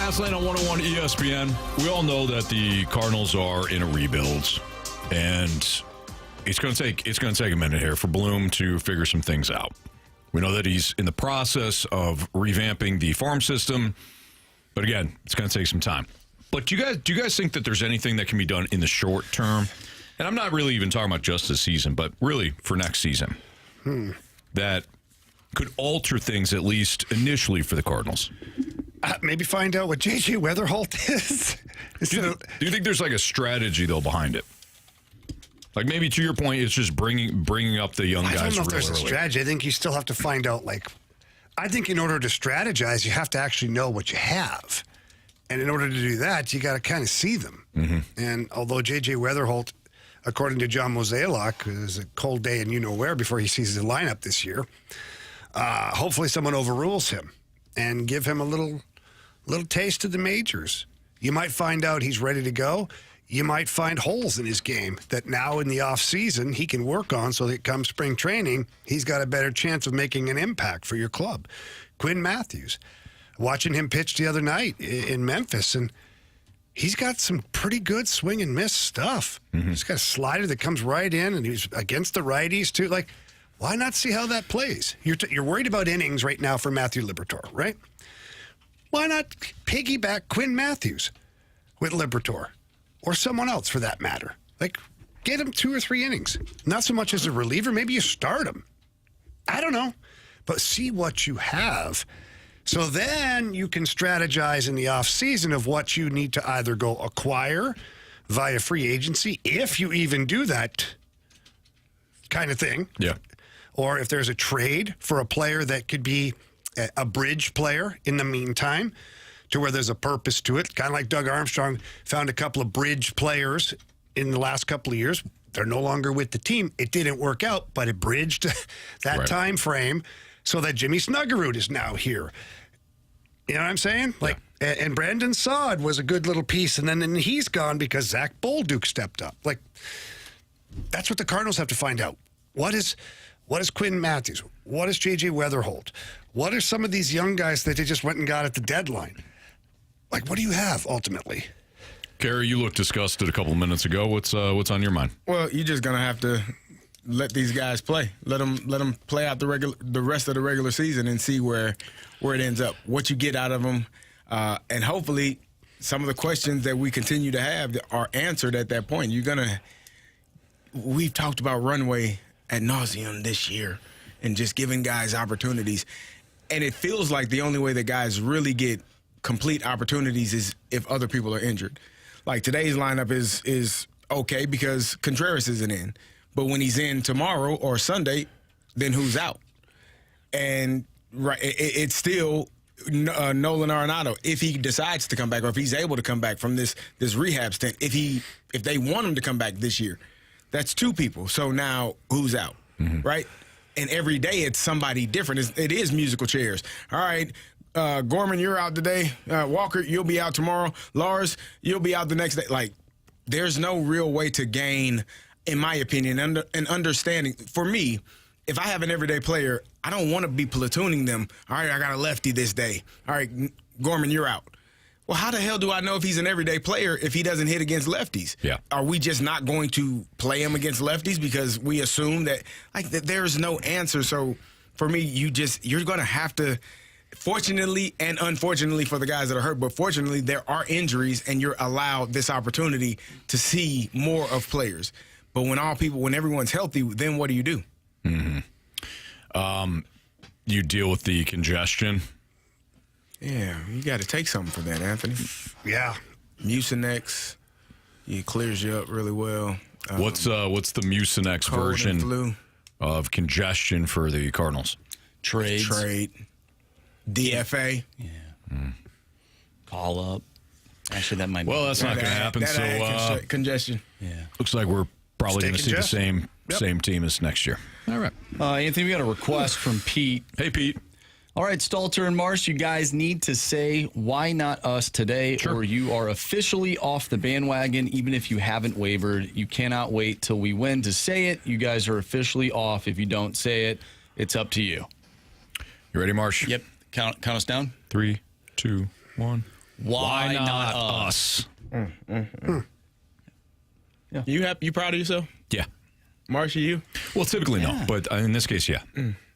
Fastlane on 101 ESPN. We all know that the Cardinals are in a rebuild, and it's going to take a minute here for Bloom to figure some things out. We know that he's in the process of revamping the farm system, but again, it's going to take some time. But do you guys think that there's anything that can be done in the short term? And I'm not really even talking about just this season, but really for next season, that could alter things, at least initially, for the Cardinals. Maybe find out what J.J. Weatherholt is. Do you think there's like a strategy, though, behind it? Like, maybe to your point, it's just bringing up the young guys. I don't know if there's early. a strategy. I think you still have to find out, I think in order to strategize, you have to actually know what you have. And in order to do that, you got to kind of see them. Mm-hmm. And although J.J. Weatherholt, according to John Mozeliak, is a cold day and you-know-where before he sees the lineup this year, hopefully someone overrules him and give him a little taste of the majors. You might find out he's ready to go. You might find holes in his game that now in the offseason he can work on so that come spring training, he's got a better chance of making an impact for your club. Quinn Matthews, watching him pitch the other night in Memphis, and he's got some pretty good swing and miss stuff. Mm-hmm. He's got a slider that comes right in, and he's against the righties too. Why not see how that plays? You're worried about innings right now for Matthew Liberatore, right? Why not piggyback Quinn Matthews with Liberatore or someone else for that matter? Get him 2 or 3 innings. Not so much as a reliever. Maybe you start him. I don't know. But see what you have. So then you can strategize in the offseason of what you need to either go acquire via free agency, if you even do that kind of thing. Yeah. Or if there's a trade for a player that could be a bridge player in the meantime, to where there's a purpose to it. Kind of like Doug Armstrong found a couple of bridge players in the last couple of years. They're no longer with the team. It didn't work out, but it bridged that time frame so that Jimmy Snuggerud is now here. You know what I'm saying? And Brandon Saad was a good little piece, and then he's gone because Zach Bolduc stepped up. That's what the Cardinals have to find out. What is Quinn Matthews? What is J.J. Weatherholt? What are some of these young guys that they just went and got at the deadline? What do you have ultimately? Carey, you looked disgusted a couple of minutes ago. What's on your mind? Well, you're just gonna have to let these guys play. Let them play out the rest of the regular season and see where it ends up. What you get out of them, and hopefully some of the questions that we continue to have are answered at that point. We've talked about runway ad nauseum this year and just giving guys opportunities, and it feels like the only way that guys really get complete opportunities is if other people are injured. Today's lineup is okay because Contreras isn't in. But when he's in tomorrow or Sunday, then who's out? And it's still Nolan Arenado if he decides to come back, or if he's able to come back from this rehab stint. If they want him to come back this year, that's 2 people. So now who's out, right? And every day it's somebody different. It is musical chairs. All right. Gorman, you're out today. Walker, you'll be out tomorrow. Lars, you'll be out the next day. There's no real way to gain, in my opinion, an understanding. For me, if I have an everyday player, I don't want to be platooning them. All right, I got a lefty this day. All right, Gorman, you're out. Well, how the hell do I know if he's an everyday player if he doesn't hit against lefties? Yeah. Are we just not going to play him against lefties because we assume that there's no answer? So for me, you're going to have to. Fortunately and unfortunately for the guys that are hurt, but fortunately there are injuries and you're allowed this opportunity to see more of players. But when everyone's healthy, then what do you do? Mm-hmm. You deal with the congestion. Yeah, you got to take something for that, Anthony. Yeah. Mucinex, it clears you up really well. What's the Mucinex version of congestion for the Cardinals? Trade. DFA. Yeah. Call up. Actually, that might be. Well, that's not going to happen. So congestion. Yeah. Looks like we're probably going to see the same team as next year. All right. Anthony, we got a request from Pete. Hey, Pete. All right, Stalter and Marsh, you guys need to say why not us today, or you are officially off the bandwagon, even if you haven't wavered. You cannot wait till we win to say it. You guys are officially off. If you don't say it, it's up to you. You ready, Marsh? Yep. Count us down. 3, 2, 1. Why not us? Yeah. You proud of yourself? Yeah. Marsha, you? Well, typically no, but in this case, yeah.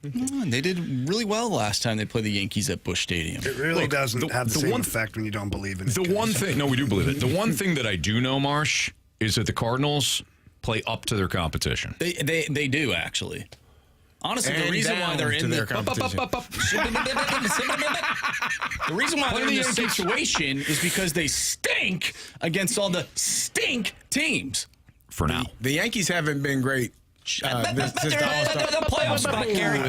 They did really well last time they played the Yankees at Busch Stadium. It really doesn't have the same effect when you don't believe in it. The one thing, no, we do believe it. The one thing that I do know, Marsh, is that the Cardinals play up to their competition. They do, actually. Honestly, the reason why they're in the reason why they're in this situation is because they stink against all the stink teams. For now, the Yankees haven't been great since the All-Star playoff spot, Carey.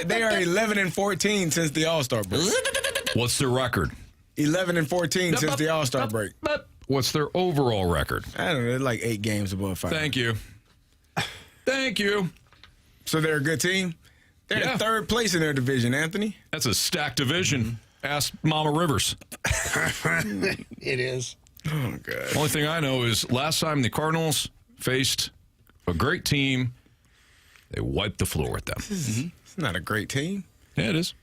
They are 11-14 since the All-Star break. What's their record? 11-14 since the All-Star break. What's their overall record? I don't know. They're like 8 games above 5. Thank you. Thank you. So they're a good team? They're in third place in their division, Anthony. That's a stacked division. Ask Mama Rivers. It is. Oh, God. Only thing I know is last time the Cardinals faced a great team, they wiped the floor with them. It's not a great team. Yeah, it is.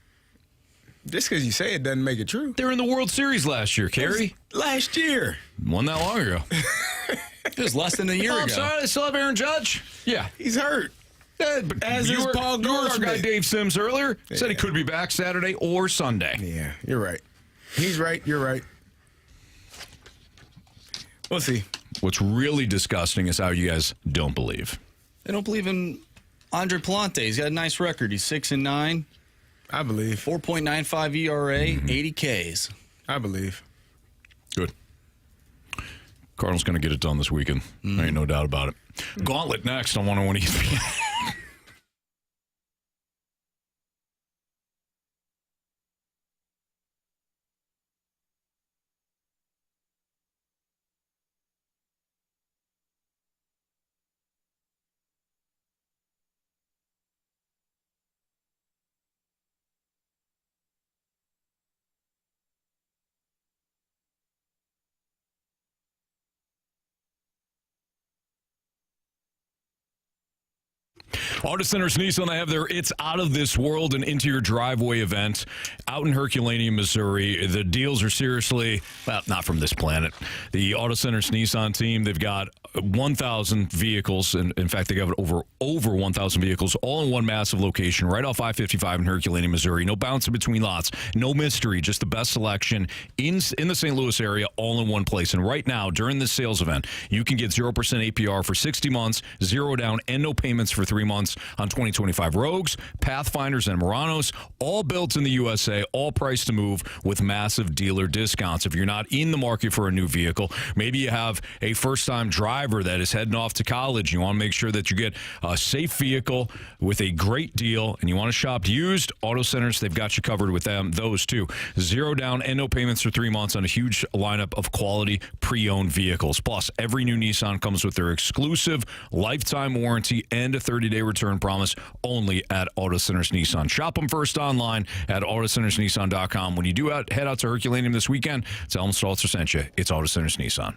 Just because you say it doesn't make it true. They were in the World Series last year, Carey. Last year. Wasn't that long ago. It was less than a year ago. I'm sorry, they still have Aaron Judge. Yeah. He's hurt. But As is Paul you heard our Goldschmidt. guy Dave Sims earlier. Said he could be back Saturday or Sunday. Yeah, you're right. He's right. You're right. We'll see. What's really disgusting is how you guys don't believe. They don't believe in Andre Palante. He's got a nice record. He's 6-9. I believe. 4.95 ERA, 80 Ks. I believe. Good. Cardinals going to get it done this weekend. There ain't no doubt about it. Gauntlet next on 101 ESPN. Auto Centers Nissan, they have their It's Out of This World and Into Your Driveway event out in Herculaneum, Missouri. The deals are seriously, well, not from this planet. The Auto Centers Nissan team, they've got 1,000 vehicles. And in fact, they got over 1,000 vehicles all in one massive location right off I-55 in Herculaneum, Missouri. No bouncing between lots. No mystery. Just the best selection in the St. Louis area all in one place. And right now, during this sales event, you can get 0% APR for 60 months, 0 down, and no payments for 3 months on 2025 Rogues, Pathfinders, and Muranos, all built in the USA, all priced to move with massive dealer discounts. If you're not in the market for a new vehicle, maybe you have a first-time driver that is heading off to college. You want to make sure that you get a safe vehicle with a great deal, and you want to shop used, Auto Centers, they've got you covered with them, those two. 0 down and no payments for 3 months on a huge lineup of quality pre-owned vehicles. Plus, every new Nissan comes with their exclusive lifetime warranty and a 30-day return promise only at Auto Centers Nissan. Shop them first online at autocentersnissan.com. When you do head out to Herculaneum this weekend, tell them Stalter sent you. It's Auto Centers Nissan.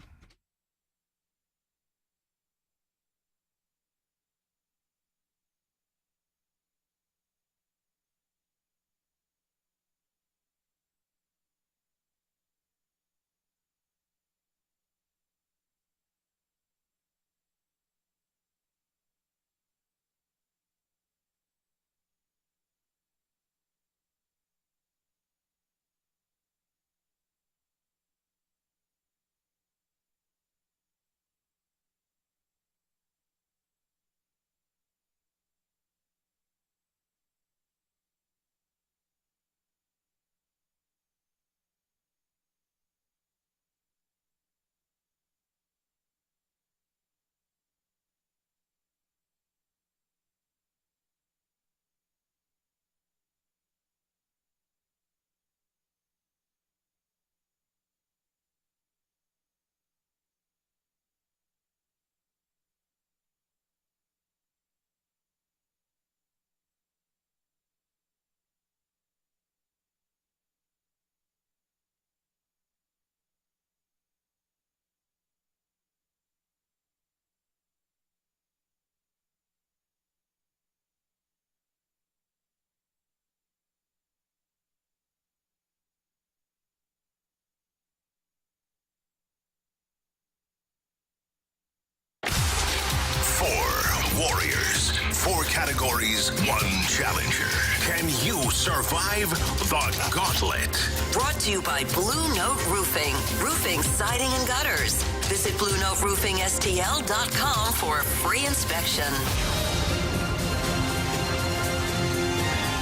categories, one challenger. Can you survive the gauntlet? Brought to you by Blue Note Roofing. Roofing, siding, and gutters. Visit BlueNoteRoofingSTL.com for a free inspection.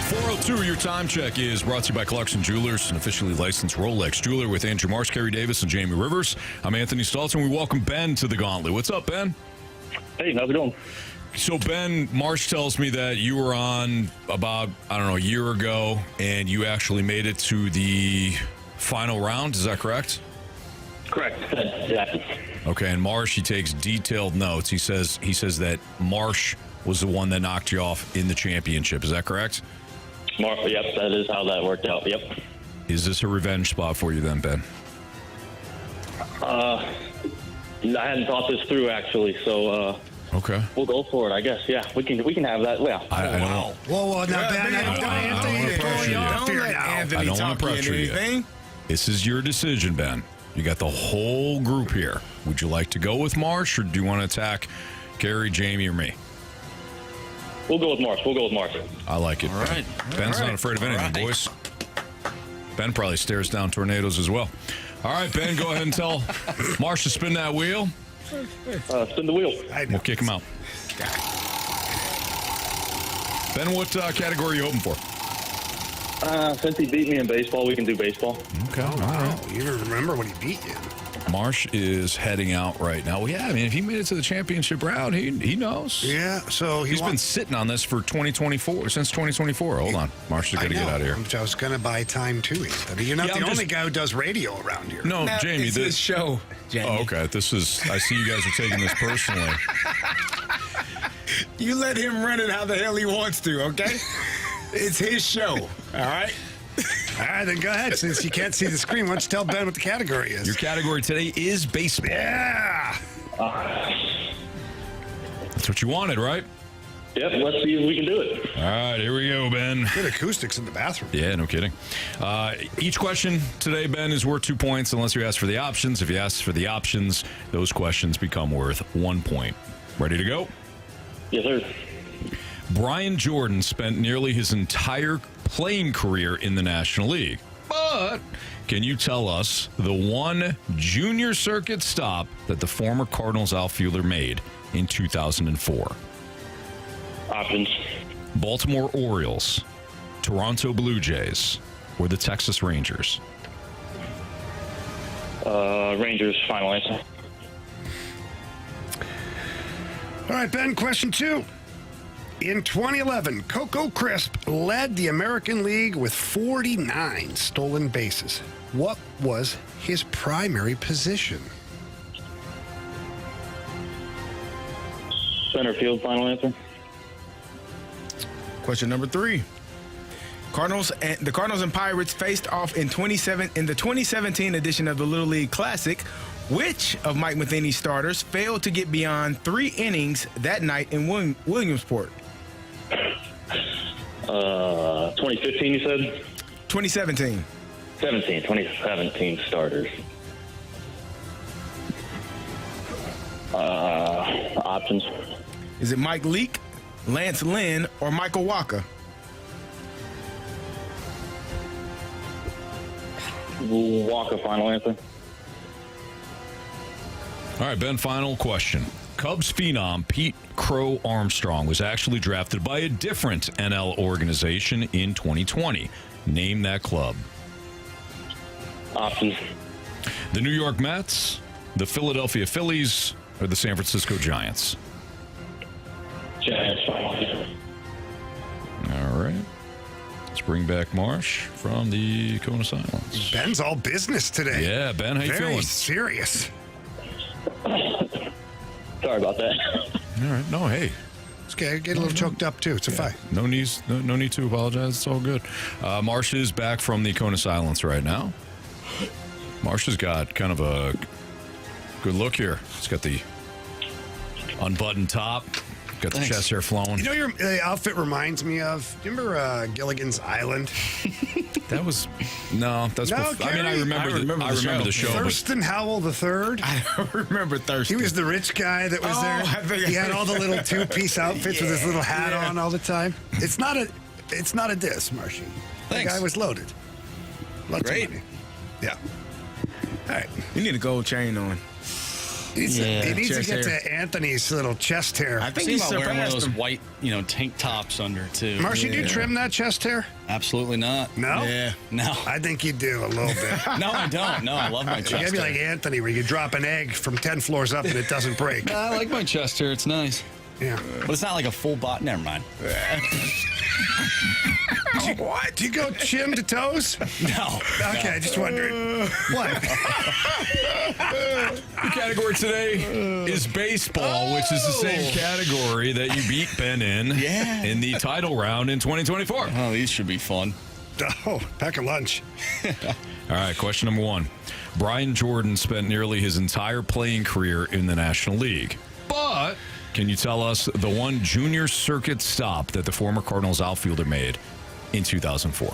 4:02, your time check is brought to you by Clarkson Jewelers, an officially licensed Rolex jeweler with Andrew Marsh, Carey Davis, and Jamie Rivers. I'm Anthony Stalter, and we welcome Ben to the Gauntlet. What's up, Ben? Hey, how's it going? So, Ben, Marsh tells me that you were on about, a year ago, and you actually made it to the final round. Is that correct? Correct. Yeah. Okay, and Marsh, he takes detailed notes. He says that Marsh was the one that knocked you off in the championship. Is that correct? Yep, that is how that worked out. Yep. Is this a revenge spot for you then, Ben? I hadn't thought this through, actually, so okay, we'll go for it, I guess. Yeah, we can have that. Yeah. I don't know. Whoa, now, Ben, I don't want to pressure you. This is your decision, Ben. You got the whole group here. Would you like to go with Marsh, or do you want to attack Carey, Jamie, or me? We'll go with Marsh. I like it. All right. Ben's not afraid of anything, boys. Ben probably stares down tornadoes as well. All right, Ben, go ahead and tell Marsh to spin that wheel. Spin the wheel. We'll kick him out. Ben, what category are you hoping for? Since he beat me in baseball, we can do baseball. Okay, all right. You even remember when he beat you. Marsh is heading out right now. Well, yeah, I mean, if he made it to the championship round, he knows. Yeah, so he's been sitting on this for 2024, since 2024. Hold on. Marsh is going to get out of here. I was going to buy time too. You're not the only guy who does radio around here. No, Jamie. It's his show, Jamie. Oh, okay. I see you guys are taking this personally. You let him run it how the hell he wants to, okay? It's his show, all right? All right, then go ahead. Since you can't see the screen, why don't you tell Ben what the category is? Your category today is baseball. Yeah. That's what you wanted, right? Yep, let's see if we can do it. All right, here we go, Ben. Good acoustics in the bathroom. Yeah, no kidding. Each question today, Ben, is worth 2 points unless you ask for the options. If you ask for the options, those questions become worth 1 point. Ready to go? Yes, sir. Brian Jordan spent nearly his entire playing career in the National League. But can you tell us the one junior circuit stop that the former Cardinals outfielder made in 2004? Options. Baltimore Orioles, Toronto Blue Jays, or the Texas Rangers? Rangers, final answer. All right, Ben, question 2. In 2011, Coco Crisp led the American League with 49 stolen bases. What was his primary position? Center field, final answer. Question number 3. The Cardinals and Pirates faced off in the 2017 edition of the Little League Classic. Which of Mike Matheny's starters failed to get beyond 3 innings that night in Williamsport? 2015, you said? 2017. 2017 starters. Options. Is it Mike Leake, Lance Lynn, or Michael Walker? Walker, final answer. All right, Ben, final question. Cubs phenom Pete Crow Armstrong was actually drafted by a different NL organization in 2020. Name that club. Options. The New York Mets, the Philadelphia Phillies, or the San Francisco Giants? Giants, final answer. All right. Let's bring back Marsh from the Conus Islands. Ben's all business today. Yeah, Ben, how you feeling? Very serious. Sorry about that. All right. No, hey. It's okay. I get a little choked up, too. It's a fight. No need to apologize. It's all good. Marsh is back from the Conus Islands right now. Marsh has got kind of a good look here. He's got the unbuttoned top, Got the chest hair flowing. You know your outfit reminds me of? Do you remember Gilligan's Island? That was that's. No, before, I mean, I remember the show. Thurston Howell III. I remember Thurston. He was the rich guy that was there. He had all the little two-piece outfits with his little hat on all the time. It's not a diss, Marshy. The guy was loaded. Lots of money. Yeah. All right. You need a gold chain on. He needs to get to Anthony's little chest hair. I think he's wearing one of those white, tank tops under too. Marcy, do you trim that chest hair? Absolutely not. No? Yeah. No. I think you do a little bit. No, I don't. No, I love my chest hair. You gotta be like Anthony, where you drop an egg from 10 floors up and it doesn't break. No, I like my chest hair. It's nice. Yeah. But it's not like a full bot. Never mind. What? Do you go chin to toes? No. Okay, just wondering. What? The category today is baseball, which is the same category that you beat Ben in the title round in 2024. Oh, these should be fun. Oh, pack a lunch. All right, question number 1. Brian Jordan spent nearly his entire playing career in the National League. But can you tell us the one junior circuit stop that the former Cardinals outfielder made in 2004?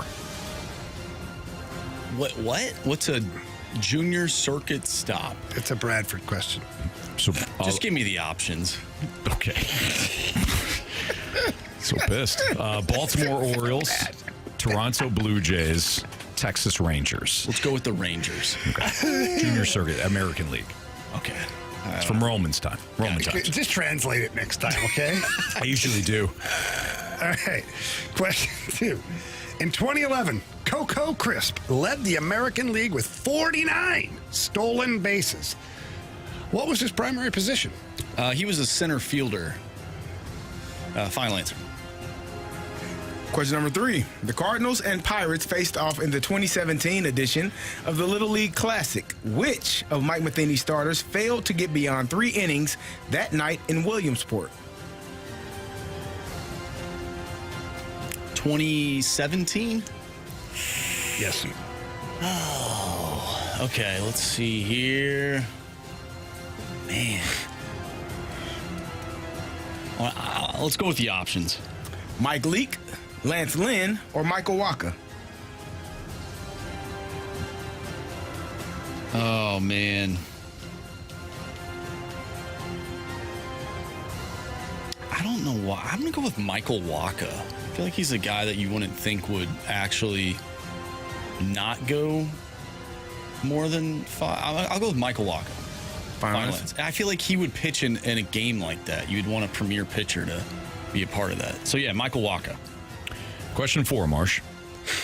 What? What's a junior circuit stop? It's a Bradford question. So just give me the options. Okay. So pissed. Baltimore Orioles, Toronto Blue Jays, Texas Rangers. Let's go with the Rangers. Okay. Junior circuit, American League. Okay. It's from Roman's time. Just translate it next time, okay? I usually do. All right. Question 2. In 2011, Coco Crisp led the American League with 49 stolen bases. What was his primary position? He was a center fielder. Final answer. Question number 3. The Cardinals and Pirates faced off in the 2017 edition of the Little League Classic. Which of Mike Matheny's starters failed to get beyond 3 innings that night in Williamsport? 2017? Yes. Oh, okay. Let's see here. Man. Let's go with the options. Mike Leake, Lance Lynn, or Michael Walker? Oh, man. I don't know why. I'm going to go with Michael Walker. I feel like he's a guy that you wouldn't think would actually not go more than 5. I'll go with Michael Walker. Final answer. I feel like he would pitch in a game like that. You'd want a premier pitcher to be a part of that. So, yeah, Michael Walker. Question 4, Marsh.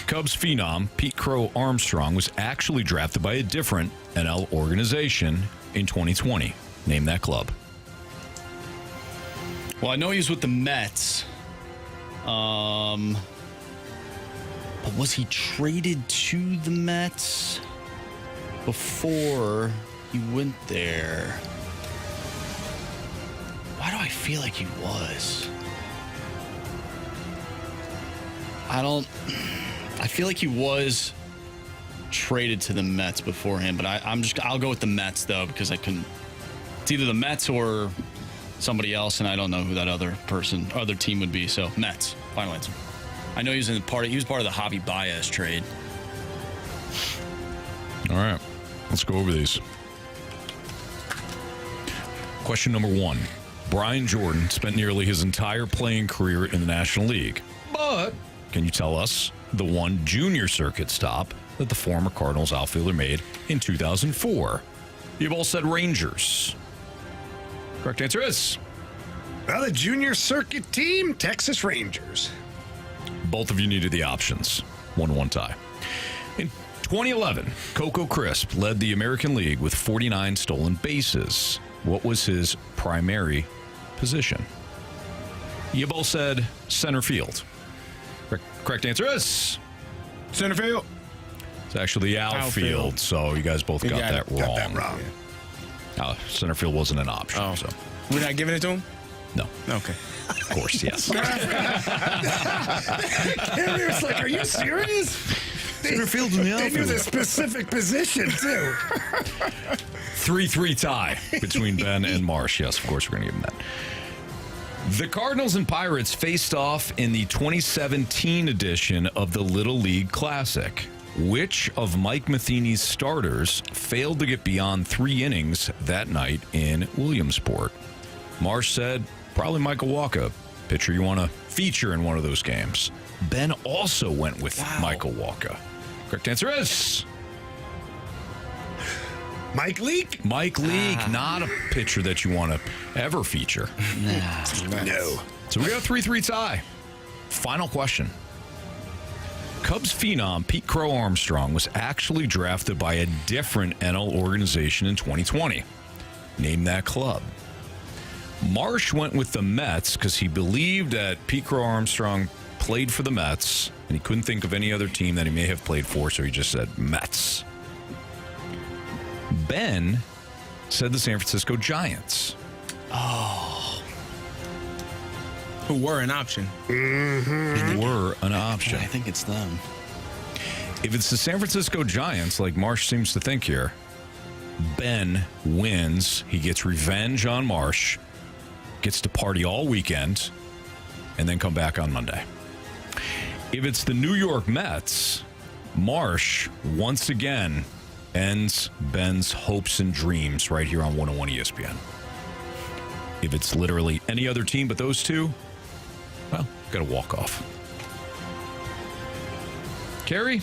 Cubs phenom Pete Crow Armstrong was actually drafted by a different NL organization in 2020. Name that club. Well, I know he was with the Mets. But was he traded to the Mets before he went there? Why do I feel like he was? I feel like he was traded to the Mets beforehand, but I'll go with the Mets though, because I couldn't. It's either the Mets or somebody else, and I don't know who that other team would be. So Mets, final answer. I know he was part of the Javi Baez trade. All right, let's go over these. Question number 1. Brian Jordan spent nearly his entire playing career in the National League, but can you tell us the one junior circuit stop that the former Cardinals outfielder made in 2004? You've all said Rangers. Correct answer is... Well, the junior circuit team, Texas Rangers. Both of you needed the options. 1-1 tie. In 2011, Coco Crisp led the American League with 49 stolen bases. What was his primary position? You both said center field. Correct answer is... Center field. It's actually outfield. So you guys both got that wrong. Got that wrong. Center field wasn't an option. Oh. So. We're not giving it to him? No. Okay. Of course, yes. Carey was like, are you serious? Center field's in the outfield. They knew the specific position, too. 3-3 tie between Ben and Marsh. Yes, of course, we're going to give him that. The Cardinals and Pirates faced off in the 2017 edition of the Little League Classic. Which of Mike Matheny's starters failed to get beyond 3 innings that night in Williamsport? Marsh said, probably Michael Walker, pitcher you want to feature in one of those games. Ben also went with Michael Walker. Correct answer is... Mike Leake? Mike Leake, not a pitcher that you want to ever feature. No. So we got a 3-3 tie. Final question. Cubs phenom Pete Crow Armstrong was actually drafted by a different NL organization in 2020. Name that club. Marsh went with the Mets because he believed that Pete Crow Armstrong played for the Mets, and he couldn't think of any other team that he may have played for, so he just said Mets. Ben said the San Francisco Giants. Oh. Who were an option. Who were an option. I think it's them. If it's the San Francisco Giants, like Marsh seems to think here, Ben wins. He gets revenge on Marsh, gets to party all weekend, and then come back on Monday. If it's the New York Mets, Marsh, once again, ends Ben's hopes and dreams right here on 101 ESPN. If it's literally any other team but those two, well, got to walk off. Carey,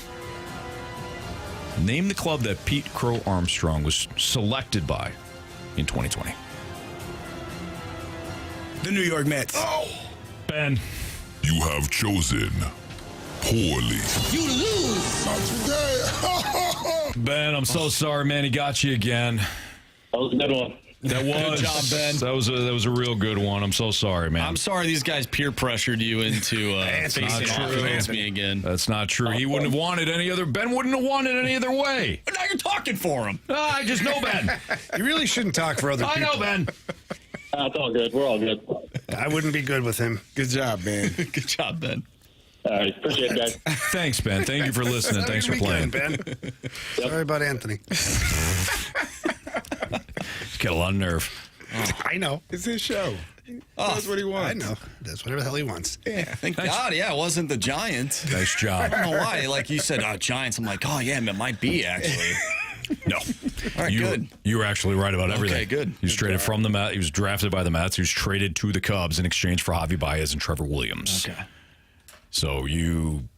name the club that Pete Crow Armstrong was selected by in 2020. The New York Mets. Oh, Ben. You have chosen poorly. You lose. Not today. Ben, I'm so sorry, man. He got you again. That was a good one. That was. Good job, Ben. That was a real good one. I'm so sorry, man. I'm sorry these guys peer pressured you into facing off against me again. That's not true. He wouldn't have wanted any other. Ben wouldn't have wanted any other way. But now you're talking for him. I just know Ben. You really shouldn't talk for other people. I know Ben. It's all good. We're all good. I wouldn't be good with him. Good job, Ben. Good job, Ben. All right. Appreciate it, guys. Thanks, Ben. Thank you for listening. Thanks for playing. Good, Ben. Sorry about Anthony. He's got a lot of nerve. I know. It's his show. That's what he wants. I know. That's whatever the hell he wants. Yeah. Thank God, it wasn't the Giants. Nice job. I don't know why. Like you said, Giants. I'm like, it might be actually. No. All right, good. You were actually right about everything. Okay, good. He was traded from the Mets. He was drafted by the Mets. He was traded to the Cubs in exchange for Javi Baez and Trevor Williams. Okay. So you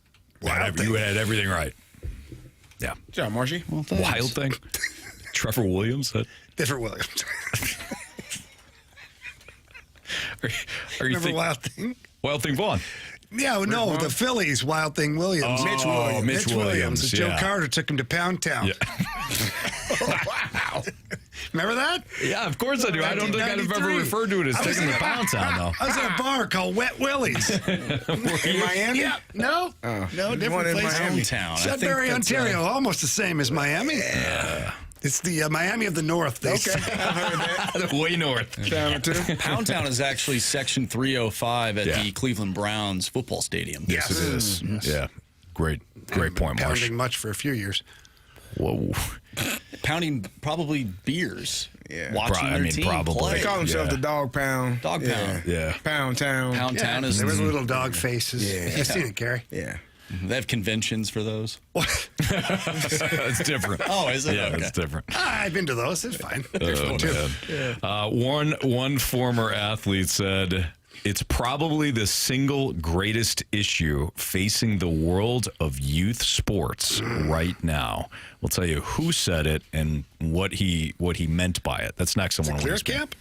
had everything right. Yeah. Good job, Marshy. Well, Wild thing. Trevor Williams. Different Williams. Are you Remember Wild Thing? Wild Thing Vaughn. Yeah, no, the Phillies, Wild Thing Williams. Oh, Mitch Williams. Joe Yeah. Carter took him to Pound Town. Yeah. Wow. Remember that? Yeah, of course I do. I don't think I've ever referred to it as taking the Pound Town, though. I was at a bar called Wet Willie's. In Miami? Yeah. No. No, different in place. Miami. Hometown. Sudbury, Ontario. Almost the same as Miami. Yeah. It's the Miami of the North. They say. I've heard that. Way north. Pound Town is actually Section 305 at the Cleveland Browns football stadium. Yes, it is. Yes. Yeah. Great point, Marsh. Pounding much for a few years. Whoa. Pounding probably beers. Yeah. Watching their team probably. play. They call themselves the Dog Pound. Dog Pound. Yeah. Pound Town. Pound Town is. There was little dog faces. Yeah. You've seen it, Carey. Yeah. They have conventions for those. It's different. Oh, is it? Yeah, Okay. it's different. I've been to those. It's fine. One former athlete said, it's probably the single greatest issue facing the world of youth sports right now. We'll tell you who said it and what he meant by it. That's next on 101 ESPN. Camp?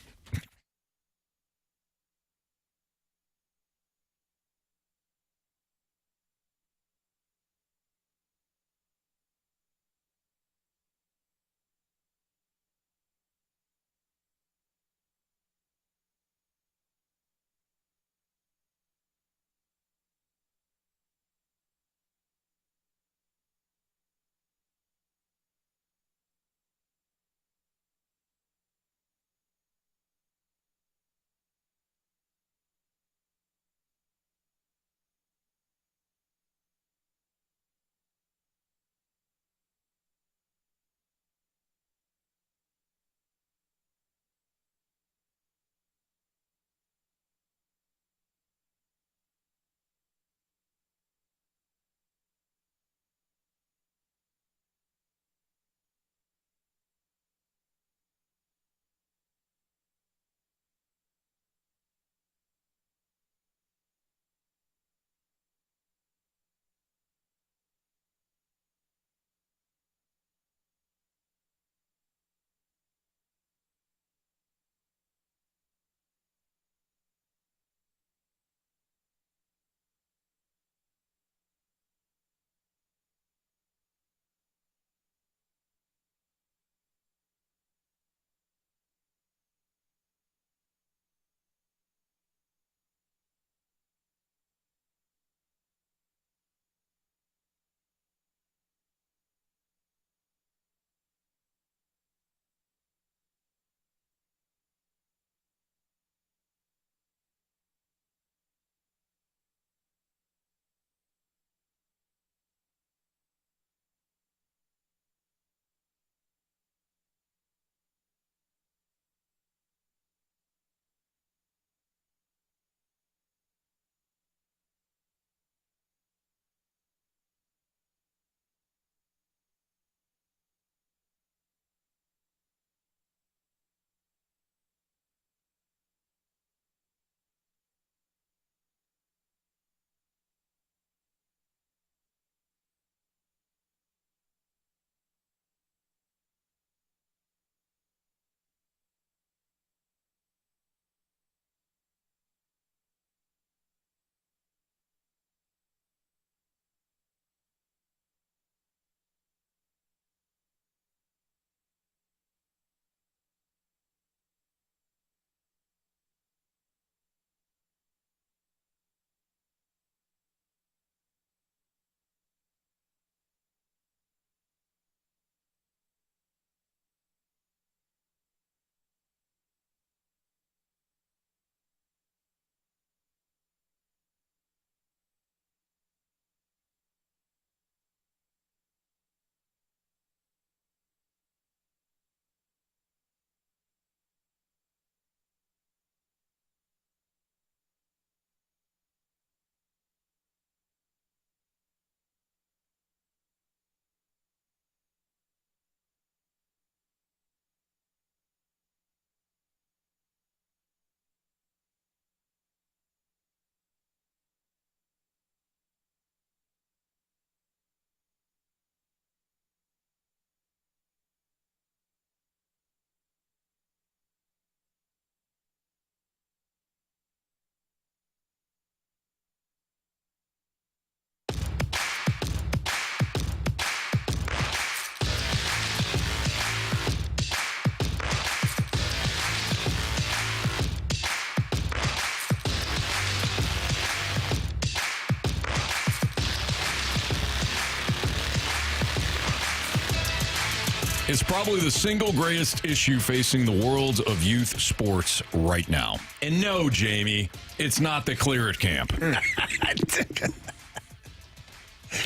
is probably the single greatest issue facing the world of youth sports right now. And no, Jamie, it's not the Clear It Camp.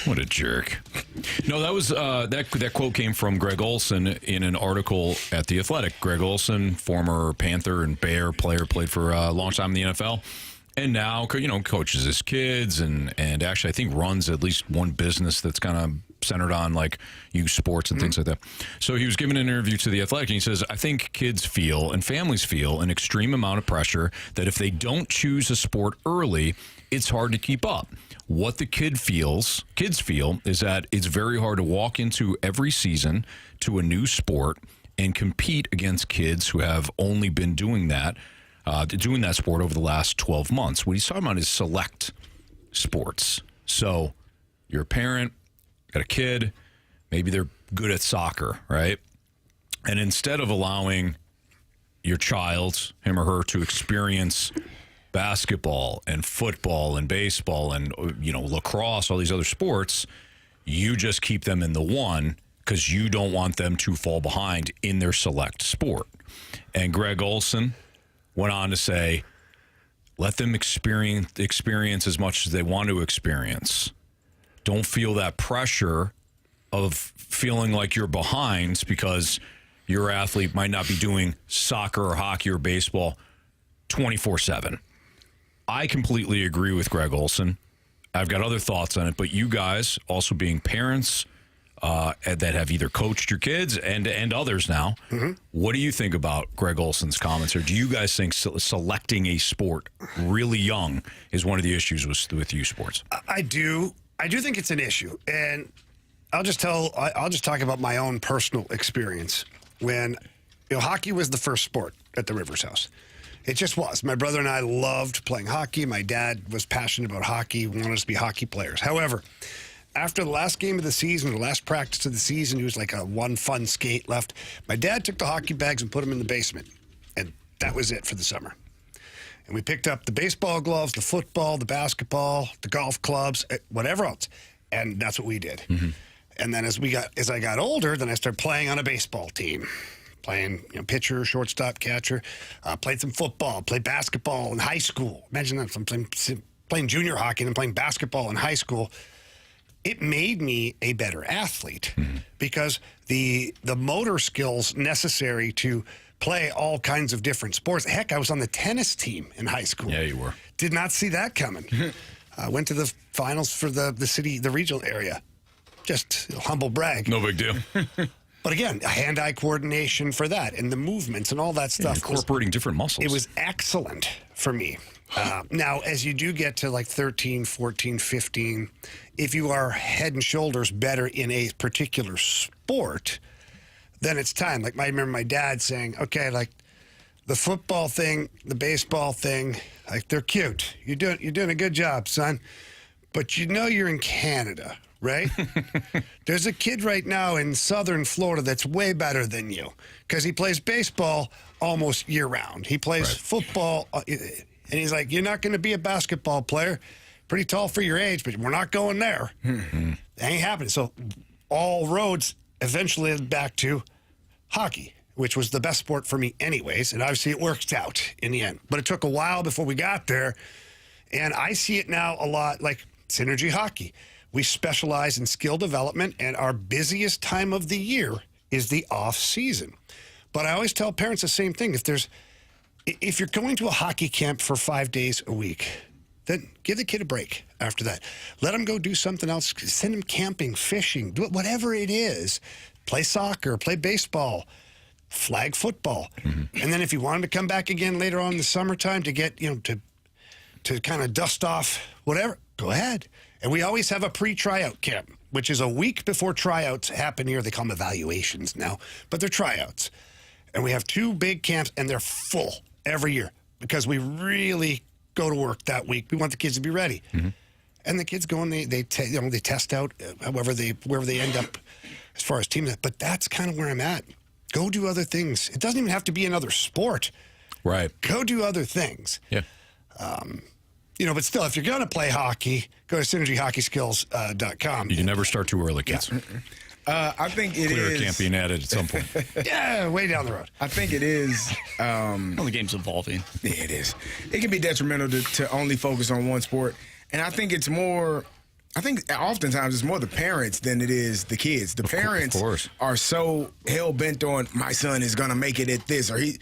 What a jerk. No, that was that quote came from Greg Olson in an article at The Athletic. Greg Olson, former Panther and Bear player, played for a long time in the NFL. And now, coaches his kids and actually I think runs at least one business that's kind of centered on like youth sports and things like that. So he was giving an interview to The Athletic and he says, I think kids feel and families feel an extreme amount of pressure that if they don't choose a sport early, it's hard to keep up. What the kids feel is that it's very hard to walk into every season to a new sport and compete against kids who have only been doing that sport over the last 12 months. What he's talking about is select sports. So you're a parent, got a kid, maybe they're good at soccer, right? And instead of allowing your child, him or her, to experience basketball and football and baseball and lacrosse, all these other sports, you just keep them in the one because you don't want them to fall behind in their select sport. And Greg Olson went on to say, let them experience as much as they want to experience. Don't feel that pressure of feeling like you're behind because your athlete might not be doing soccer or hockey or baseball 24/7. I completely agree with Greg Olson. I've got other thoughts on it, but you guys also being parents that have either coached your kids and others now, what do you think about Greg Olson's comments? Or do you guys think selecting a sport really young is one of the issues with youth sports? I do think it's an issue, and I'll just talk about my own personal experience when hockey was the first sport at the Rivers House. It just was. My brother and I loved playing hockey. My dad was passionate about hockey, wanted us to be hockey players. However, after the last game of the season, the last practice of the season, it was like a one fun skate left. My dad took the hockey bags and put them in the basement, and that was it for the summer. And we picked up the baseball gloves, the football, the basketball, the golf clubs, whatever else, and that's what we did. And then as I got older, then I started playing on a baseball team. Playing pitcher, shortstop, catcher, played some football, played basketball in high school. Imagine that, I'm playing junior hockey and playing basketball in high school. It made me a better athlete because the motor skills necessary to play all kinds of different sports. Heck, I was on the tennis team in high school. Yeah, you were. Did not see that coming. Went to the finals for the regional area. Just humble brag. No big deal. But again, hand-eye coordination for that and the movements and all that stuff. Incorporating different muscles. It was excellent for me. Now, as you do get to like 13, 14, 15, if you are head and shoulders better in a particular sport, then it's time. Like I remember my dad saying, okay, like the football thing, the baseball thing, like they're cute. You're doing a good job, son. But you're in Canada, right? There's a kid right now in southern Florida that's way better than you because he plays baseball almost year-round. He plays football, and he's like, you're not going to be a basketball player. Pretty tall for your age, but we're not going there. That ain't happening. So all roads eventually led back to hockey, which was the best sport for me anyways, and obviously it worked out in the end. But it took a while before we got there, and I see it now a lot like Synergy Hockey. We specialize in skill development, and our busiest time of the year is the off season. But I always tell parents the same thing. If you're going to a hockey camp for 5 days a week, then give the kid a break after that. Let them go do something else. Send them camping, fishing, do it, whatever it is. Play soccer, play baseball, flag football. And then if you want them to come back again later on in the summertime to get, to kind of dust off whatever, go ahead. And we always have a pre-tryout camp, which is a week before tryouts happen here. They call them evaluations now, but they're tryouts. And we have 2 big camps, and they're full every year because we really go to work that week. We want the kids to be ready. And the kids go and they test out wherever they end up as far as team. But that's kind of where I'm at. Go do other things. It doesn't even have to be another sport. Right. Go do other things. Yeah. But still, if you're going to play hockey, go to synergyhockeyskills.com. You can never start too early, kids. Yeah. I think it Clear is. camping added at some point. Yeah, way down the road. I think it is. Well, the game's evolving. Yeah, it is. It can be detrimental to only focus on one sport. And I think it's more, I think oftentimes it's more the parents than it is the kids. The parents are so hell-bent on, my son is going to make it at this, or you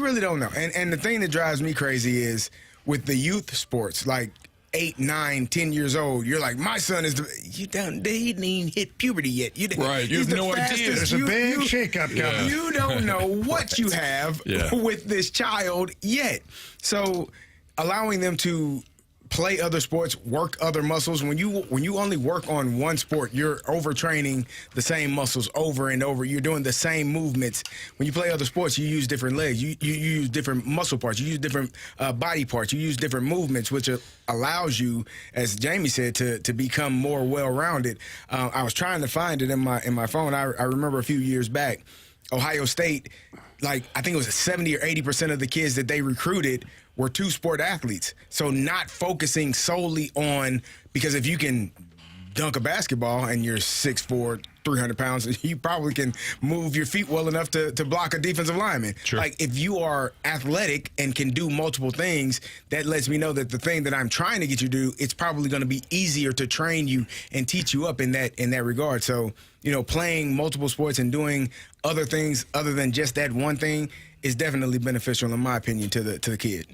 really don't know. And the thing that drives me crazy is with the youth sports, like 8, 9, 10 years old, you're like, my son is he didn't even hit puberty yet. Right, you have no idea. There's a big shakeup coming. You don't know what you have with this child yet. So allowing them to play other sports, work other muscles. When you only work on one sport, you're overtraining the same muscles over and over. You're doing the same movements. When you play other sports, you use different legs. You use different muscle parts. You use different body parts. You use different movements, which allows you, as Jamie said, to become more well-rounded. I was trying to find it in my phone. I remember a few years back, Ohio State, like I think it was 70 or 80% of the kids that they recruited were two-sport athletes. So not focusing solely on, because if you can dunk a basketball and you're 6'4", 300 pounds, you probably can move your feet well enough to block a defensive lineman. Sure. Like if you are athletic and can do multiple things, that lets me know that the thing that I'm trying to get you to do, it's probably going to be easier to train you and teach you up in that regard. So, playing multiple sports and doing other things other than just that one thing is definitely beneficial, in my opinion, to the kid.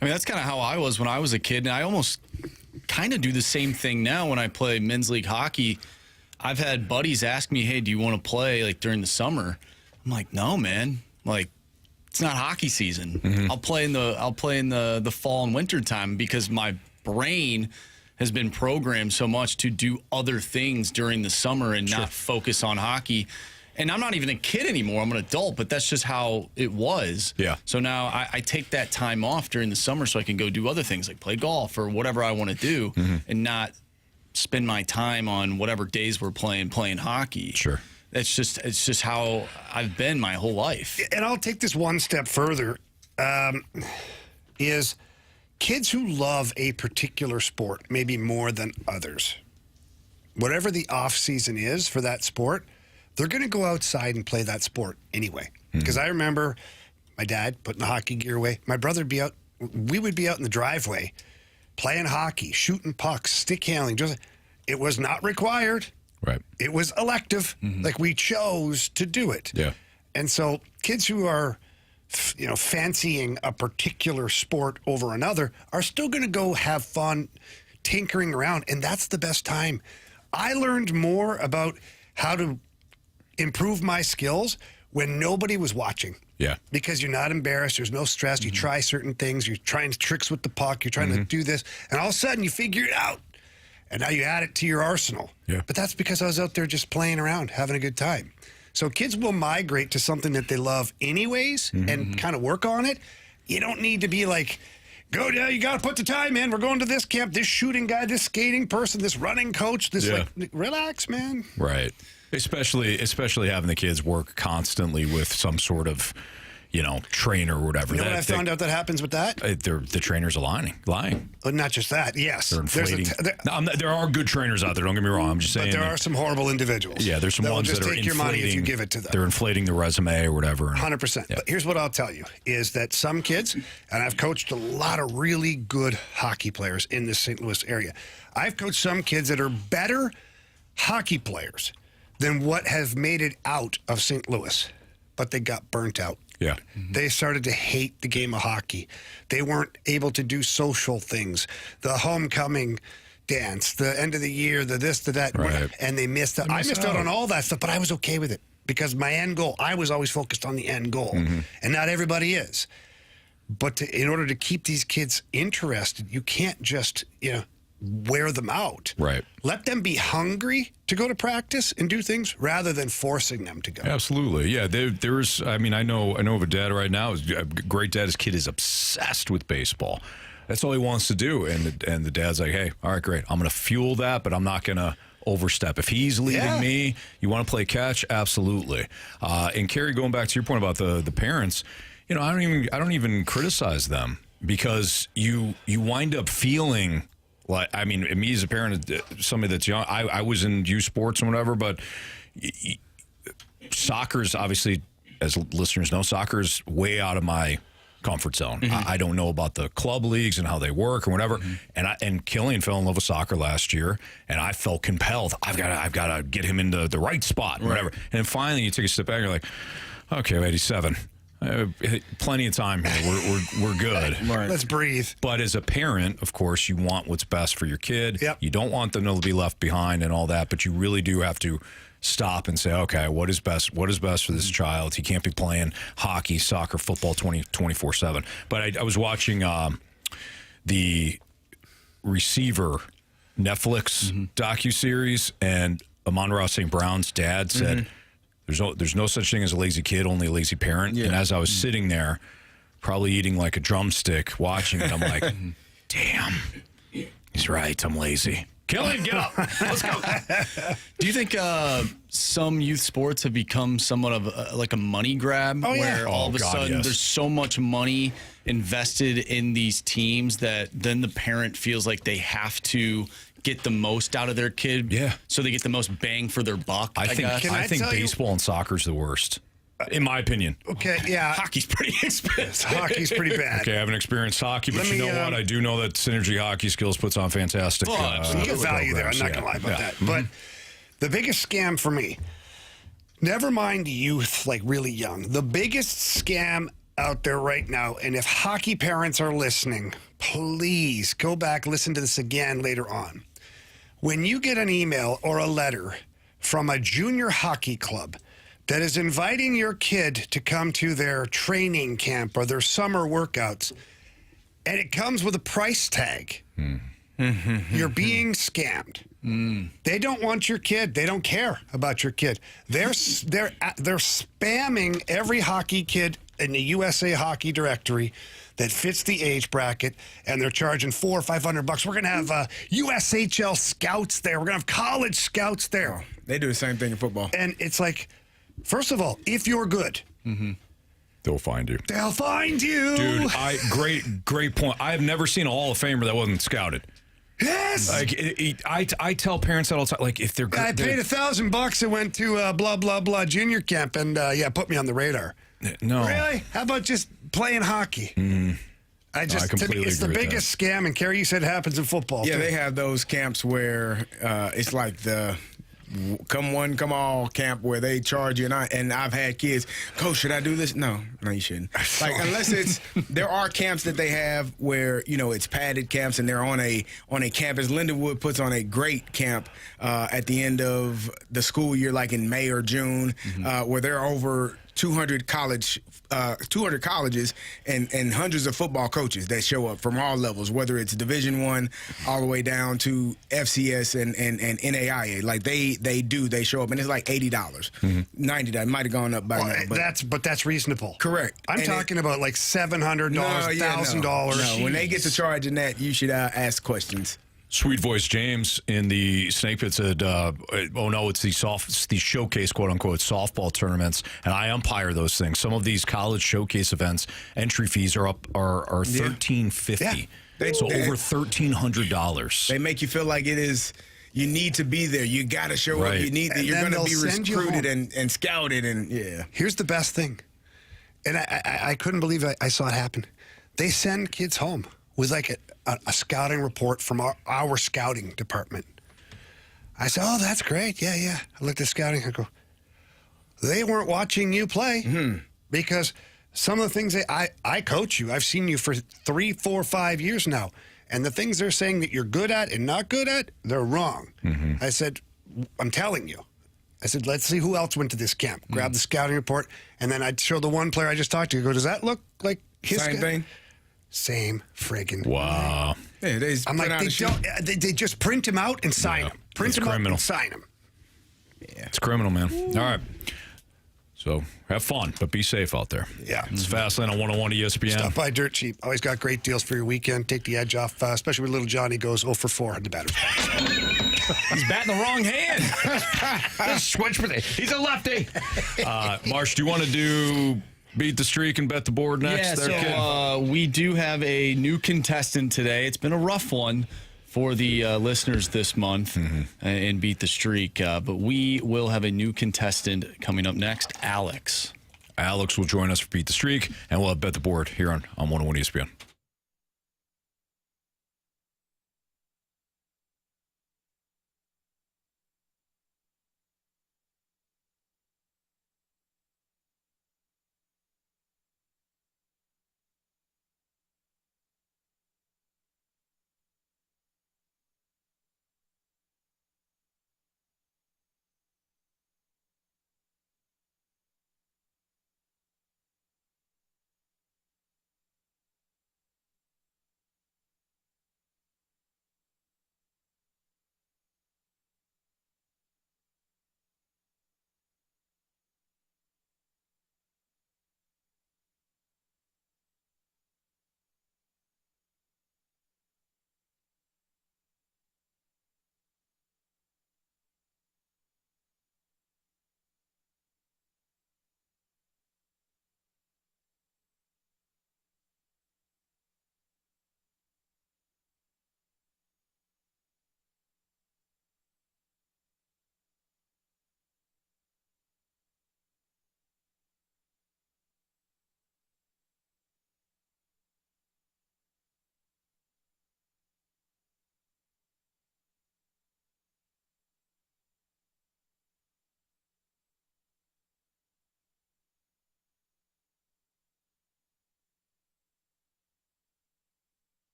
I mean, that's kind of how I was when I was a kid, and I almost kind of do the same thing now when I play men's league hockey. I've had buddies ask me, hey, do you want to play like during the summer? I'm like, no, man. Like, it's not hockey season. Mm-hmm. I'll play in the fall and winter time because my brain has been programmed so much to do other things during the summer and not focus on hockey. And I'm not even a kid anymore. I'm an adult, but that's just how it was. Yeah. So now I take that time off during the summer so I can go do other things like play golf or whatever I want to do and not spend my time on whatever days we're playing hockey. Sure. It's just how I've been my whole life. And I'll take this one step further, is kids who love a particular sport, maybe more than others, whatever the off season is for that sport, they're going to go outside and play that sport anyway. Because I remember my dad putting the hockey gear away. My brother would be out. We would be out in the driveway playing hockey, shooting pucks, stick handling. It was not required. Right. It was elective. Like we chose to do it. Yeah. And so kids who are, fancying a particular sport over another are still going to go have fun tinkering around. And that's the best time. I learned more about how to improve my skills when nobody was watching. Yeah. Because you're not embarrassed. There's no stress. You try certain things. You're trying tricks with the puck. You're trying to do this. And all of a sudden you figure it out. And now you add it to your arsenal. Yeah. But that's because I was out there just playing around, having a good time. So kids will migrate to something that they love anyways and kind of work on it. You don't need to be like, go down, you got to put the time in. We're going to this camp, this shooting guy, this skating person, this running coach, this relax, man. Right. Especially having the kids work constantly with some sort of, trainer or whatever. You know what I found out that happens with that? The trainers are lying. But not just that, yes. They're inflating. There are good trainers out there, don't get me wrong. I'm just saying. But there are some horrible individuals. Yeah, there's some ones that are take your money if you give it to them. They're inflating the resume or whatever. 100%. Yeah. But here's what I'll tell you, is that some kids, and I've coached a lot of really good hockey players in the St. Louis area. I've coached some kids that are better hockey players than what have made it out of St. Louis, but they got burnt out. Yeah. They started to hate the game of hockey. They weren't able to do social things, the homecoming dance, the end of the year, the this, the that, and they missed out. I missed out on all that stuff, but I was okay with it because my end goal, I was always focused on the end goal, and not everybody is. But in order to keep these kids interested, you can't just, wear them out. Right. Let them be hungry to go to practice and do things rather than forcing them to go. Absolutely. Yeah. There's, I know of a dad right now, a great dad. His kid is obsessed with baseball. That's all he wants to do. And the dad's like, hey, all right, great. I'm going to fuel that, but I'm not going to overstep. If he's leading me, you want to play catch? Absolutely. And Carey, going back to your point about the parents, I don't even criticize them because you wind up feeling like, me as a parent, somebody that's young, I was in youth sports and whatever, but soccer's obviously, as listeners know, soccer's way out of my comfort zone. I don't know about the club leagues and how they work or whatever. And Killian fell in love with soccer last year, and I felt compelled. I've got to get him into the right spot, or whatever. And then finally, you take a step back, and you're like, okay, I'm 87. Plenty of time here. We're good. Let's breathe. But as a parent, of course, you want what's best for your kid. Yep. You don't want them to be left behind and all that, but you really do have to stop and say, okay, what is best for this child? He can't be playing hockey, soccer, football 24/7. But I was watching the Receiver Netflix docuseries, and Amon-Ra St. Brown's dad said, there's no such thing as a lazy kid, only a lazy parent. And as I was sitting there, probably eating like a drumstick, watching it, I'm like, damn, he's right, I'm lazy. Killian, get up. Let's go. Do you think some youth sports have become somewhat of like a money grab? Where all of a sudden there's so much money invested in these teams that then the parent feels like they have to get the most out of their kid. Yeah. So they get the most bang for their buck. I think baseball and soccer's the worst. In my opinion. Okay, yeah. Hockey's pretty expensive. Hockey's pretty bad. Okay, I haven't experienced hockey, but you know what? I do know that Synergy Hockey Skills puts on fantastic. You get value there. I'm not going to lie about that. But the biggest scam for me, never mind youth, like really young, the biggest scam out there right now, and if hockey parents are listening, please go back, listen to this again later on. When you get an email or a letter from a junior hockey club that is inviting your kid to come to their training camp or their summer workouts, and it comes with a price tag, you're being scammed. They don't want your kid. They don't care about your kid. They're spamming every hockey kid in the USA Hockey directory that fits the age bracket, and they're charging $400 or $500. We're gonna have USHL scouts there. We're gonna have college scouts there. They do the same thing in football. And it's like, first of all, if you're good, they'll find you. They'll find you. Dude, great point. I have never seen a Hall of Famer that wasn't scouted. Yes. Like I tell parents that all the time. Like if they're good, I paid $1,000 and went to blah blah blah junior camp, and put me on the radar. No, really? How about just playing hockey? I completely it's the biggest scam. And Carey, you said it happens in football. Yeah, too. they have those camps where it's like the come one, come all camp where they charge you. And I've had kids, Coach, should I do this? No, you shouldn't. Like unless there are camps that they have where it's padded camps and they're on a campus. Lindenwood puts on a great camp at the end of the school year, like in May or June, where there are over 200 colleges and hundreds of football coaches that show up from all levels, whether it's Division I all the way down to FCS and NAIA. Like they show up, and it's like $80, $90. It might have gone up by now. But that's reasonable. Correct. I'm talking about like $700, $1,000. No, when they get to charging that, you should ask questions. Sweet Voice James in the Snake Pit said, oh no, it's the showcase, quote unquote, softball tournaments, and I umpire those things. Some of these college showcase events, entry fees are $1,350. So over $1,300. They make you feel like it is. You need to be there. You got to show up. You need. You're going to be recruited and scouted. And here's the best thing, and I couldn't believe I saw it happen. They send kids home with like a scouting report from our scouting department. I said, oh, that's great. Yeah. I looked at scouting. I go, they weren't watching you play because some of the things I coach you. I've seen you for 3, 4, 5 years now. And the things they're saying that you're good at and not good at, they're wrong. I said, I'm telling you. I said, let's see who else went to this camp. Grab the scouting report. And then I'd show the one player I just talked to. I go, does that look like his same thing? Same friggin' wow. Yeah, I'm like, they just print him out and sign him. Print him out and sign him. Yeah. It's criminal, man. All right. So have fun, but be safe out there. Yeah. It's Fastlane on 101 ESPN. Stop by Dirt Cheap. Always got great deals for your weekend. Take the edge off, especially when little Johnny goes 0 for 4 on the batter's box. He's batting the wrong hand. Switch with it. He's a lefty. Marsh, do you want to do beat the streak and bet the board next? Yeah, we do have a new contestant today. It's been a rough one for the listeners this month and beat the streak. But we will have a new contestant coming up next, Alex. Alex will join us for Beat the Streak, and we'll have Bet the Board here on 101 ESPN.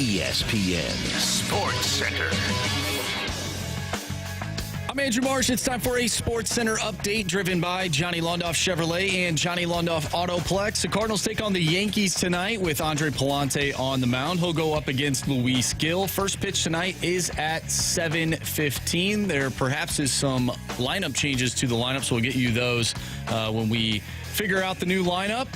ESPN Sports Center. I'm Andrew Marsh. It's time for a Sports Center update driven by Johnny Londoff Chevrolet and Johnny Londoff Autoplex. The Cardinals take on the Yankees tonight with Andre Palante on the mound. He'll go up against Luis Gil. First pitch tonight is at 7:15. There perhaps is some lineup changes to the lineup, so we'll get you those when we figure out the new lineup.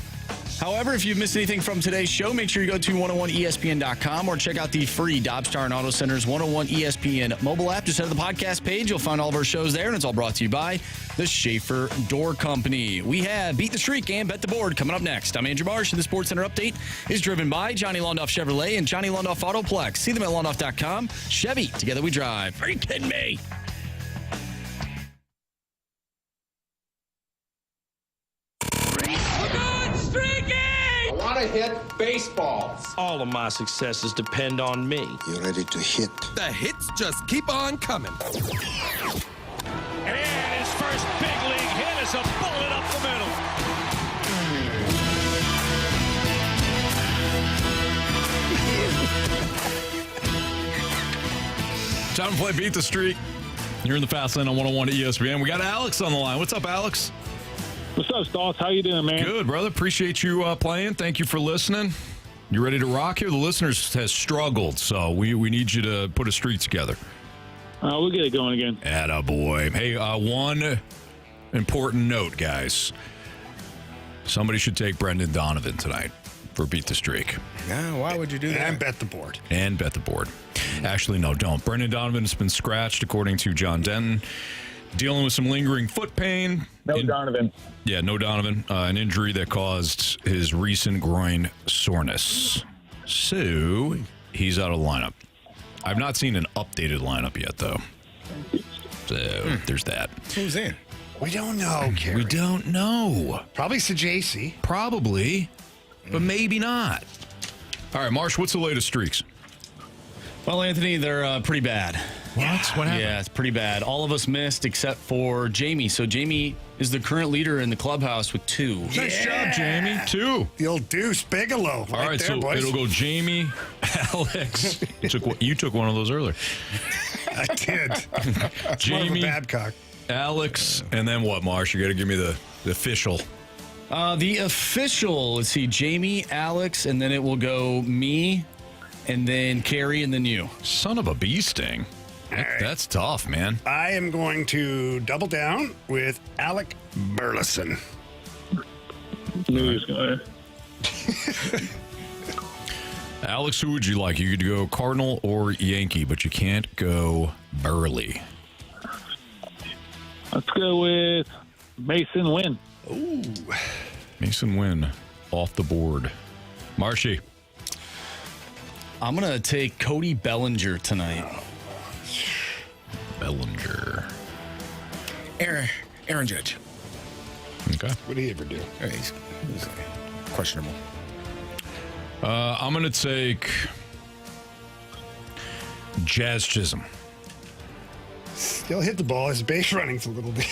However, if you've missed anything from today's show, make sure you go to 101ESPN.com or check out the free Dobstar and Auto Center's 101 ESPN mobile app. Just head to the podcast page. You'll find all of our shows there, and it's all brought to you by the Schaefer Door Company. We have Beat the Streak and Bet the Board coming up next. I'm Andrew Marsh, and the Sports Center update is driven by Johnny Londoff Chevrolet and Johnny Londoff Autoplex. See them at Londoff.com. Chevy, together we drive. Are you kidding me? To hit baseballs. All of my successes depend on me. You're ready to hit. The hits just keep on coming. And his first big league hit is a bullet up the middle. Time to play Beat the Streak. You're in the Fast Lane on 101 at ESPN. We got Alex on the line. What's up, Alex? What's up, Stalter? How you doing, man? Good, brother. Appreciate you playing. Thank you for listening. You ready to rock here? The listeners has struggled, so we need you to put a streak together. We'll get it going again. Attaboy. Hey, one important note, guys. Somebody should take Brendan Donovan tonight for Beat the Streak. Yeah, why would you do that? And bet the board. And bet the board. Actually, no, don't. Brendan Donovan has been scratched, according to John Denton. Dealing with some lingering foot pain. Donovan. Yeah, no Donovan. An injury that caused his recent groin soreness. So, he's out of the lineup. I've not seen an updated lineup yet, though. So, there's that. Who's in? We don't know, Carey. We don't know. Probably Sajasi. Probably, but maybe not. All right, Marsh, what's the latest streaks? Well, Anthony, they're pretty bad. What happened? Yeah, it's pretty bad. All of us missed except for Jamie. So Jamie is the current leader in the clubhouse with 2. Nice job, Jamie. 2. The old Deuce Bigelow. All right, there, so boys. it'll go Jamie, Alex. You took one of those earlier. I did. Jamie, Babcock. Alex, and then what, Marsh? You got to give me the official. The official, let's see, Jamie, Alex, and then it will go me, and then Carey, and then you. Son of a bee sting. That's tough, man. I am going to double down with Alec Burleson. Alex, who would you like? You could go Cardinal or Yankee, but you can't go Burley. Let's go with Mason Wynn. Ooh. Mason Wynn off the board. Marshy. I'm going to take Cody Bellinger tonight. Bellinger. Aaron Judge. Okay. What did he ever do? He's questionable. I'm going to take Jazz Chisholm. Still hit the ball. His base running's a little bit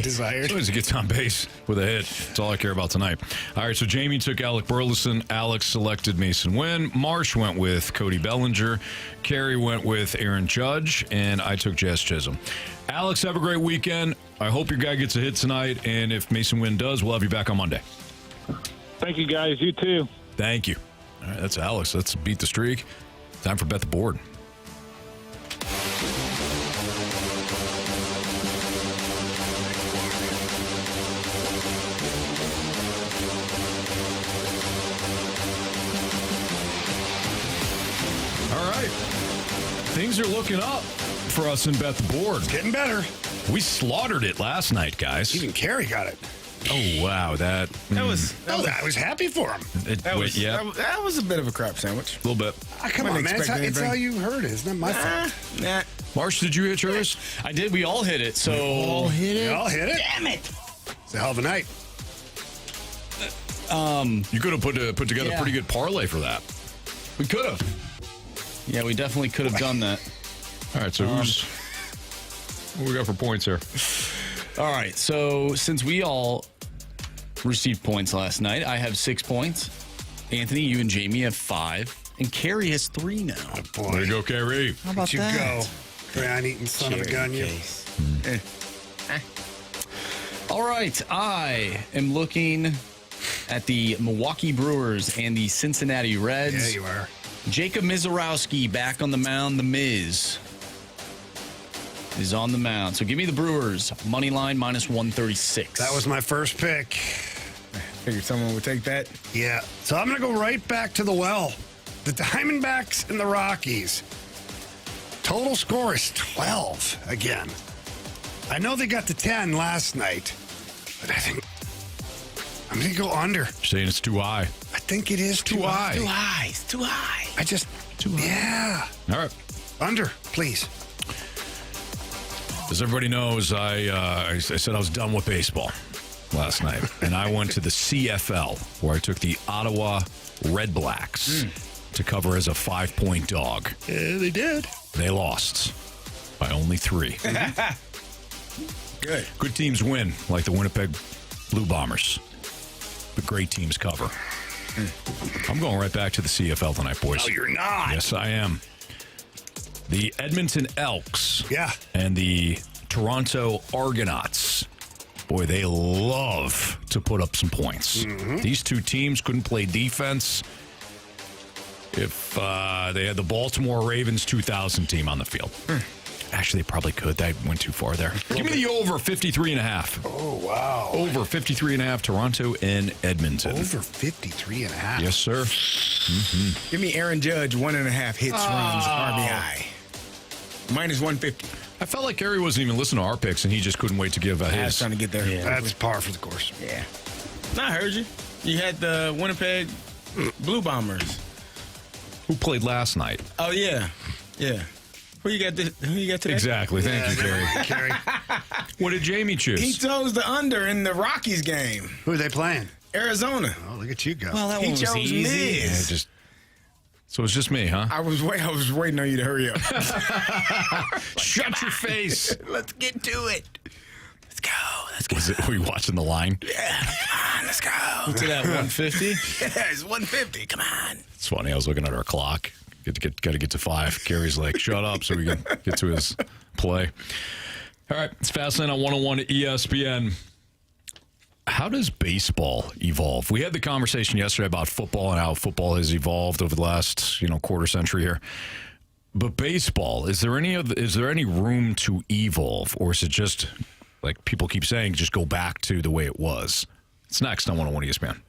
desired. As long as he gets on base with a hit. That's all I care about tonight. All right, so Jamie took Alec Burleson. Alex selected Mason Wynn. Marsh went with Cody Bellinger. Carey went with Aaron Judge. And I took Jazz Chisholm. Alex, have a great weekend. I hope your guy gets a hit tonight. And if Mason Wynn does, we'll have you back on Monday. Thank you, guys. You too. Thank you. All right, that's Alex. Let's beat the streak. Time for Bet the Board. All right. Things are looking up for us in Bet the Board. It's getting better. We slaughtered it last night, guys. Even Carey got it. Oh, wow. I was happy for him. That was a bit of a crap sandwich. A little bit. Come on, man. It's how you heard it. It's not my fault. Nah. Marsh, did you hit yours? I did. We all hit it. So We all hit it? Damn it. It's a hell of a night. You could have put together a pretty good parlay for that. We could have. Yeah, we definitely could have done that. All right, so what we got for points here? All right, so since we all received points last night, I have 6 points. Anthony, you and Jamie have 5. And Carey has 3 now. Oh, boy. There you go, Carey. How about you that? go. Crayon-eating son of a gun, you. All right, I am looking at the Milwaukee Brewers and the Cincinnati Reds. Yeah, you are. Jacob Mizorowski back on the mound. The Miz is on the mound. So give me the Brewers. Money line minus 136. That was my first pick. Figured someone would take that. Yeah. So I'm going to go right back to the well. The Diamondbacks and the Rockies. Total score is 12 again. I know they got to 10 last night, but I think I'm going to go under. You're saying it's too high. I think it is too high. Too high. It's too high. Too high. Yeah. All right. Under, please. As everybody knows, I said I was done with baseball last night, and I went to the CFL, where I took the Ottawa Red Blacks to cover as a 5-point dog. Yeah, they did. They lost by only 3. Good. Good teams win, like the Winnipeg Blue Bombers. But great teams cover. I'm going right back to the CFL tonight, boys. No, you're not. Yes, I am. The Edmonton Elks. Yeah. And the Toronto Argonauts. Boy, they love to put up some points. Mm-hmm. These two teams couldn't play defense if they had the Baltimore Ravens 2000 team on the field. Actually, they probably could. That went too far there. Give me the over 53.5. Oh, wow. Over 53.5, Toronto and Edmonton. Over 53.5. Yes, sir. Mm-hmm. Give me Aaron Judge 1.5 hits, runs, RBI. Minus 150. I felt like Carey wasn't even listening to our picks, and he just couldn't wait to give I was his. trying to get there. Yeah, that's par for the course. Yeah. No, I heard you. You had the Winnipeg Blue Bombers. Who played last night? Oh, yeah. Yeah. Who you got today? Exactly. Thank you, Carey. What did Jamie choose? He chose the under in the Rockies game. Who are they playing? Arizona. Oh, look at you go. Well, that one was easy. Miz. So it's just me, huh? I was waiting on you to hurry up. Shut your face. Let's get to it. Let's go. Were you watching the line? Yeah, come on, let's go. To that 150? Yeah, it's 150. Come on. It's funny. I was looking at our clock. Got to get to 5. Carey's like, shut up, so we can get to his play. All right, it's Fastlane on 101 at ESPN. How does baseball evolve? We had the conversation yesterday about football and how football has evolved over the last quarter century here. But baseball, is there any room to evolve, or is it just like people keep saying, just go back to the way it was? It's next on 101 ESPN.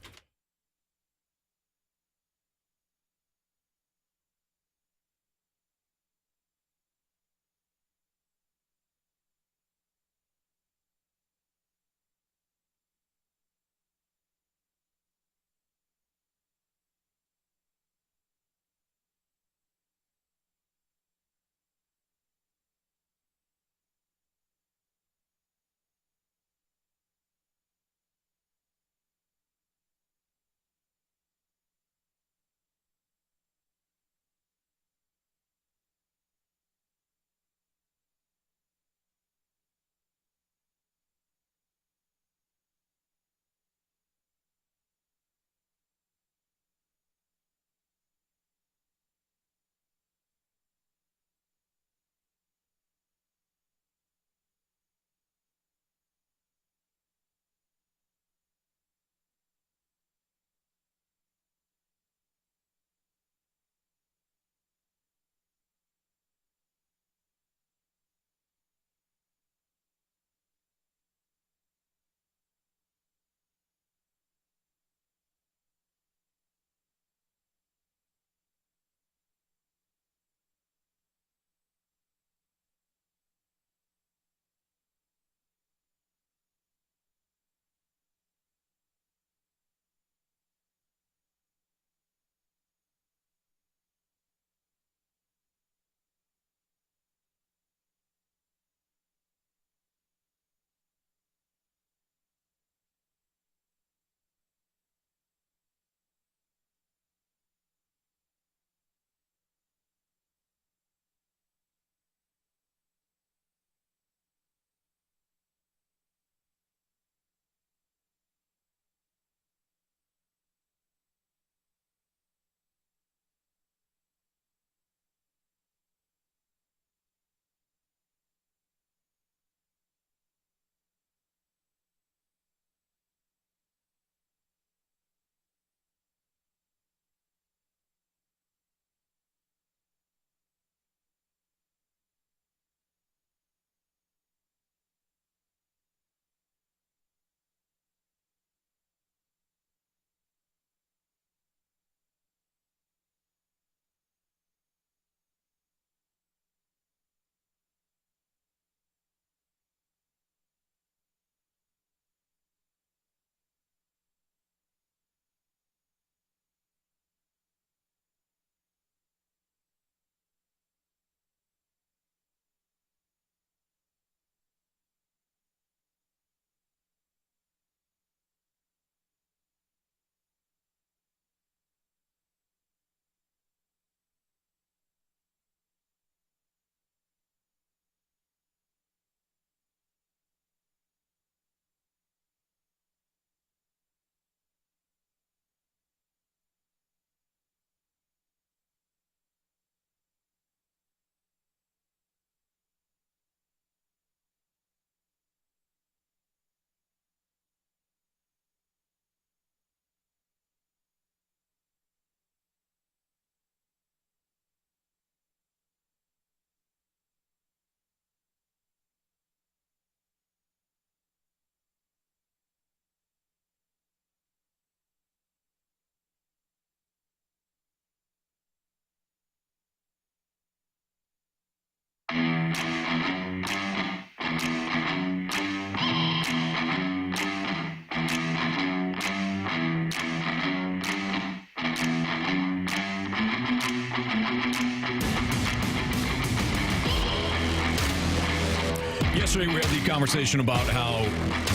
Yesterday, we had the conversation about how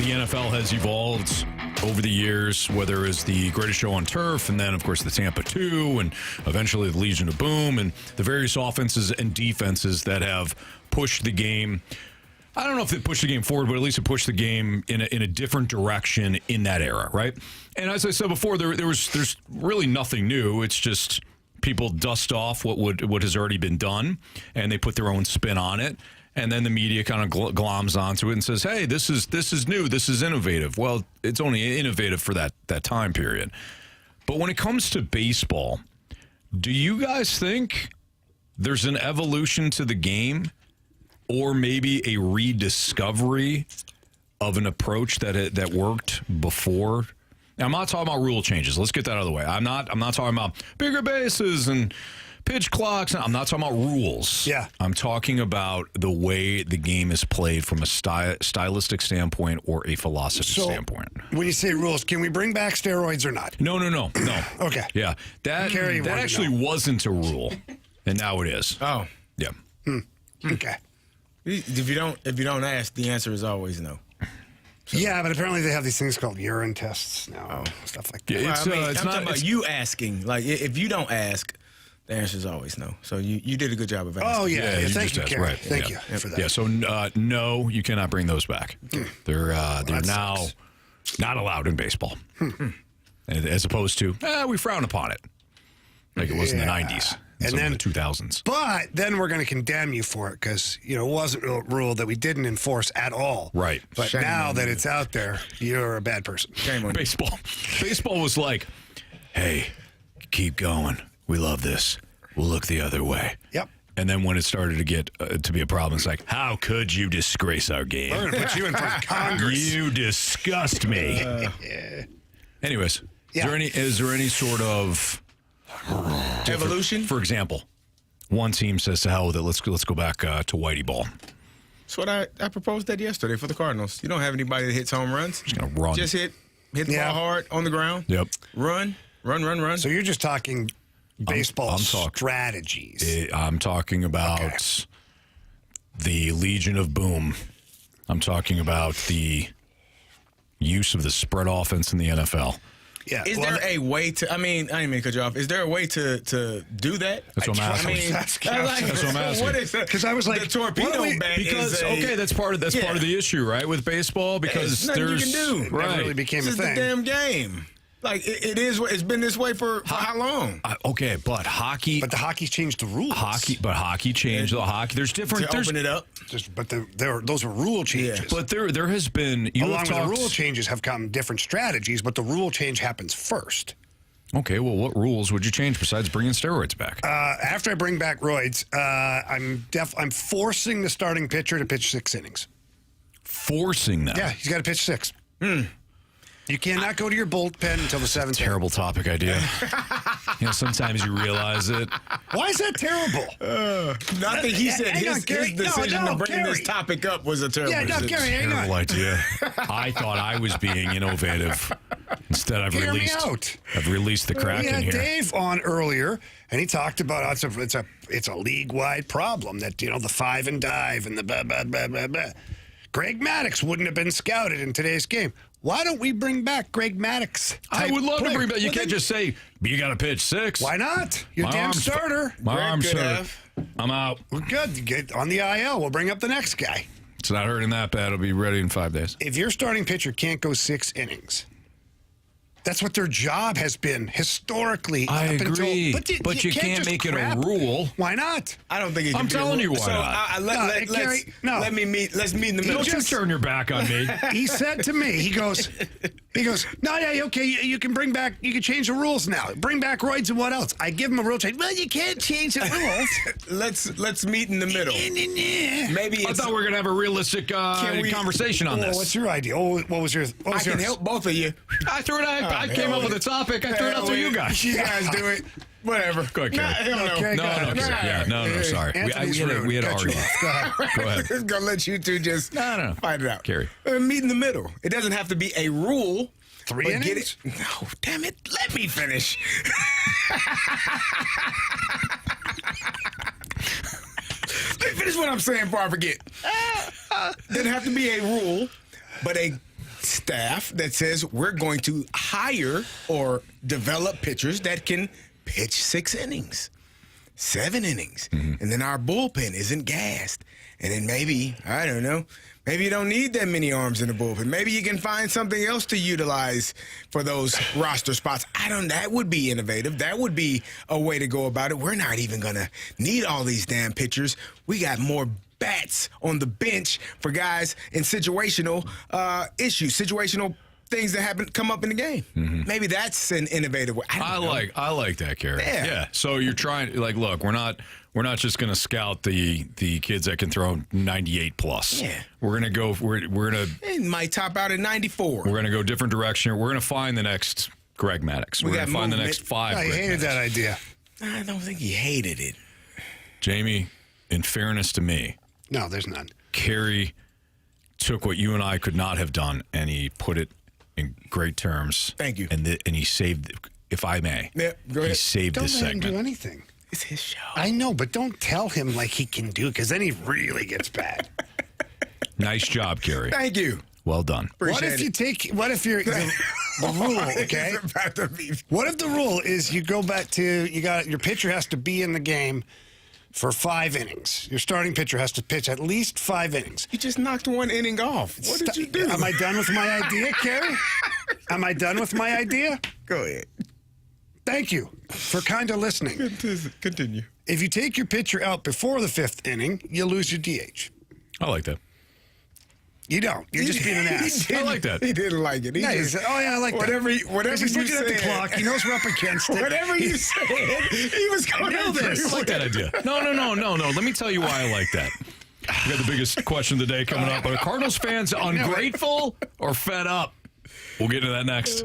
the NFL has evolved over the years, whether it's the Greatest Show on Turf, and then, of course, the Tampa 2, and eventually the Legion of Boom, and the various offenses and defenses that have pushed the game. I don't know if they pushed the game forward, but at least it pushed the game in a different direction in that era, right? And as I said before, there's really nothing new. It's just people dust off what has already been done, and they put their own spin on it. And then the media kind of gloms onto it and says, hey, this is new, this is innovative. Well, it's only innovative for that time period. But when it comes to baseball, do you guys think there's an evolution to the game or maybe a rediscovery of an approach that worked before? Now, I'm not talking about rule changes. Let's get that out of the way. I'm not talking about bigger bases and pitch clocks. I'm not talking about rules. Yeah. I'm talking about the way the game is played from a stylistic standpoint or a philosophy standpoint. When you say rules, can we bring back steroids or not? No. Okay. Yeah. That actually wasn't a rule, and now it is. Oh. Yeah. Okay. If you don't ask, the answer is always no. So. Yeah, but apparently they have these things called urine tests now, stuff like that. Yeah, I'm talking about you asking. Like, if you don't ask, the answer is always no. So you did a good job of asking. Oh, yeah. Thank you, Carey. Right. Thank you for that. Yeah, so no, you cannot bring those back. They're now sucks. not allowed in baseball. As opposed to, we frown upon it. Like it was in the 90s. And then the 2000s. But then we're going to condemn you for it because, it wasn't a rule that we didn't enforce at all. Right. But Shame now that you. it's out there, you're a bad person. Shame on Baseball was like, hey, keep going. We love this. We'll look the other way. Yep. And then when it started to get to be a problem, it's like, how could you disgrace our game? We're going to put you in front of Congress. You disgust me. Anyways, is there any sort of evolution? For example, one team says to hell with it. Let's go back to Whitey ball. That's what I proposed that yesterday for the Cardinals. You don't have anybody that hits home runs. Just gonna run. Just hit the ball hard on the ground. Yep. Run. So you're just talking baseball strategies. I'm talking about the Legion of Boom. I'm talking about the use of the spread offense in the NFL. Yeah. Is there a way to? I didn't mean to cut you off. Is there a way to do that? That's what I'm asking. That's what I'm asking. What is that? Because I was like, the torpedo bat. That's part of the issue, right? With baseball, because there's nothing you can do. Right. That really became this a thing. It's the damn game. Like it is. It's been this way for how long? But hockey. But the hockey's changed the rules. Hockey changed the hockey. There's different. To open it up. Those are rule changes. Yeah. But there has been. Along with the rule changes have come different strategies, but the rule change happens first. Okay, well, what rules would you change besides bringing steroids back? After I bring back roids, I'm forcing the starting pitcher to pitch 6 innings. Forcing that? Yeah, he's got to pitch 6. You cannot go to your bullpen until the 7th. Terrible topic idea. Sometimes you realize it. Why is that terrible? I think he said his decision to bring this topic up was a terrible terrible idea. I thought I was being innovative. Instead, I've released the Kraken had here. Dave on earlier, and he talked about it's a league-wide problem that the 5 and dive and the blah blah blah blah blah. Greg Maddux wouldn't have been scouted in today's game. Why don't we bring back Greg Maddux? I would love to bring back. You can't just say you got to pitch 6. Why not? You're a damn starter. My arm's hurt. I'm out. We're good. Get on the IL. We'll bring up the next guy. It's not hurting that bad. It'll be ready in 5 days. If your starting pitcher can't go 6 innings, that's what their job has been historically. I agree, but you can't make it a rule. Why not? I don't think it can I'm be telling a rule. you why not. Let's meet in the middle. Don't you turn your back on me. He said to me, he goes, no, yeah, okay, you can bring back, you can change the rules now. Bring back roids and what else? I give him a rule change. Well, you can't change the rules. let's meet in the middle. Maybe I thought we were gonna have a realistic conversation on this. What's your idea? What was yours? I can help both of you. I threw it out. I came up with a topic. I threw it out to you guys. You guys do it. Whatever. Go ahead, Carey. No, Okay, No, go Carey. ahead. No, sorry. Anthony's rude. We had Cut you already. off. Go ahead. Go ahead. Just gonna let you two just No. fight it out. Carey. Meet in the middle. It doesn't have to be a rule. 3 but innings? get it. No, damn it. Let me finish. Let me finish what I'm saying before I forget. Doesn't have to be a rule, but a staff that says we're going to hire or develop pitchers that can pitch 6 innings, 7 innings, and then our bullpen isn't gassed. And then maybe, I don't know, maybe you don't need that many arms in the bullpen. Maybe you can find something else to utilize for those roster spots. That would be innovative. That would be a way to go about it. We're not even going to need all these damn pitchers. We got more bats on the bench for guys in situational issues, situational things that come up in the game. Maybe that's an innovative way. I like that, Carey. Yeah. So you're trying, like, look, we're not just going to scout the kids that can throw 98 plus. Yeah. We're going to go. We're going to. It might top out at 94. We're going to go a different direction. We're going to find the next Greg Maddux. We're going to find the next 5. I Greg hated Maddux. that idea. I don't think he hated it. Jamie, in fairness to me, No, there's none. Carey took what you and I could not have done, and he put it in great terms. Thank you. And he saved, if I may. Yeah, go He ahead. saved Don't this let him segment. do anything. It's his show. I know, but don't tell him like he can do it, because then he really gets bad. Nice job, Carey. Thank you. Well done. What if you're the rule, okay? What if the rule is you go back to your pitcher has to be in the game for 5 innings. Your starting pitcher has to pitch at least 5 innings. You just knocked 1 inning off. What did you do? Am I done with my idea, Carey? Am I done with my idea? Go ahead. Thank you for kind of listening. Continue. If you take your pitcher out before the 5th inning, you lose your DH. I like that. You don't. You're just being an ass. I like that. He didn't like it. He Yeah, he just, said, oh, yeah, I like whatever that. He, whatever He's you looking said. at the clock. He knows we're up against it. Whatever you said, he was going to I like that idea. No. Let me tell you why I like that. We got the biggest question of the day coming up. Are Cardinals fans ungrateful or fed up? We'll get into that next.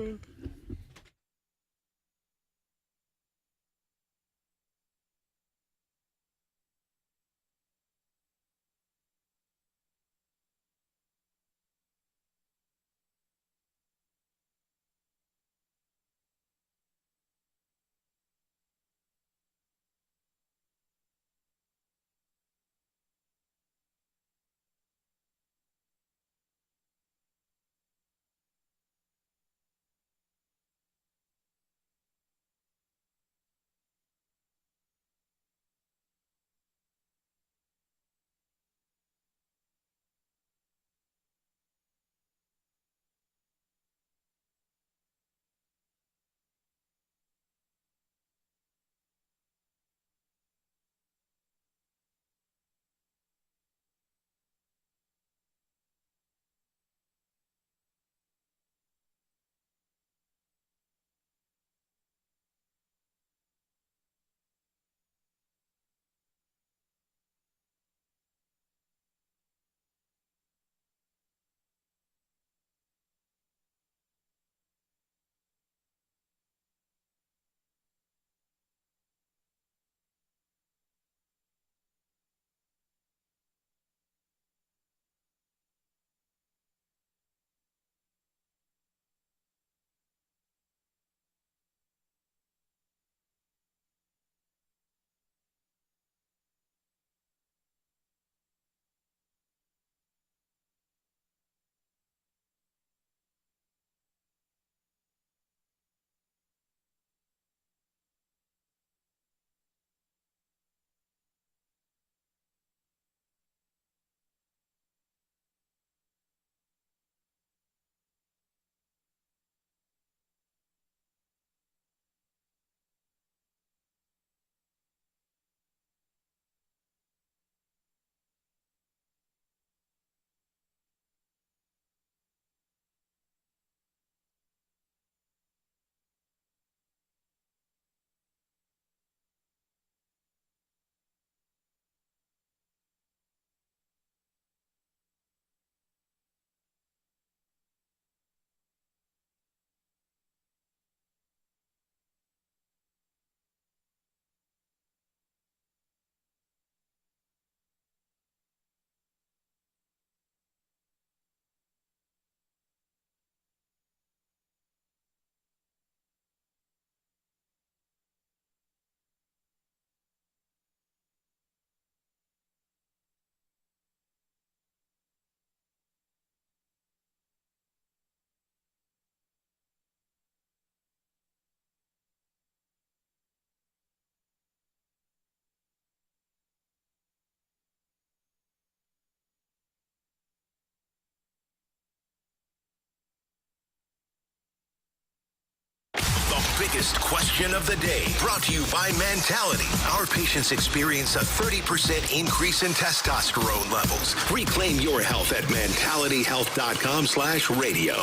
biggest question of the day, brought to you by Mentality. Our patients experience a 30% increase in testosterone levels. Reclaim your health at mentalityhealth.com/radio.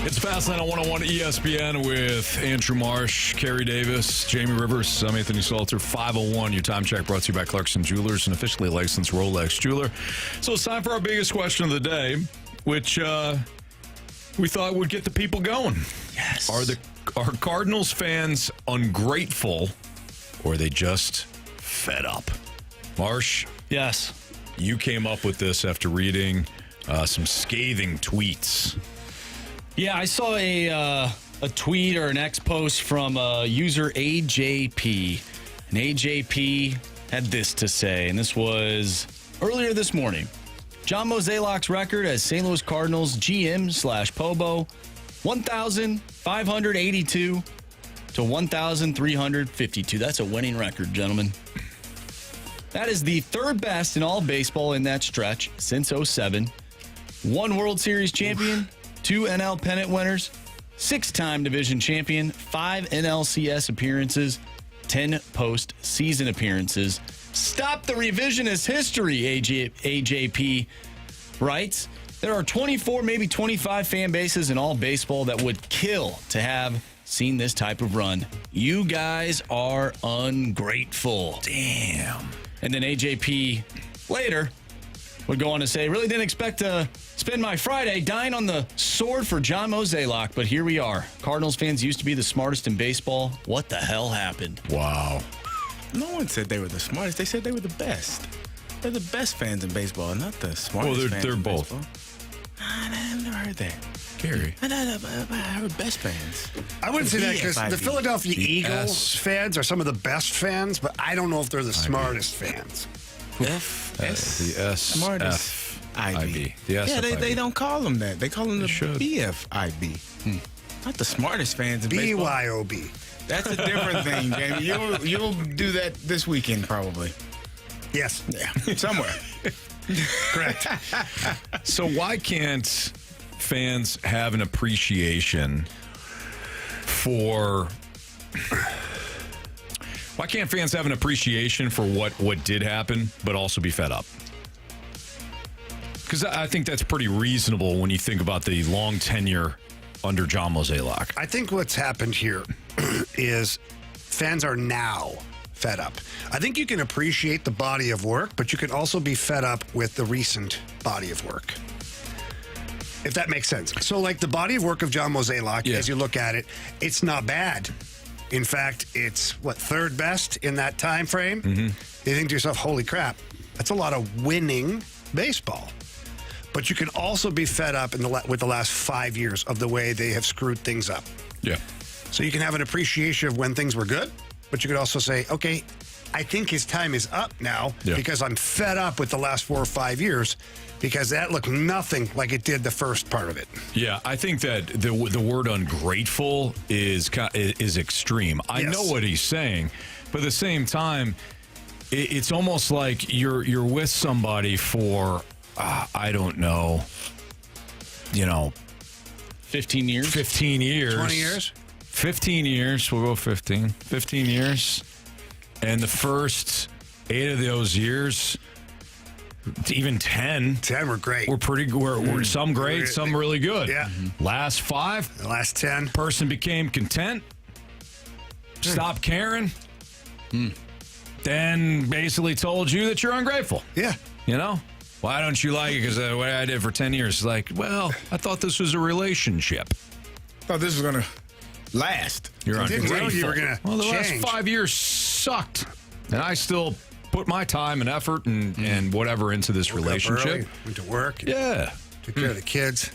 It's Fastlane on 101 ESPN with Andrew Marsh, Carey Davis, Jamie Rivers. I'm Anthony Stalter. 5:01, your time check brought to you by Clarkson Jewelers, an officially licensed Rolex jeweler. So it's time for our biggest question of the day, which we thought would get the people going. Yes. Are Cardinals fans ungrateful, or are they just fed up? Marsh? Yes. You came up with this after reading some scathing tweets. Yeah, I saw a tweet or an X post from user AJP. And AJP had this to say, and this was earlier this morning. John Mozeliak's record as St. Louis Cardinals GM/Pobo, 1,582 to 1,352. That's a winning record, gentlemen. That is the third best in all of baseball in that stretch since 2007. One World Series champion, 2 NL pennant winners, 6-time division champion, 5 NLCS appearances, 10 postseason appearances. Stop the revisionist history, AJP writes. There are 24, maybe 25 fan bases in all baseball that would kill to have seen this type of run. You guys are ungrateful. Damn. And then AJP later would go on to say, really didn't expect to spend my Friday dying on the sword for John Mozeliak, but here we are. Cardinals fans used to be the smartest in baseball. What the hell happened? Wow. No one said they were the smartest. They said they were the best. They're the best fans in baseball, not the smartest fans they're in both. baseball. I've never heard that. Carey. I heard best fans. I wouldn't say that because the Philadelphia Eagles S. fans are some of the best fans, but I don't know if they're the smartest fans. The S. Smartest. IB. Yeah, they don't call them that. They call them the BFIB. Not the smartest fans in baseball. BYOB. That's a different thing, Jamie. You'll do that this weekend, probably. Yes. Yeah, somewhere. Correct. So why can't fans have an appreciation for... Why can't fans have an appreciation for what did happen, but also be fed up? Because I think that's pretty reasonable when you think about the long tenure under John Mozeliak. I think what's happened here is fans are now fed up. I think you can appreciate the body of work, but you can also be fed up with the recent body of work. If that makes sense. So like the body of work of John Mozeliak, as you look at it, it's not bad. In fact, it's third best in that time frame. Mm-hmm. You think to yourself, holy crap, that's a lot of winning baseball. But you can also be fed up with the last 5 years of the way they have screwed things up. Yeah. So you can have an appreciation of when things were good, but you could also say, okay, I think his time is up now because I'm fed up with the last 4 or 5 years because that looked nothing like it did the first part of it. Yeah, I think that the word ungrateful is extreme. I know what he's saying, but at the same time, it's almost like you're with somebody for, I don't know, 15 years? 15 years. 20 years? 15 years. We'll go 15. 15 years. And the first 8 of those years, even 10. 10 were great. We're pretty good. We're some great, some really good. Yeah. Last 5. The last 10. Person became content. Stopped caring. Then basically told you that you're ungrateful. Yeah. Why don't you like it? Because the way I did for 10 years. It's like, well, I thought this was a relationship. Thought this was going to last. You're ungrateful. You were going to the change. last 5 years sucked. And I still put my time and effort and whatever into this relationship. Up early, went to work. Yeah. Took care of the kids.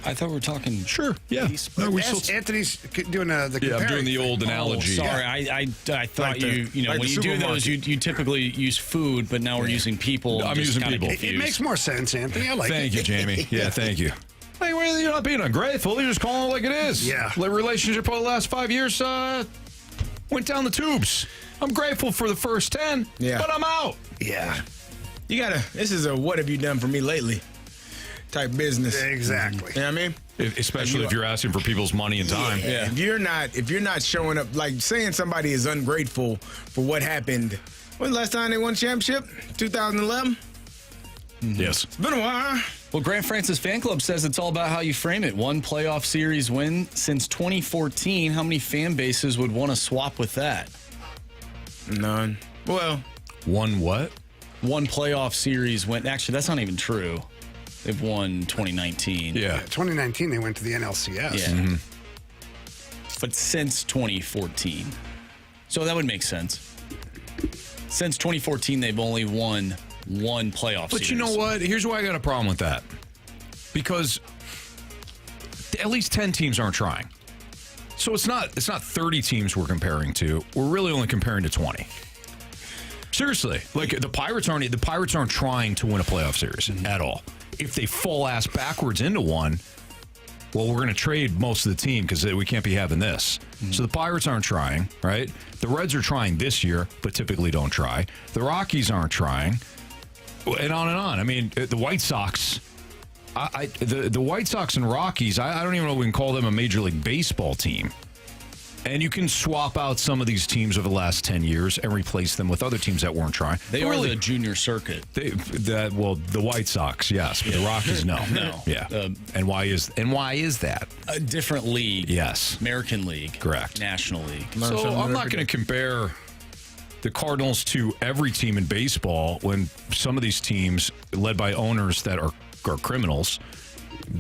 I thought we were talking. Sure. Yeah. Anthony's doing the I'm doing the old analogy. Sorry, I thought Like when you do those, you typically use food, but now we're using people. I'm using people. It makes more sense, Anthony. I like it. Thank you, Jamie. Yeah, thank you. Hey, well, you're not being ungrateful. You're just calling it like it is. Yeah. The relationship over the last 5 years went down the tubes. I'm grateful for the first 10, but I'm out. Yeah. This is a what have you done for me lately? type business. Exactly. You know what I mean? Especially if you're asking for people's money and time. Yeah. If you're not showing up, like saying somebody is ungrateful for what happened. When the last time they won a championship? 2011? Yes. It's been a while. Well, Grant Francis Fan Club says it's all about how you frame it. One playoff series win since 2014. How many fan bases would want to swap with that? None. Well, one what? One playoff series win. Actually, that's not even true. They've won 2019. Yeah. 2019, they went to the NLCS. Yeah. Mm-hmm. But since 2014. So that would make sense. Since 2014, they've only won one playoff series. But you know what? Here's why I got a problem with that. Because at least 10 teams aren't trying. So it's not 30 teams we're comparing to. We're really only comparing to 20. Seriously. Like the Pirates aren't trying to win a playoff series at all. If they fall ass backwards into one, well, we're going to trade most of the team because we can't be having this. So the Pirates aren't trying, right? The Reds are trying this year, but typically don't try. The Rockies aren't trying, and on and on. I mean, the White Sox, the White Sox and Rockies, I don't even know if we can call them a Major League Baseball team. And you can swap out some of these teams over the last 10 years and replace them with other teams that weren't trying. They are the junior circuit. The White Sox, yes, but the Rockies, no. No. Yeah. And why is that? A different league. Yes. American League. Correct. National League. So I'm not going to compare the Cardinals to every team in baseball when some of these teams, led by owners that are criminals,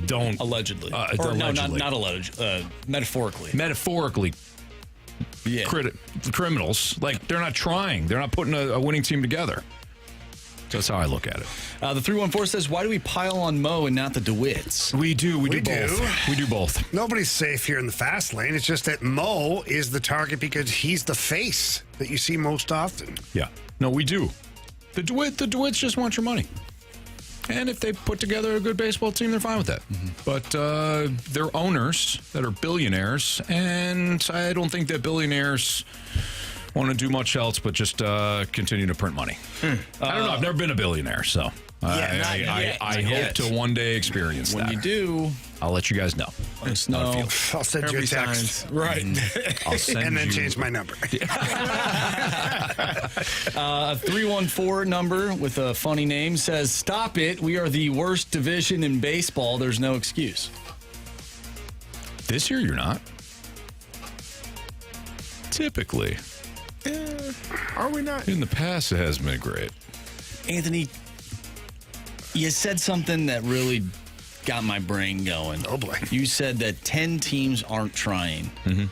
don't allegedly. Allegedly. No, not alleged. Metaphorically. Metaphorically. Yeah. Criminals. Like, they're not trying. They're not putting a winning team together. That's how I look at it. The 314 says, why do we pile on Mo and not the DeWitts? We do both. We do both. Nobody's safe here in the fast lane. It's just that Mo is the target because he's the face that you see most often. Yeah. No, we do. The DeWitts just want your money. And if they put together a good baseball team, they're fine with that. But they're owners that are billionaires, and I don't think that billionaires want to do much else but just continue to print money. I don't know. I've never been a billionaire, so I hope to one day experience that. When you do, I'll let you guys know. Let us know. I'll send you a text. Right. I'll send and then you... change my number. 314 number with a funny name says, stop it. We are the worst division in baseball. There's no excuse. This year, you're not. Typically. Are we not? In the past, it has been great. Anthony, you said something that really got my brain going. Oh, boy. You said that 10 teams aren't trying. Mm-hmm.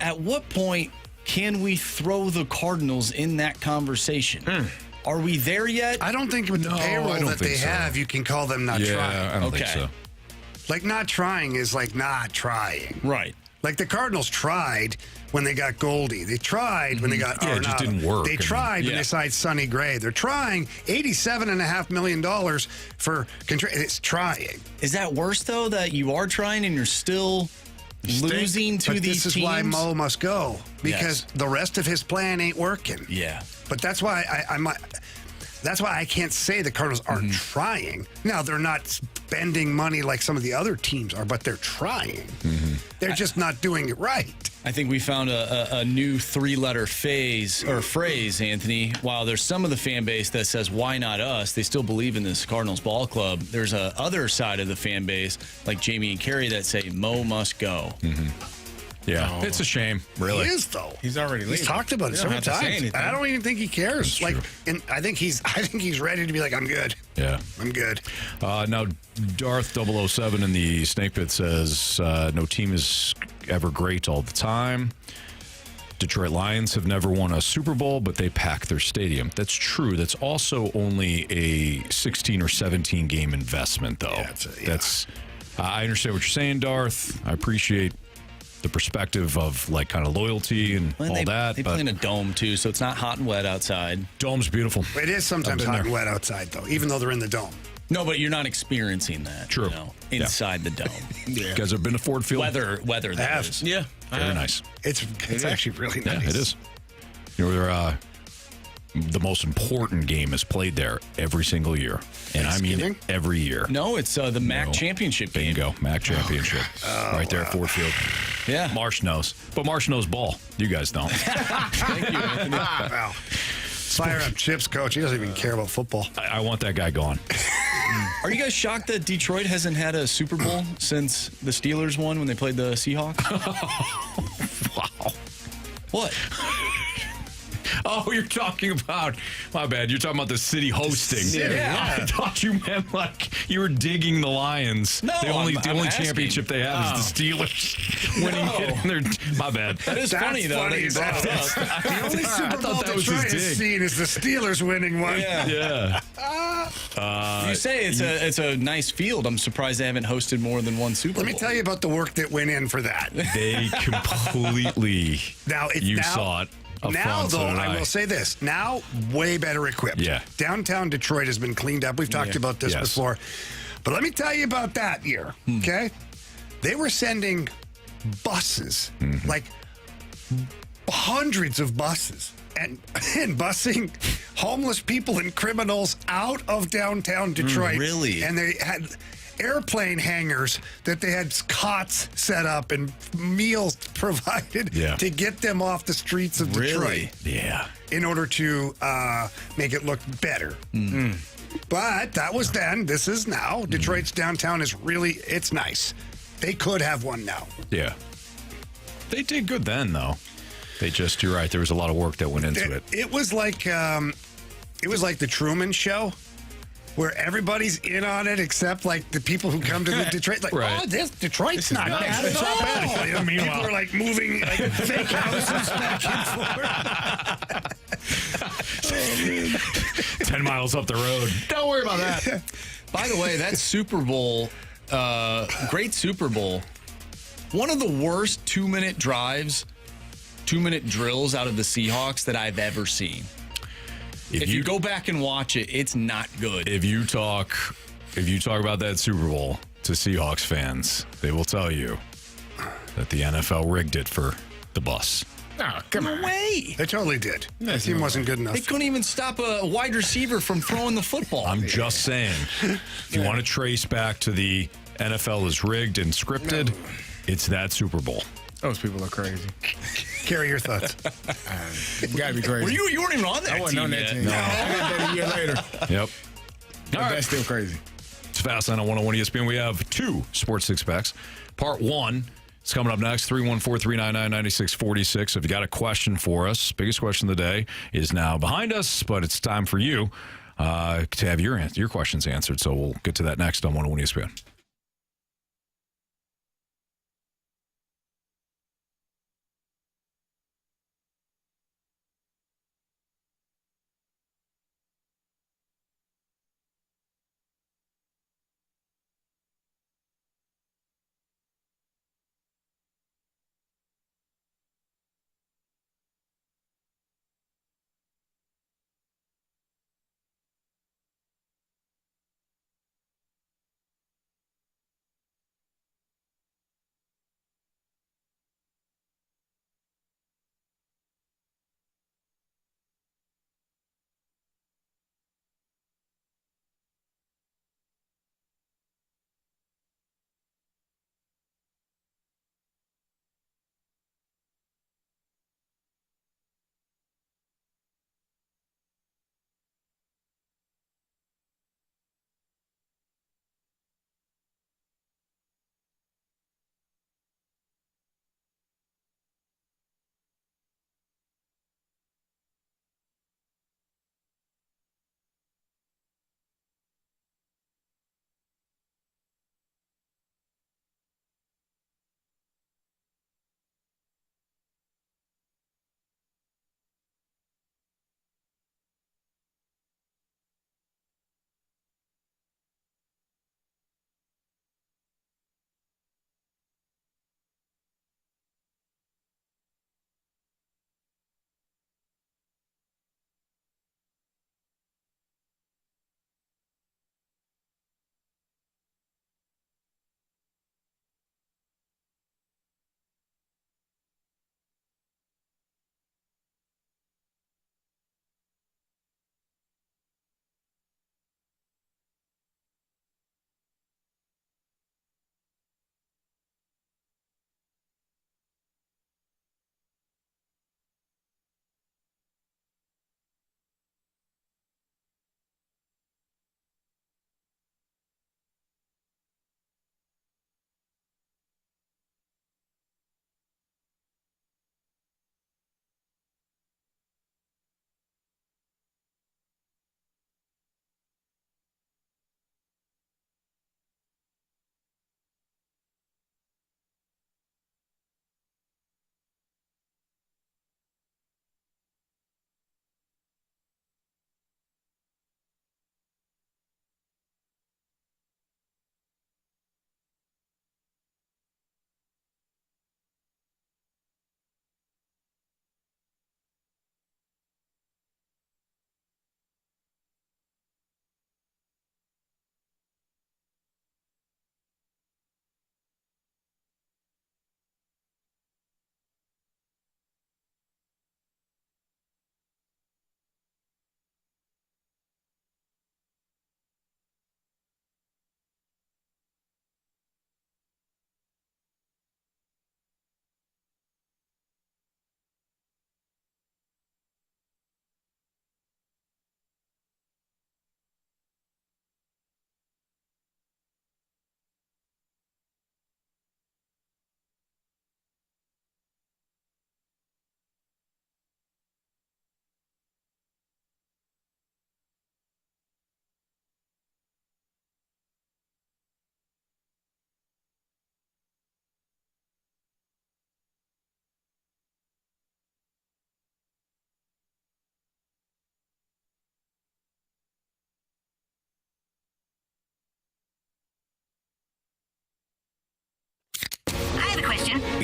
At what point can we throw the Cardinals in that conversation? Are we there yet? I don't think with the payroll that they have, you can call them not trying. I don't think so. Like, not trying is like not trying. Right. Like, the Cardinals tried when they got Goldie. They tried when they got Arenado. It just didn't work. They tried when they signed Sonny Gray. They're trying $87.5 million for it's trying. Is that worse, though, that you are trying and you're still losing to these teams? This is why Mo must go, because the rest of his plan ain't working. Yeah. But that's why that's why I can't say the Cardinals aren't trying. Now, they're not spending money like some of the other teams are, but they're trying. They're just not doing it right. I think we found a new three-letter phrase, Anthony. While there's some of the fan base that says, why not us? They still believe in this Cardinals ball club. There's a other side of the fan base, like Jamie and Carey, that say, Mo must go. Yeah, it's a shame, really. He is, though. He's already leaving. He's talked about it several times. I don't even think he cares. Like, and I think he's ready to be like, I'm good. Yeah. I'm good. Now, Darth 007 in the Snake Pit says, no team is ever great all the time. Detroit Lions have never won a Super Bowl, but they pack their stadium. That's true. That's also only a 16 or 17 game investment, though. Yeah, I understand what you're saying, Darth. I appreciate the perspective of like kind of loyalty and all that. They play in a dome too, so it's not hot and wet outside. Dome's beautiful. It is sometimes hot and wet outside, though, even though they're in the dome. No, but you're not experiencing that. True. Inside the dome. You guys have been to Ford Field? Weather. That is. Yeah. Very nice. It's actually really nice. Yeah, it is. You know, the most important game is played there every single year. And I mean every year. No, it's the MAC championship game. Bingo, MAC championship. Right there at Ford Field. Yeah. Marsh knows. But Marsh knows ball. You guys don't. Thank you, Anthony. Wow. Fire up Chips, coach. He doesn't even care about football. I want that guy gone. Are you guys shocked that Detroit hasn't had a Super Bowl since the Steelers won when they played the Seahawks? Wow. What? Oh, you're talking about, my bad, you're talking about the city hosting. Yeah. I thought you meant like you were digging the Lions. No, the only I'm championship they have is the Steelers winning it. And my bad. That is funny, though. That you brought it up. The only Super Bowl Detroit has seen is the Steelers winning one. Yeah. You say it's a nice field. I'm surprised they haven't hosted more than one Super Bowl. Let me tell you about the work that went in for that. They completely. You saw it. Now, though, I will say this. Now, way better equipped. Yeah. Downtown Detroit has been cleaned up. We've talked about this before. But let me tell you about that year, okay? They were sending buses, like hundreds of buses, and busing homeless people and criminals out of downtown Detroit. Really? And they had airplane hangars that they had cots set up and meals provided to get them off the streets of Detroit. Yeah. In order to make it look better. But that was then. This is now. Detroit's downtown is really, it's nice. They could have one now. Yeah. They did good then, though. They just, you're right, there was a lot of work that went into it. It was like the Truman Show, where everybody's in on it except like the people who come to the Detroit. Like, oh, this Detroit's not bad at all. You know, people are like moving like fake houses back and forth. 10 miles up the road. Don't worry about that. By the way, that Super Bowl, great Super Bowl, one of the worst 2-minute drives, 2-minute drills out of the Seahawks that I've ever seen. If you go back and watch it, it's not good. If you talk about that Super Bowl to Seahawks fans, they will tell you that the NFL rigged it for the bus. Oh, come on. No way. They totally did. That team wasn't good enough. They couldn't even stop a wide receiver from throwing the football. I'm just saying, if you want to trace back to the NFL is rigged and scripted, it's that Super Bowl. Those people are crazy. Carey, your thoughts? You gotta be crazy. You weren't even on that team. I wasn't on that yet. team. No. I got that a year later. Yep. But that's still crazy. It's Fastline on 101 ESPN. We have 2 Sports Six Packs. Part 1 is coming up next, 314-399-9646. If you got a question for us, biggest question of the day is now behind us, but it's time for you to have your questions answered. So we'll get to that next on 101 ESPN.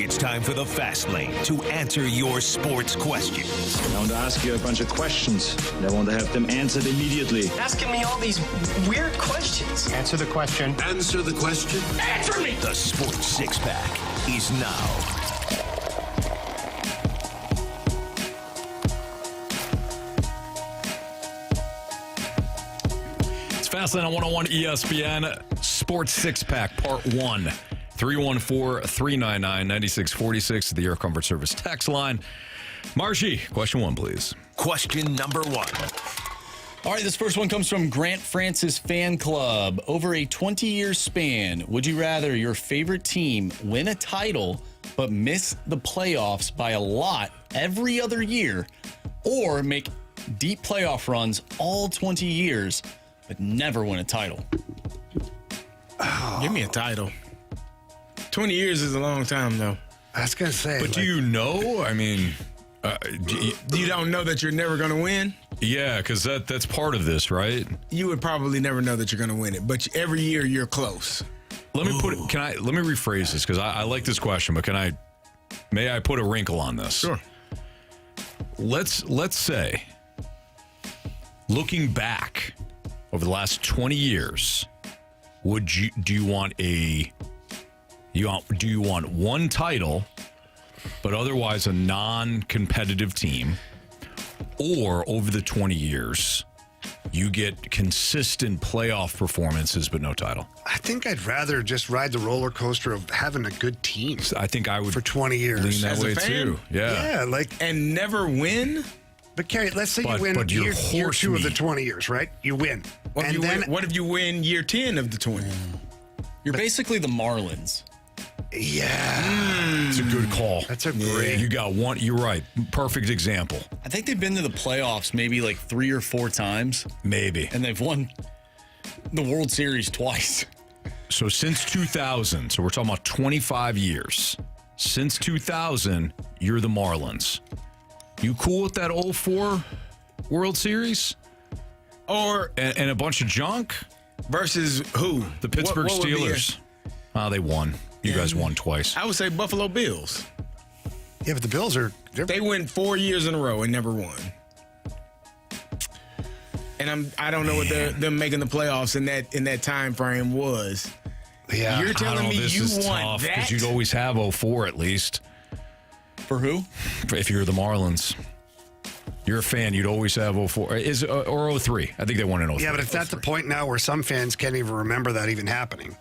It's time for the Fast Lane to answer your sports questions. I want to ask you a bunch of questions, and I want to have them answered immediately. Asking me all these weird questions. Answer the question. Answer the question. Answer me! The Sports Six-Pack is now. Fastlane on 101 ESPN Sports Six-Pack Part 1. 314-399-9646, the Air Comfort Service text line. Marshy, question 1, please. Question number 1. All right, this first one comes from Grant Francis Fan Club. Over a 20-year span, would you rather your favorite team win a title but miss the playoffs by a lot every other year, or make deep playoff runs all 20 years but never win a title? Give me a title. 20 years is a long time, though. I was going to say. But do you know? I mean, you don't know that you're never going to win? Yeah, because that's part of this, right? You would probably never know that you're going to win it, but every year you're close. Let me rephrase this, because I like this question, but may I put a wrinkle on this? Sure. Let's say, looking back over the last 20 years, do you want one title, but otherwise a non-competitive team, or over the 20 years, you get consistent playoff performances but no title? I think I'd rather just ride the roller coaster of having a good team. I think I would for 20 years lean that way too. Yeah, and never win. But Carey, let's say you win year 2 of the 20 years, right? You win. What if you win year 10 of the 20? You're basically the Marlins. Yeah. It's a good call. That's a great. You got one. You're right. Perfect example. I think they've been to the playoffs maybe like 3 or 4 times. Maybe. And they've won the World Series twice. So since 2000, so we're talking about 25 years. Since 2000, you're the Marlins. You cool with that 04 World Series? And a bunch of junk? Versus who? The Pittsburgh Steelers. They won. You guys won twice. I would say Buffalo Bills. Yeah, but the Bills they went 4 years in a row and never won. And I don't know what them making the playoffs in that time frame was. Yeah, you're telling me you want that? Because you'd always have 04 at least. For who? If you're the Marlins. You're a fan, you'd always have 04. Or 03. I think they won in 03. Yeah, but it's at the point now where some fans can't even remember that even happening.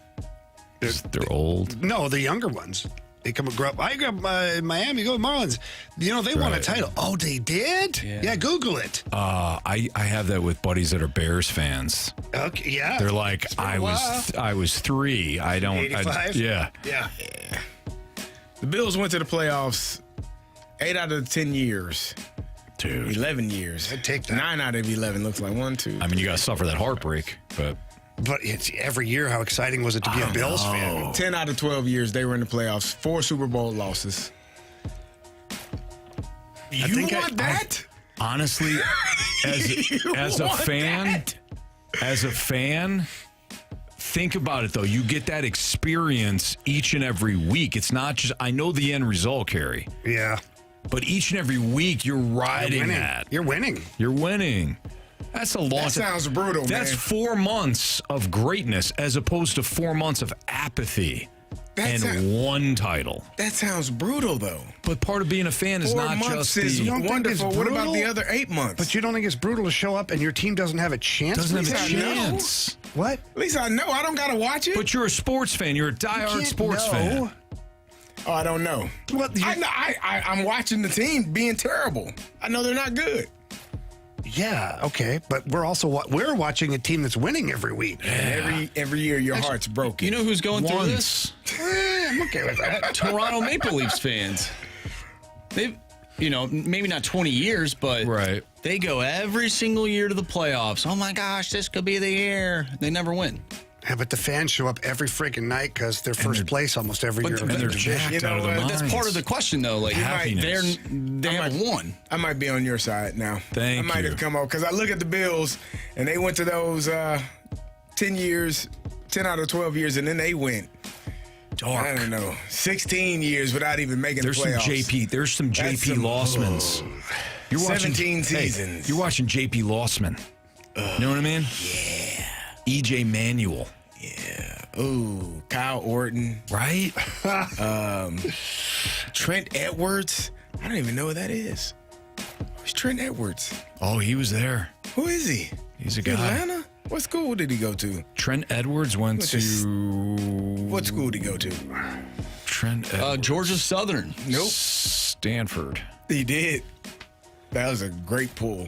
They're old. No, the younger ones. They grow up. I grew up in Miami, go to Marlins. They won a title. Oh, they did? Yeah, Google it. I have that with buddies that are Bears fans. Okay, yeah. They're like, I was 3. I don't. 85? Yeah. The Bills went to the playoffs 8 out of 10 years. Dude. 11 years. I'd take that. 9 out of 11 looks like 1, 2. I mean, you got to suffer that heartbreak, but it's every year. How exciting was it to be a Bills fan? 10 out of 12 years they were in the playoffs. 4 Super Bowl losses. You want that? Honestly, as a fan, think about it though. You get that experience each and every week. It's not just, I know the end result, Carey. Yeah. But each and every week you're riding that. You're winning. You're winning. That's a loss. That sounds brutal, That's 4 months of greatness as opposed to 4 months of apathy and one title. That sounds brutal, though. But part of being a fan is 4 not months just is the wonderful. What about the other 8 months? But you don't think it's brutal to show up and your team doesn't have a chance? Doesn't have a chance. What? At least I know. I don't got to watch it. But you're a sports fan. You're a diehard sports fan. Oh, I don't know. Well, I'm watching the team being terrible. I know they're not good. Yeah, okay, but we're watching a team that's winning every week. Yeah. Every year, your heart's broken. You know who's going through this? I'm okay with that. Toronto Maple Leafs fans. They've, maybe not 20 years, but they go every single year to the playoffs. Oh my gosh, this could be the year. They never win. Yeah, but the fans show up every freaking night because they're first place almost every year. And they're jacked out of their minds. That's part of the question, though. Like, happiness. They haven't won. I might be on your side now. I might have come up because I look at the Bills and they went to those 10 years, 10 out of 12 years, and then they went dark. I don't know. 16 years without even making the playoffs. There's some JP Lossmans. You're watching 17 seasons. You're watching JP Lossman. You know what I mean? Yeah. EJ Manuel. Yeah. Ooh, Kyle Orton. Right? Trent Edwards. I don't even know who that is. Who's Trent Edwards? Oh, he was there. Who is he? He's a guy. Atlanta? What school did he go to? Trent Edwards went to... What school did he go to? Trent Edwards. Georgia Southern. Nope. Stanford. He did. That was a great pull.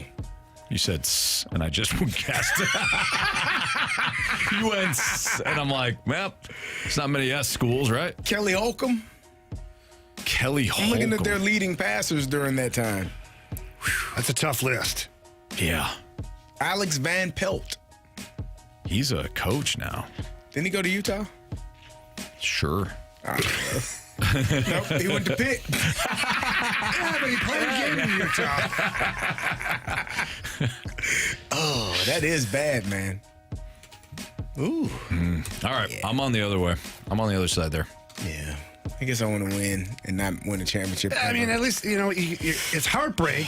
You said, and I just guessed. You went, and I'm like, well, it's not many S schools, right? Kelly Holcomb. Kelly Holcomb. I'm looking at their leading passers during that time. That's a tough list. Yeah. Alex Van Pelt. He's a coach now. Didn't he go to Utah? Sure. Nope, he went to Pitt. Yeah, but he played a game in Utah. Oh, that is bad, man. Ooh. All right, yeah. I'm on the other way. I'm on the other side there. Yeah. I guess I want to win and not win a championship. I mean, at least, it's heartbreak,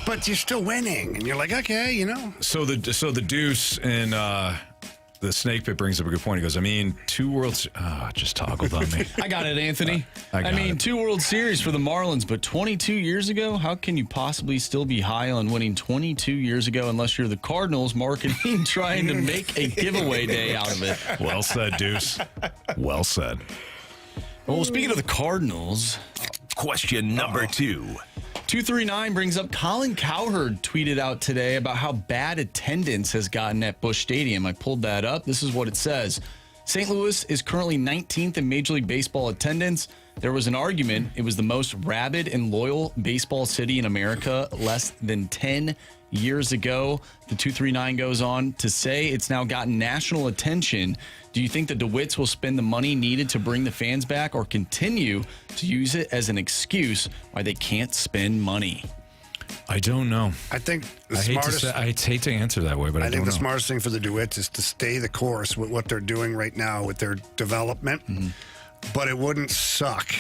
but you're still winning. And you're like, okay, So the Deuce and the Snake Pit brings up a good point. He goes, I mean, 2 Worlds... just toggled on me. I got it, Anthony. I mean, 2 World Series for the Marlins, but 22 years ago? How can you possibly still be high on winning 22 years ago unless you're the Cardinals marketing trying to make a giveaway day out of it? Well said, Deuce. Well said. Well, speaking of the Cardinals... Question number 2. 239 brings up Colin Cowherd tweeted out today about how bad attendance has gotten at Busch Stadium. I pulled that up. This is what it says. St. Louis is currently 19th in Major League Baseball attendance. There was an argument. It was the most rabid and loyal baseball city in America less than 10 years ago. The 239 goes on to say it's now gotten national attention. Do you think the DeWitts will spend the money needed to bring the fans back or continue to use it as an excuse why they can't spend money? I don't know. I think I hate to answer that way, but I don't know. The smartest thing for the DeWitts is to stay the course with what they're doing right now with their development. Mm-hmm. But it wouldn't suck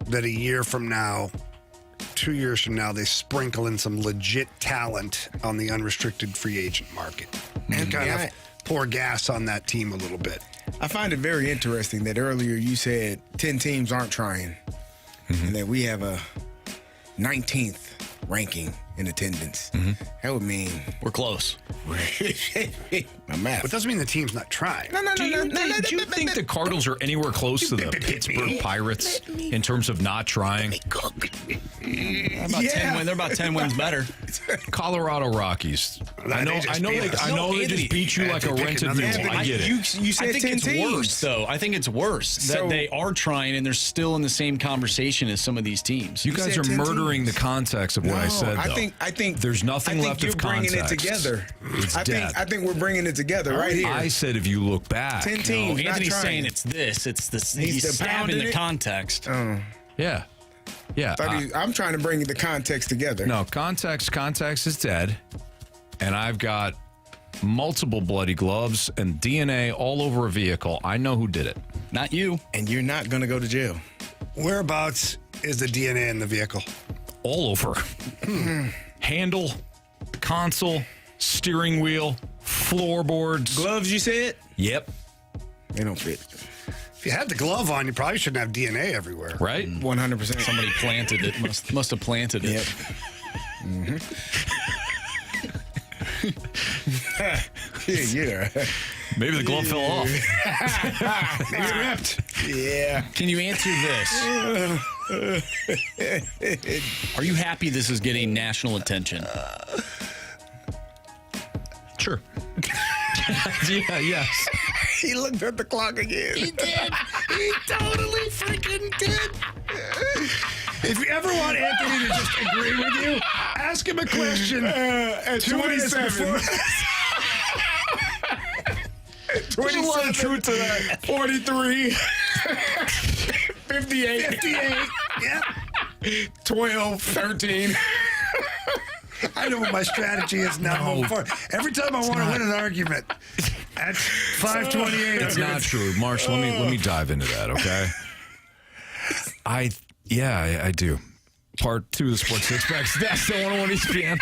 that a year from now, 2 years from now, they sprinkle in some legit talent on the unrestricted free agent market and kind of pour gas on that team a little bit. I find it very interesting that earlier you said 10 teams aren't trying, and that we have a 19th ranking in attendance. That would mean we're close. My math. But doesn't mean the team's not trying. Do you think the Cardinals are anywhere close to the Pittsburgh Pirates in terms of not trying? They're about 10 wins better. Colorado Rockies. I know they just beat you like a rented mule. I get it. You said I think 10 it's teams. worse, though. I think it's worse that they are trying and they're still in the same conversation as some of these teams. You guys are murdering the context of what I said, though. I think there's nothing left of context. You're bringing it together. It's dead. I think we're bringing it together right here. I said if you look back. 10 teams. Anthony's saying it's this. It's this. He's stabbing the context. Yeah. Yeah. I'm trying to bring the context together. No, context is dead. And I've got multiple bloody gloves and DNA all over a vehicle. I know who did it. Not you. And you're not going to go to jail. Whereabouts is the DNA in the vehicle? All over. Handle, console, steering wheel, floorboards. Gloves, you said? Yep. They don't fit. If you had the glove on, you probably shouldn't have DNA everywhere. Right? 100%. Somebody planted it. Must have planted it. Yep. Yeah. Maybe the glove fell off. Maybe it ripped. Yeah. Can you answer this? Are you happy this is getting national attention? Sure. Yes. He looked at the clock again. He did. He totally freaking did. If you ever want Anthony to just agree with you, ask him a question at 27. 27, truth to that. 43, 58, yeah, 12, 13. I know what my strategy is now. Every time I want to win an argument, At 5:28. It's not true. Marsh, let me dive into that, okay? I do. Part 2 of the Sports Six Pack. That's the 101 ESPN.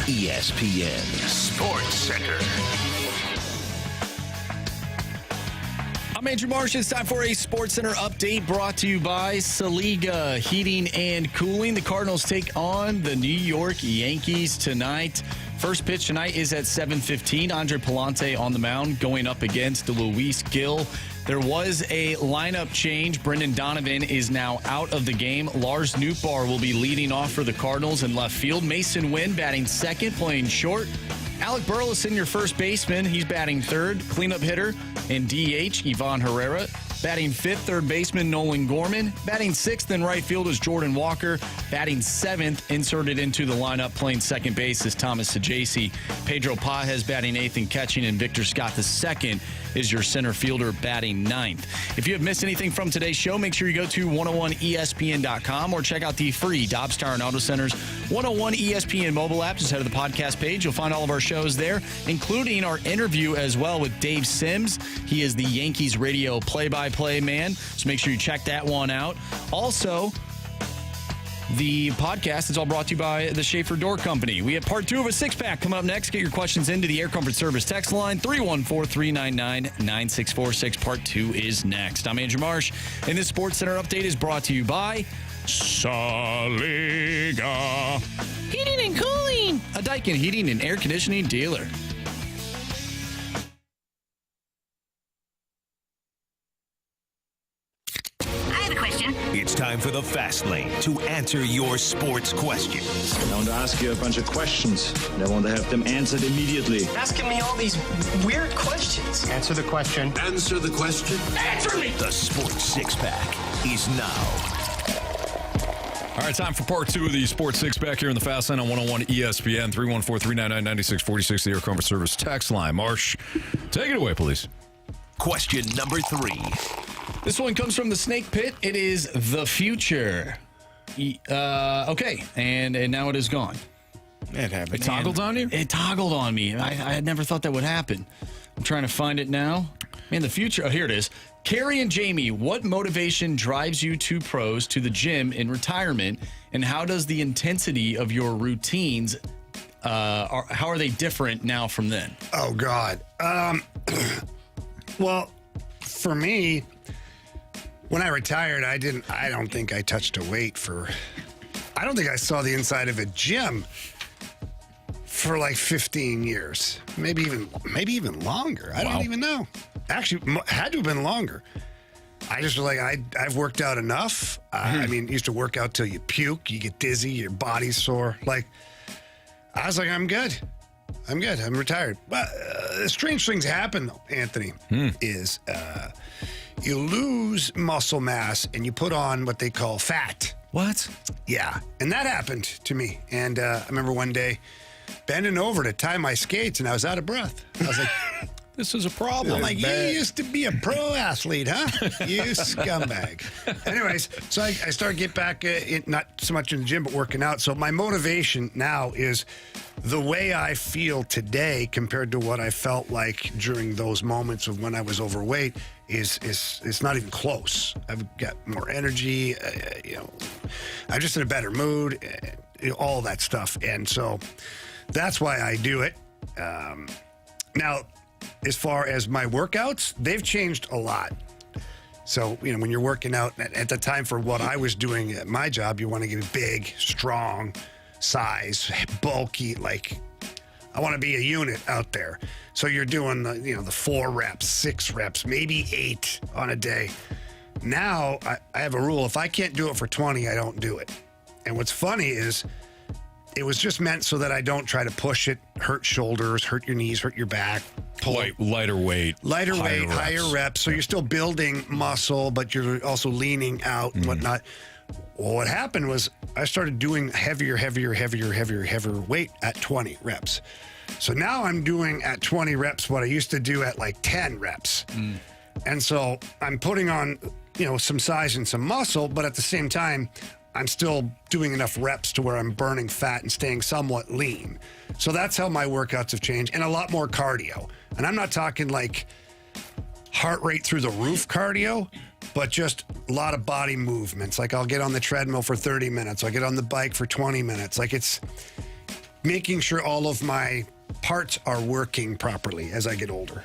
ESPN Sports Center. I'm Andrew Marsh. It's time for a SportsCenter update brought to you by Saliga Heating and Cooling. The Cardinals take on the New York Yankees tonight. First pitch tonight is at 7:15. Andre Palante on the mound going up against Luis Gil. There was a lineup change. Brendan Donovan is now out of the game. Lars Nootbaar will be leading off for the Cardinals in left field. Mason Wynn batting second, playing short. Alec Burleson, your first baseman. He's batting third. Cleanup hitter and DH, Ivan Herrera. Batting fifth, third baseman Nolan Gorman. Batting sixth in right field is Jordan Walker. Batting seventh, inserted into the lineup, playing second base is Thomas Sajaci. Pedro Pajes batting eighth and catching, and Victor Scott II is your center fielder batting ninth. If you have missed anything from today's show, make sure you go to 101ESPN.com or check out the free Dobbs Tire and Auto Center's 101 ESPN mobile app. Just head to the podcast page. You'll find all of our shows there, including our interview as well with Dave Sims. He is the Yankees radio play-by-play man, so make sure you check that one out. Also, the podcast is all brought to you by the Schaefer Door Company. We have part 2 of a six-pack coming up next. Get your questions into the Air Comfort Service text line, 314-399-9646. Part 2 is next. I'm Andrew Marsh, and this SportsCenter update is brought to you by Saliga Heating and Cooling, a Daikin heating and air conditioning dealer. It's time for the Fast Lane to answer your sports questions. I want to ask you a bunch of questions, and I want to have them answered immediately. Asking me all these weird questions. Answer the question. Answer the question. Answer me! The Sports Six-Pack is now. All right, time for part 2 of the Sports Six-Pack here in the Fast Lane on 101 ESPN, 314-399-9646, the Air Comfort Service text line. Marsh, take it away, please. Question number 3. This one comes from the Snake Pit. It is the future. Okay, and now it is gone. It happened. It toggled on you? It toggled on me. I had never thought that would happen. I'm trying to find it now. Man, the future. Oh, here it is. Carey and Jamie, what motivation drives you two pros to the gym in retirement, and how does the intensity of your routines, how are they different now from then? Oh, God. Well, for me, when I retired, I don't think I touched a weight I don't think I saw the inside of a gym for like 15 years, maybe even longer. I don't even know. Actually, had to have been longer. I just was like, I've worked out enough. I mean, used to work out till you puke, you get dizzy, your body's sore. Like, I was like, I'm good. I'm retired. But strange things happen, though, Anthony, is you lose muscle mass and you put on what they call fat. What? Yeah. And that happened to me. And I remember one day bending over to tie my skates and I was out of breath. I was like, this is a problem. I'm like, you used to be a pro athlete, huh? You scumbag. Anyways, so I started to get back, not so much in the gym, but working out. So my motivation now is the way I feel today compared to what I felt like during those moments of when I was overweight is not even close. I've got more energy, I'm just in a better mood, all that stuff. And so that's why I do it. Now, as far as my workouts, they've changed a lot. So, when you're working out at the time for what I was doing at my job, you want to get big, strong, size, bulky, like I want to be a unit out there. So you're doing the 4 reps, 6 reps, maybe 8 on a day. Now I have a rule. If I can't do it for 20, I don't do it. And what's funny is it was just meant so that I don't try to push it, hurt shoulders, hurt your knees, hurt your back. Lighter weight, higher reps. So you're still building muscle, but you're also leaning out and whatnot. Well, what happened was I started doing heavier weight at 20 reps. So now I'm doing at 20 reps what I used to do at like 10 reps. And so I'm putting on, some size and some muscle, but at the same time, I'm still doing enough reps to where I'm burning fat and staying somewhat lean. So that's how my workouts have changed, and a lot more cardio. And I'm not talking like heart rate through the roof cardio, but just a lot of body movements. Like I'll get on the treadmill for 30 minutes. I'll get on the bike for 20 minutes. Like it's making sure all of my parts are working properly as I get older.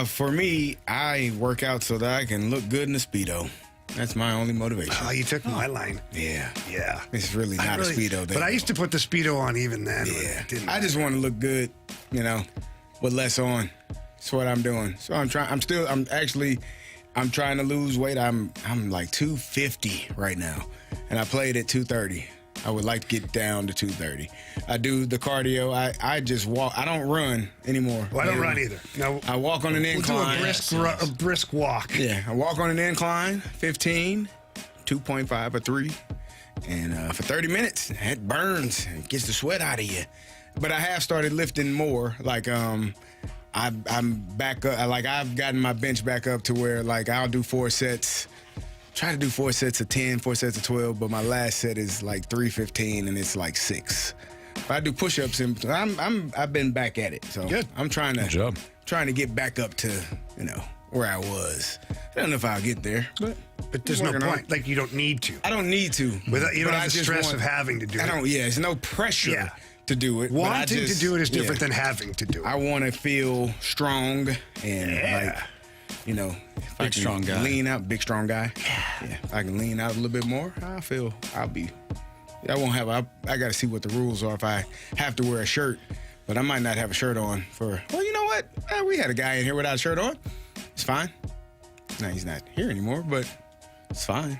For me, I work out so that I can look good in a Speedo. That's my only motivation. Oh, you took my line. Yeah. Yeah. It's really not a Speedo. But I used to put the Speedo on even then. Yeah. I just want to look good, with less on. That's what I'm doing. So I'm trying to lose weight. I'm like 250 right now. And I played at 230. I would like to get down to 230. I do the cardio. I just walk. I don't run anymore. Well, I don't run either. No, I walk on an incline. Do a brisk walk. Yeah, I walk on an incline, 15, 2.5 or 3. And for 30 minutes, it burns. It gets the sweat out of you. But I have started lifting more. Like, I'm back up. Like, I've gotten my bench back up to where, like, I'll do 4 sets. Try to do 4 sets of 10, 4 sets of 12, but my last set is like 315 and it's like 6. But I do push-ups and I've been back at it. So good. I'm trying to get back up to, where I was. I don't know if I'll get there, but there's no point. Like, you don't need to. I don't need to. You don't have the stress of having to do it. There's no pressure to do it. Wanting to do it is different than having to do it. I want to feel strong and big strong guy. Lean out, big strong guy. Yeah. If I can lean out a little bit more, I got to see what the rules are if I have to wear a shirt. But I might not have a shirt on you know what? We had a guy in here without a shirt on. It's fine. No, he's not here anymore, but it's fine.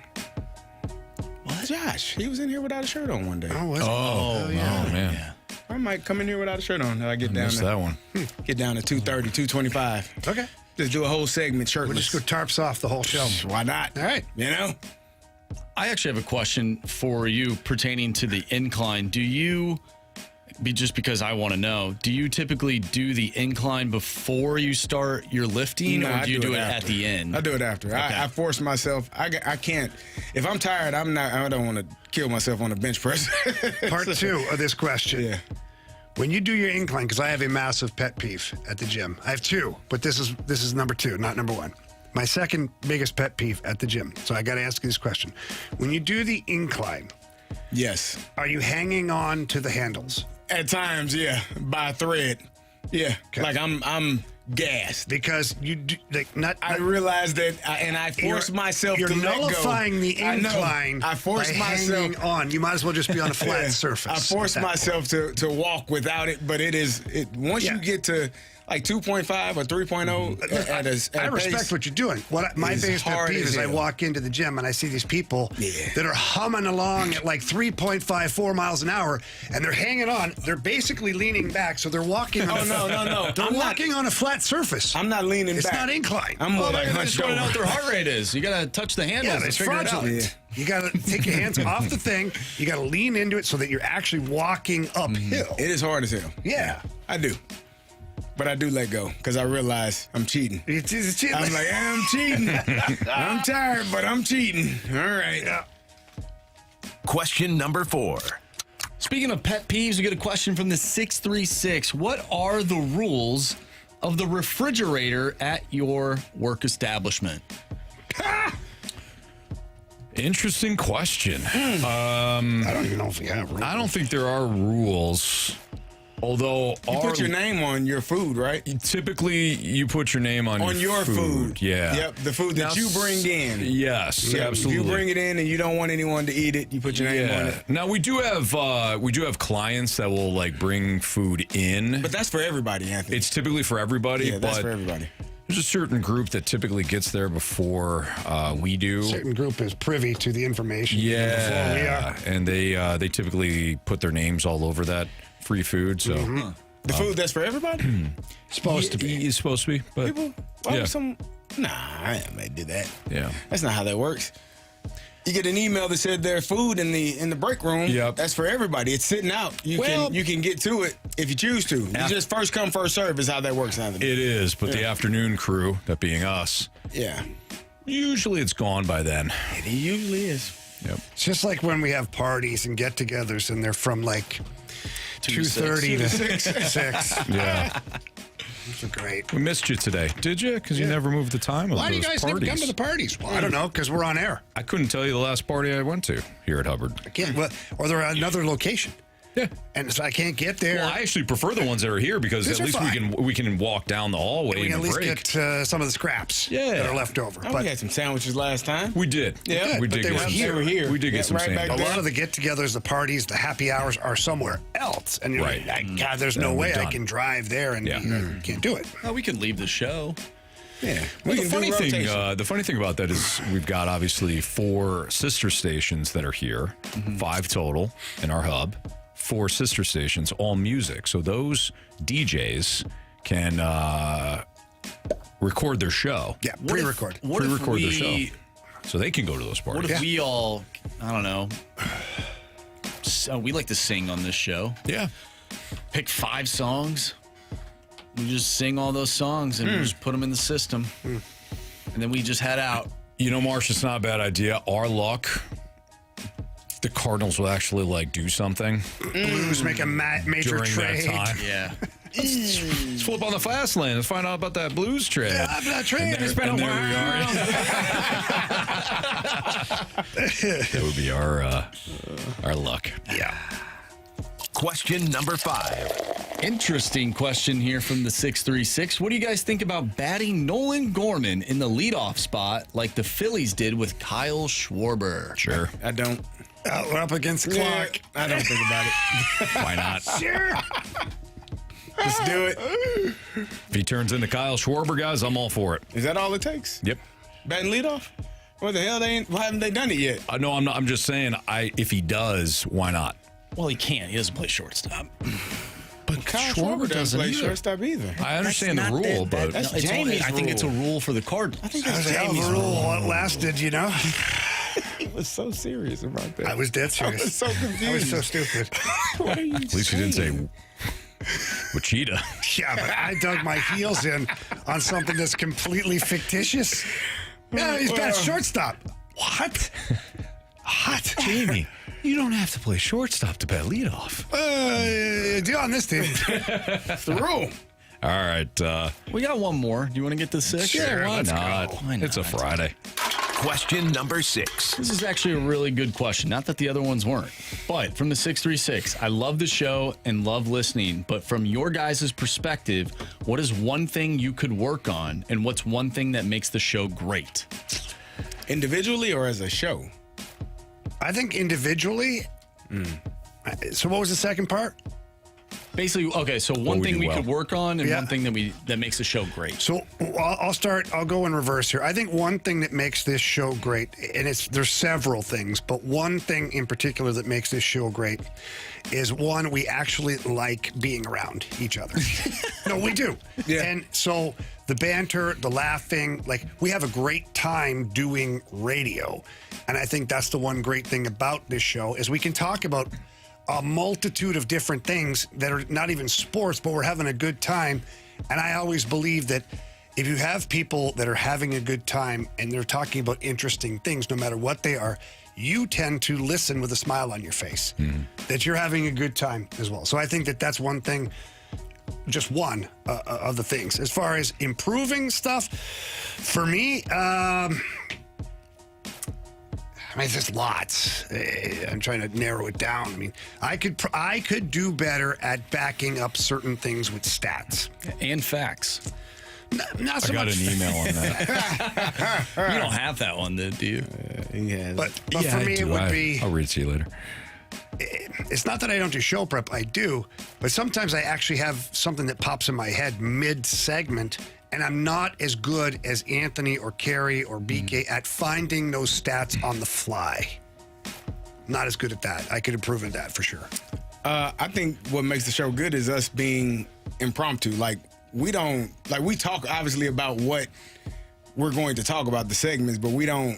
What? Josh, he was in here without a shirt on one day. Oh, man. Yeah. I might come in here without a shirt on. I get down missed that one. Get down to 230, 225. Okay. Just do a whole segment shirtless. We'll just go tarps off the whole show. Why not? All right. I actually have a question for you pertaining to the incline. Do you, just because I want to know, do you typically do the incline before you start your lifting, or do you do it at the end? I do it after. Okay. I force myself. I can't. If I'm tired, I don't want to kill myself on the bench press. Part 2 of this question. Yeah. When you do your incline, because I have a massive pet peeve at the gym. I have 2, but this is number 2, not number 1. My second biggest pet peeve at the gym. So I got to ask you this question. When you do the incline, yes, are you hanging on to the handles? At times, yeah, by a thread. Yeah, okay. Like I'm gassed because you do, I realize that, and I force myself to let go. You're nullifying the incline. I force myself hanging on. You might as well just be on a flat surface. I force myself to walk without it, but once you get to like 2.5 or 3.0 I respect what you're doing. My biggest pet peeve is I walk into the gym and I see these people that are humming along at like 3.54 miles an hour, and they're hanging on. They're basically leaning back, so they're walking on no. They're walking on a flat surface. I'm not leaning back. It's not incline. I'm more like hunched over. Find out what their heart rate is. You got to touch the handles. Yeah, it's fraudulent. You got to take your hands off the thing. You got to lean into it so that you're actually walking uphill. It is hard as hell. Yeah. I do. But I do let go because I realize I'm cheating. It's cheating. I'm like, I'm cheating. I'm tired, but I'm cheating. All right. Yeah. Question number 4. Speaking of pet peeves, we get a question from the 636. What are the rules of the refrigerator at your work establishment? Interesting question. I don't even know if we have rules. I don't think there are rules. Although you put your name on your food, right? Typically, you put your name on your food. Yeah. Yep, the food that you bring in. Yes, absolutely. If you bring it in and you don't want anyone to eat it, you put your name on it. Now we do have clients that will like bring food in, but that's for everybody, Anthony. It's typically for everybody. Yeah, that's for everybody. There's a certain group that typically gets there before we do. A certain group is privy to the information. Yeah, before we are. And they typically put their names all over that free food. So the food that's for everybody? Supposed to be. It's supposed to be. But people, I ain't did that. Yeah, that's not how that works. You get an email that said there's food in the break room. Yep. That's for everybody. It's sitting out. You can get to it if you choose to. You just first come, first serve is how that works, Anthony. It is, but the afternoon crew, that being us, usually it's gone by then. It usually is. Yep. It's just like when we have parties and get-togethers, and they're from like 2:30 to 6. Yeah. Those are great. We missed you today. Did you? Because you never moved the time of Why do you those guys parties. never come to the parties? Well, I don't know, because we're on air. I couldn't tell you the last party I went to here at Hubbard. Or they're at another location. Yeah. And so I can't get there. Well, I actually prefer the ones that are here because These at are least fine. we can walk down the hallway we and can at least break. get some of the scraps that are left over. Oh, but we had some sandwiches last time. We did. Yeah, we but did. they Get were some here. They were here. We did Yeah, get some right back sandwiches. a lot of the get-togethers, the parties, the happy hours are somewhere else. And you're Right. like, God, there's no Then we're way I done. can drive there and you can't do it. Well, we can leave the show. Yeah. Well, We the can do funny thing about that is we've got obviously 4 sister stations that are here, 5 total in our hub, 4 sister stations, all music. So those DJs can record their show. Yeah, pre-record. What if Pre-record their we- show. So they can go to those parties. What if we all, I don't know, so we like to sing on this show. Yeah. Pick 5 songs. We just sing all those songs and we just put them in the system. And then we just head out. You know, Marsh, it's not a bad idea. Our luck, the Cardinals will actually do something Blues make a major during trade. that time. Yeah. Let's flip on the fast lane and find out about that Blues trade. Yeah, that trade And has there- been a and there we are. That would be our luck. Yeah. Question number 5. Interesting question here from the 636. What do you guys think about batting Nolan Gorman in the leadoff spot like the Phillies did with Kyle Schwarber? Sure. I don't. We're up against the Yeah, clock. I don't think about it. Why not? Sure. Let's do it. If he turns into Kyle Schwarber, guys, I'm all for it. Is that all it takes? Yep. Batting leadoff? What the hell? Why haven't they done it yet? No, I'm not. I'm just saying. If he does, why not? Well, he can't. He doesn't play shortstop. But Kyle Schwarber doesn't play shortstop either. I understand the That's not rule, that- but That's No, it's only- Jamie's I think it's a rule. rule for the Cardinals. I think That that's was a hell of Jamie's a rule rule. while it lasted, you know? He was so serious about that. I was dead serious. I was so confused. I was so stupid. What are you at least you didn't say Wichita. Yeah, but I dug my heels in on something that's completely fictitious. Yeah, he's bad shortstop. What? What? Jamie, you don't have to play shortstop to bat leadoff. Do on this team. It's the rule. All right. We got one more. Do you want to get to 6? Sure, why let's not? go. Why It's a not? Friday. Question number 6. This is actually a really good question. Not that the other ones weren't. But from the 636, I love the show and love listening. But from your guys' perspective, what is one thing you could work on? And what's one thing that makes the show great? Individually or as a show? I think individually. So what was the second part? Basically, okay, so one we thing do we well. could work on and Yeah. one thing that makes the show great. So I'll start. I'll go in reverse here. I think one thing that makes this show great, and there's several things, but one thing in particular that makes this show great is one, we actually like being around each other. No, we do. Yeah. And so the banter, the laughing, we have a great time doing radio. And I think that's the one great thing about this show is we can talk about a multitude of different things that are not even sports, but we're having a good time. And I always believe that if you have people that are having a good time and they're talking about interesting things, no matter what they are, you tend to listen with a smile on your face, that you're having a good time as well. So I think that that's one thing, just one of the things. As far as improving stuff, for me, there's lots. I'm trying to narrow it down. I mean, I could do better at backing up certain things with stats And facts. Not so I got much. an email on that. You don't have that one, do you? Yeah. But for me, it would be. I'll read it to you later. It's not that I don't do show prep. I do, but sometimes I actually have something that pops in my head mid-segment, and I'm not as good as Anthony or Carey or BK at finding those stats on the fly. Not as good at that. I could improve in that for sure. I think what makes the show good is us being impromptu. We talk obviously about what we're going to talk about, the segments, but we don't,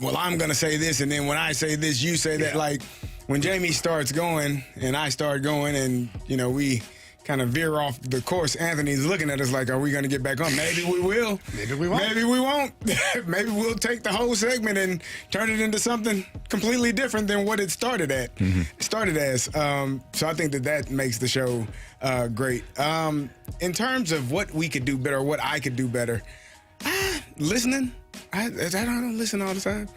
well, I'm going to say this, and then when I say this, you say that. Like, when Jamie starts going and I start going and, we kind of veer off the course, Anthony's looking at us like, are we going to get back on? Maybe we will. Maybe we won't. Maybe we won't. Maybe we'll take the whole segment and turn it into something completely different than what it started at. Started as. So I think that makes the show great. In terms of what we could do better, or what I could do better, listening. I don't listen all the time.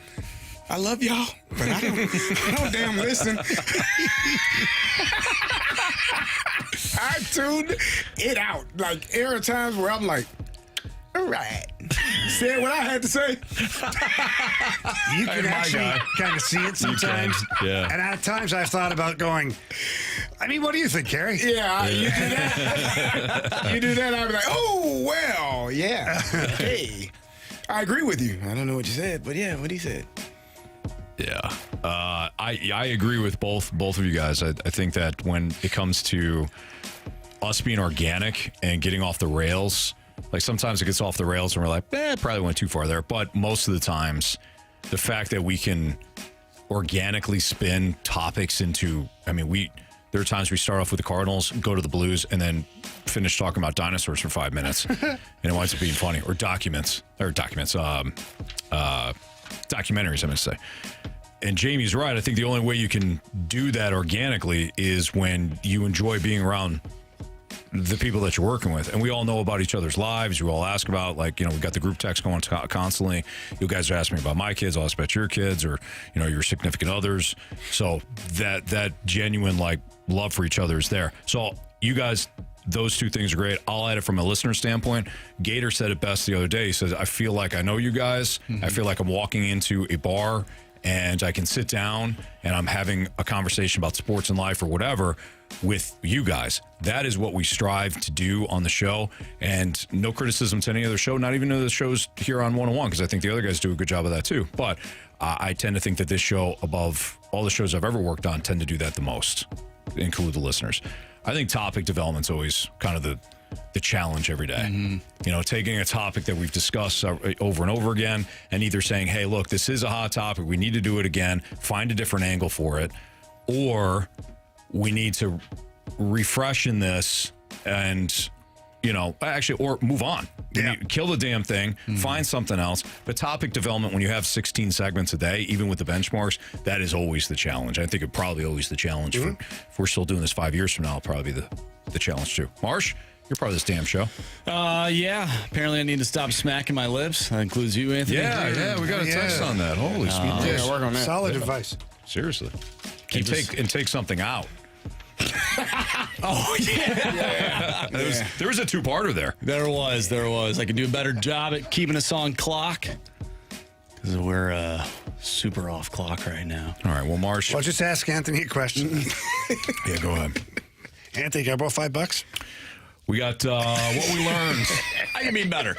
I love y'all, but I don't damn listen. I tuned it out. Like, there are times where I'm like, all right. Said what I had to say. You can actually kind of see it sometimes. Yeah. And at times I've thought about going, I mean, what do you think, Carey? Yeah, you do that. You do that, I'll be like, oh, well, yeah. Hey, I agree with you. I don't know what you said, but yeah, what he said. Yeah. I agree with both of you guys. I think that when it comes to us being organic and getting off the rails, like sometimes it gets off the rails and we're like, probably went too far there. But most of the times, the fact that we can organically spin topics into, there are times we start off with the Cardinals, go to the Blues, and then finish talking about dinosaurs for 5 minutes. And it winds up being funny. Or documentaries, I'm going to say. And Jamie's right. I think the only way you can do that organically is when you enjoy being around the people that you're working with. And we all know about each other's lives. You all ask about, we got the group text going constantly. You guys are asking me about my kids. I'll ask about your kids or, your significant others. So that genuine, love for each other is there. So you guys, those two things are great. I'll add it from a listener standpoint. Gator said it best the other day. He says, I feel like I know you guys. Mm-hmm. I feel like I'm walking into a bar and I can sit down and I'm having a conversation about sports and life or whatever with you guys. That is what we strive to do on the show. And no criticism to any other show, not even to the shows here on 101, because I think the other guys do a good job of that too. But I tend to think that this show, above all the shows I've ever worked on, tend to do that the most, include the listeners. I think topic development's always kind of the challenge every day. Mm-hmm. Taking a topic that we've discussed over and over again and either saying, hey, look, this is a hot topic. We need to do it again. Find a different angle for it. Or we need to refresh in this and, or move on. Yeah. Kill the damn thing, find something else. But topic development, when you have 16 segments a day, even with the benchmarks, that is always the challenge. I think it's probably always the challenge. Mm-hmm. If we're still doing this 5 years from now, it'll probably be the challenge too. Marsh? You're part of this damn show. Yeah. Apparently, I need to stop smacking my lips. That includes you, Anthony. Yeah. We got a text on that. Holy sweet. Yeah, work on that. Solid advice. Seriously. Take something out. Oh yeah. There was a two-parter there. There was. I could do a better job at keeping us on clock because we're super off clock right now. All right. Well, Marsh. Well, just ask Anthony a question. Yeah, go ahead. Anthony, can I borrow $5? We got what we learned. How you mean better?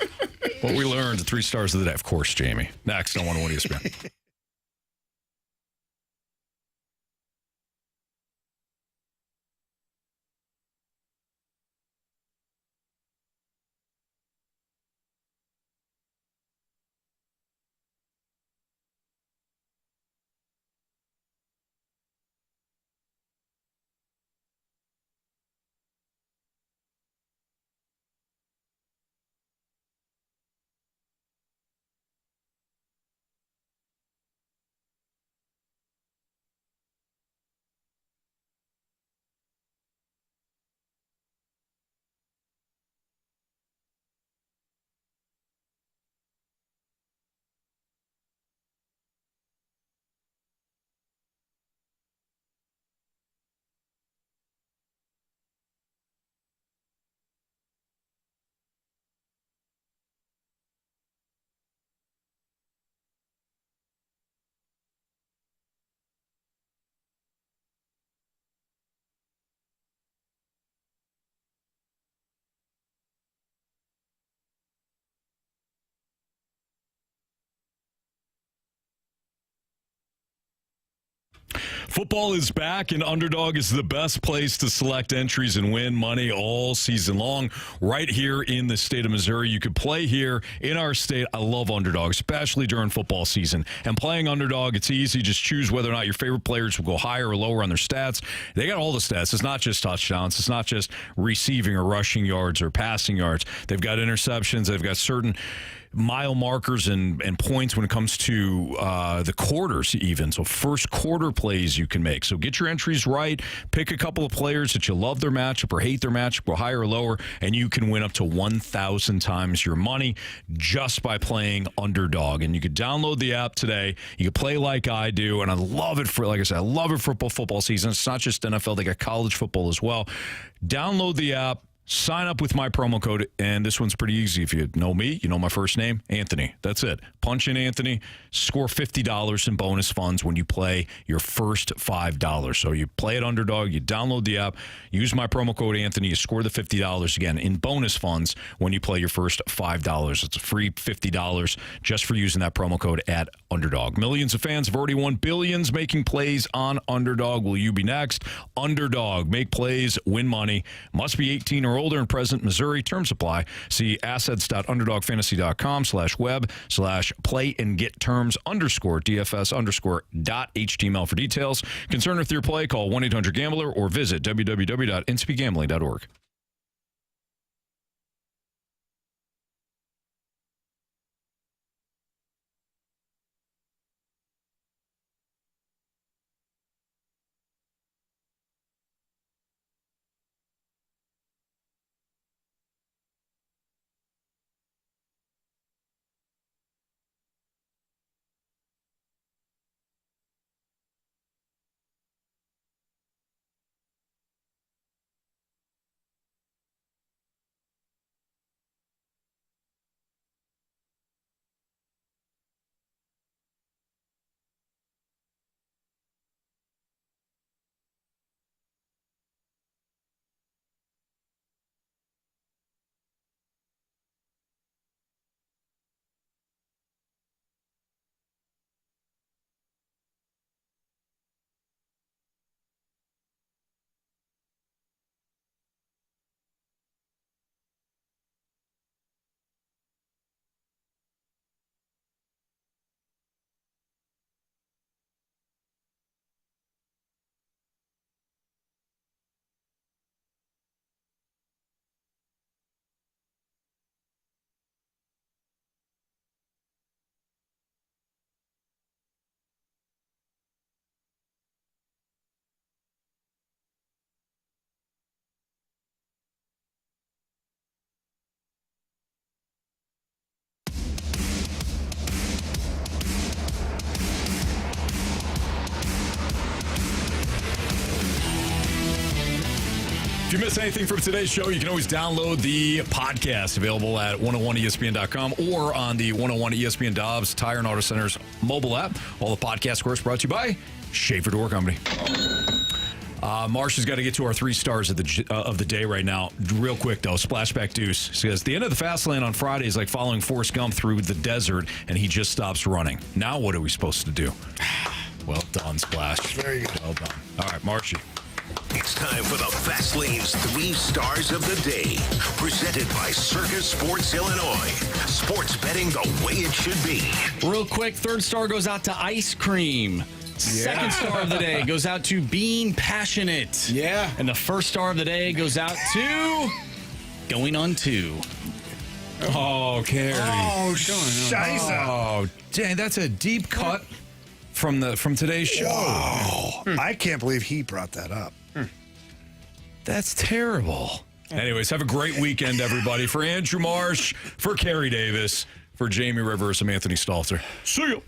What we learned, 3 stars of the day. Of course, Jamie. Next on 101 ESPN. Football is back, and Underdog is the best place to select entries and win money all season long. Right here in the state of Missouri, you could play here in our state. I love Underdog, especially during football season. And playing Underdog, it's easy. Just choose whether or not your favorite players will go higher or lower on their stats. They got all the stats. It's not just touchdowns. It's not just receiving or rushing yards or passing yards. They've got interceptions. They've got certain mile markers and points when it comes to the quarters even. So first quarter plays you can make. So get your entries right. Pick a couple of players that you love their matchup or hate their matchup, go higher or lower, and you can win up to 1,000 times your money just by playing Underdog. And you could download the app today. You can play like I do, and I love it for, like I said, I love it for football season. It's not just NFL. They got college football as well. Download the app. Sign up with my promo code, and this one's pretty easy. If you know me, you know my first name, Anthony. That's it. Punch in Anthony, score $50 in bonus funds when you play your first $5. So you play at Underdog, you download the app, use my promo code Anthony, you score the $50 again in bonus funds when you play your first $5. It's a free $50 just for using that promo code at Underdog. Millions of fans have already won billions making plays on Underdog. Will you be next? Underdog. Make plays, win money. Must be 18 or older and present Missouri. Terms apply. See assets.underdogfantasy.com/web/play and get terms _DFS_.html for details. Concerned with your play, call 1-800-GAMBLER or visit www.ncpgambling.org. If you miss anything from today's show, you can always download the podcast available at 101ESPN.com or on the 101 ESPN Dobbs Tire and Auto Center's mobile app. All the podcast, of course, brought to you by Schaefer Door Company. Marsh has got to get to our 3 stars of the day right now. Real quick, though, Splashback Deuce says, the end of the fast lane on Friday is like following Forrest Gump through the desert, and he just stops running. Now what are we supposed to do? Well done, Splash. Very good. Well done. All right, Marshy. It's time for the Fast Lane's 3 stars of the day. Presented by Circus Sports Illinois. Sports betting the way it should be. Real quick, 3rd star goes out to ice cream. 2nd star of the day goes out to being passionate. Yeah. And the 1st star of the day goes out to going on 2. Oh, Carey. Oh, scheisse. Oh, dang, that's a deep cut from today's show. Wow. I can't believe he brought that up. That's terrible. Anyways, have a great weekend, everybody. For Andrew Marsh, for Carey Davis, for Jamie Rivers, I'm Anthony Stalter. See you.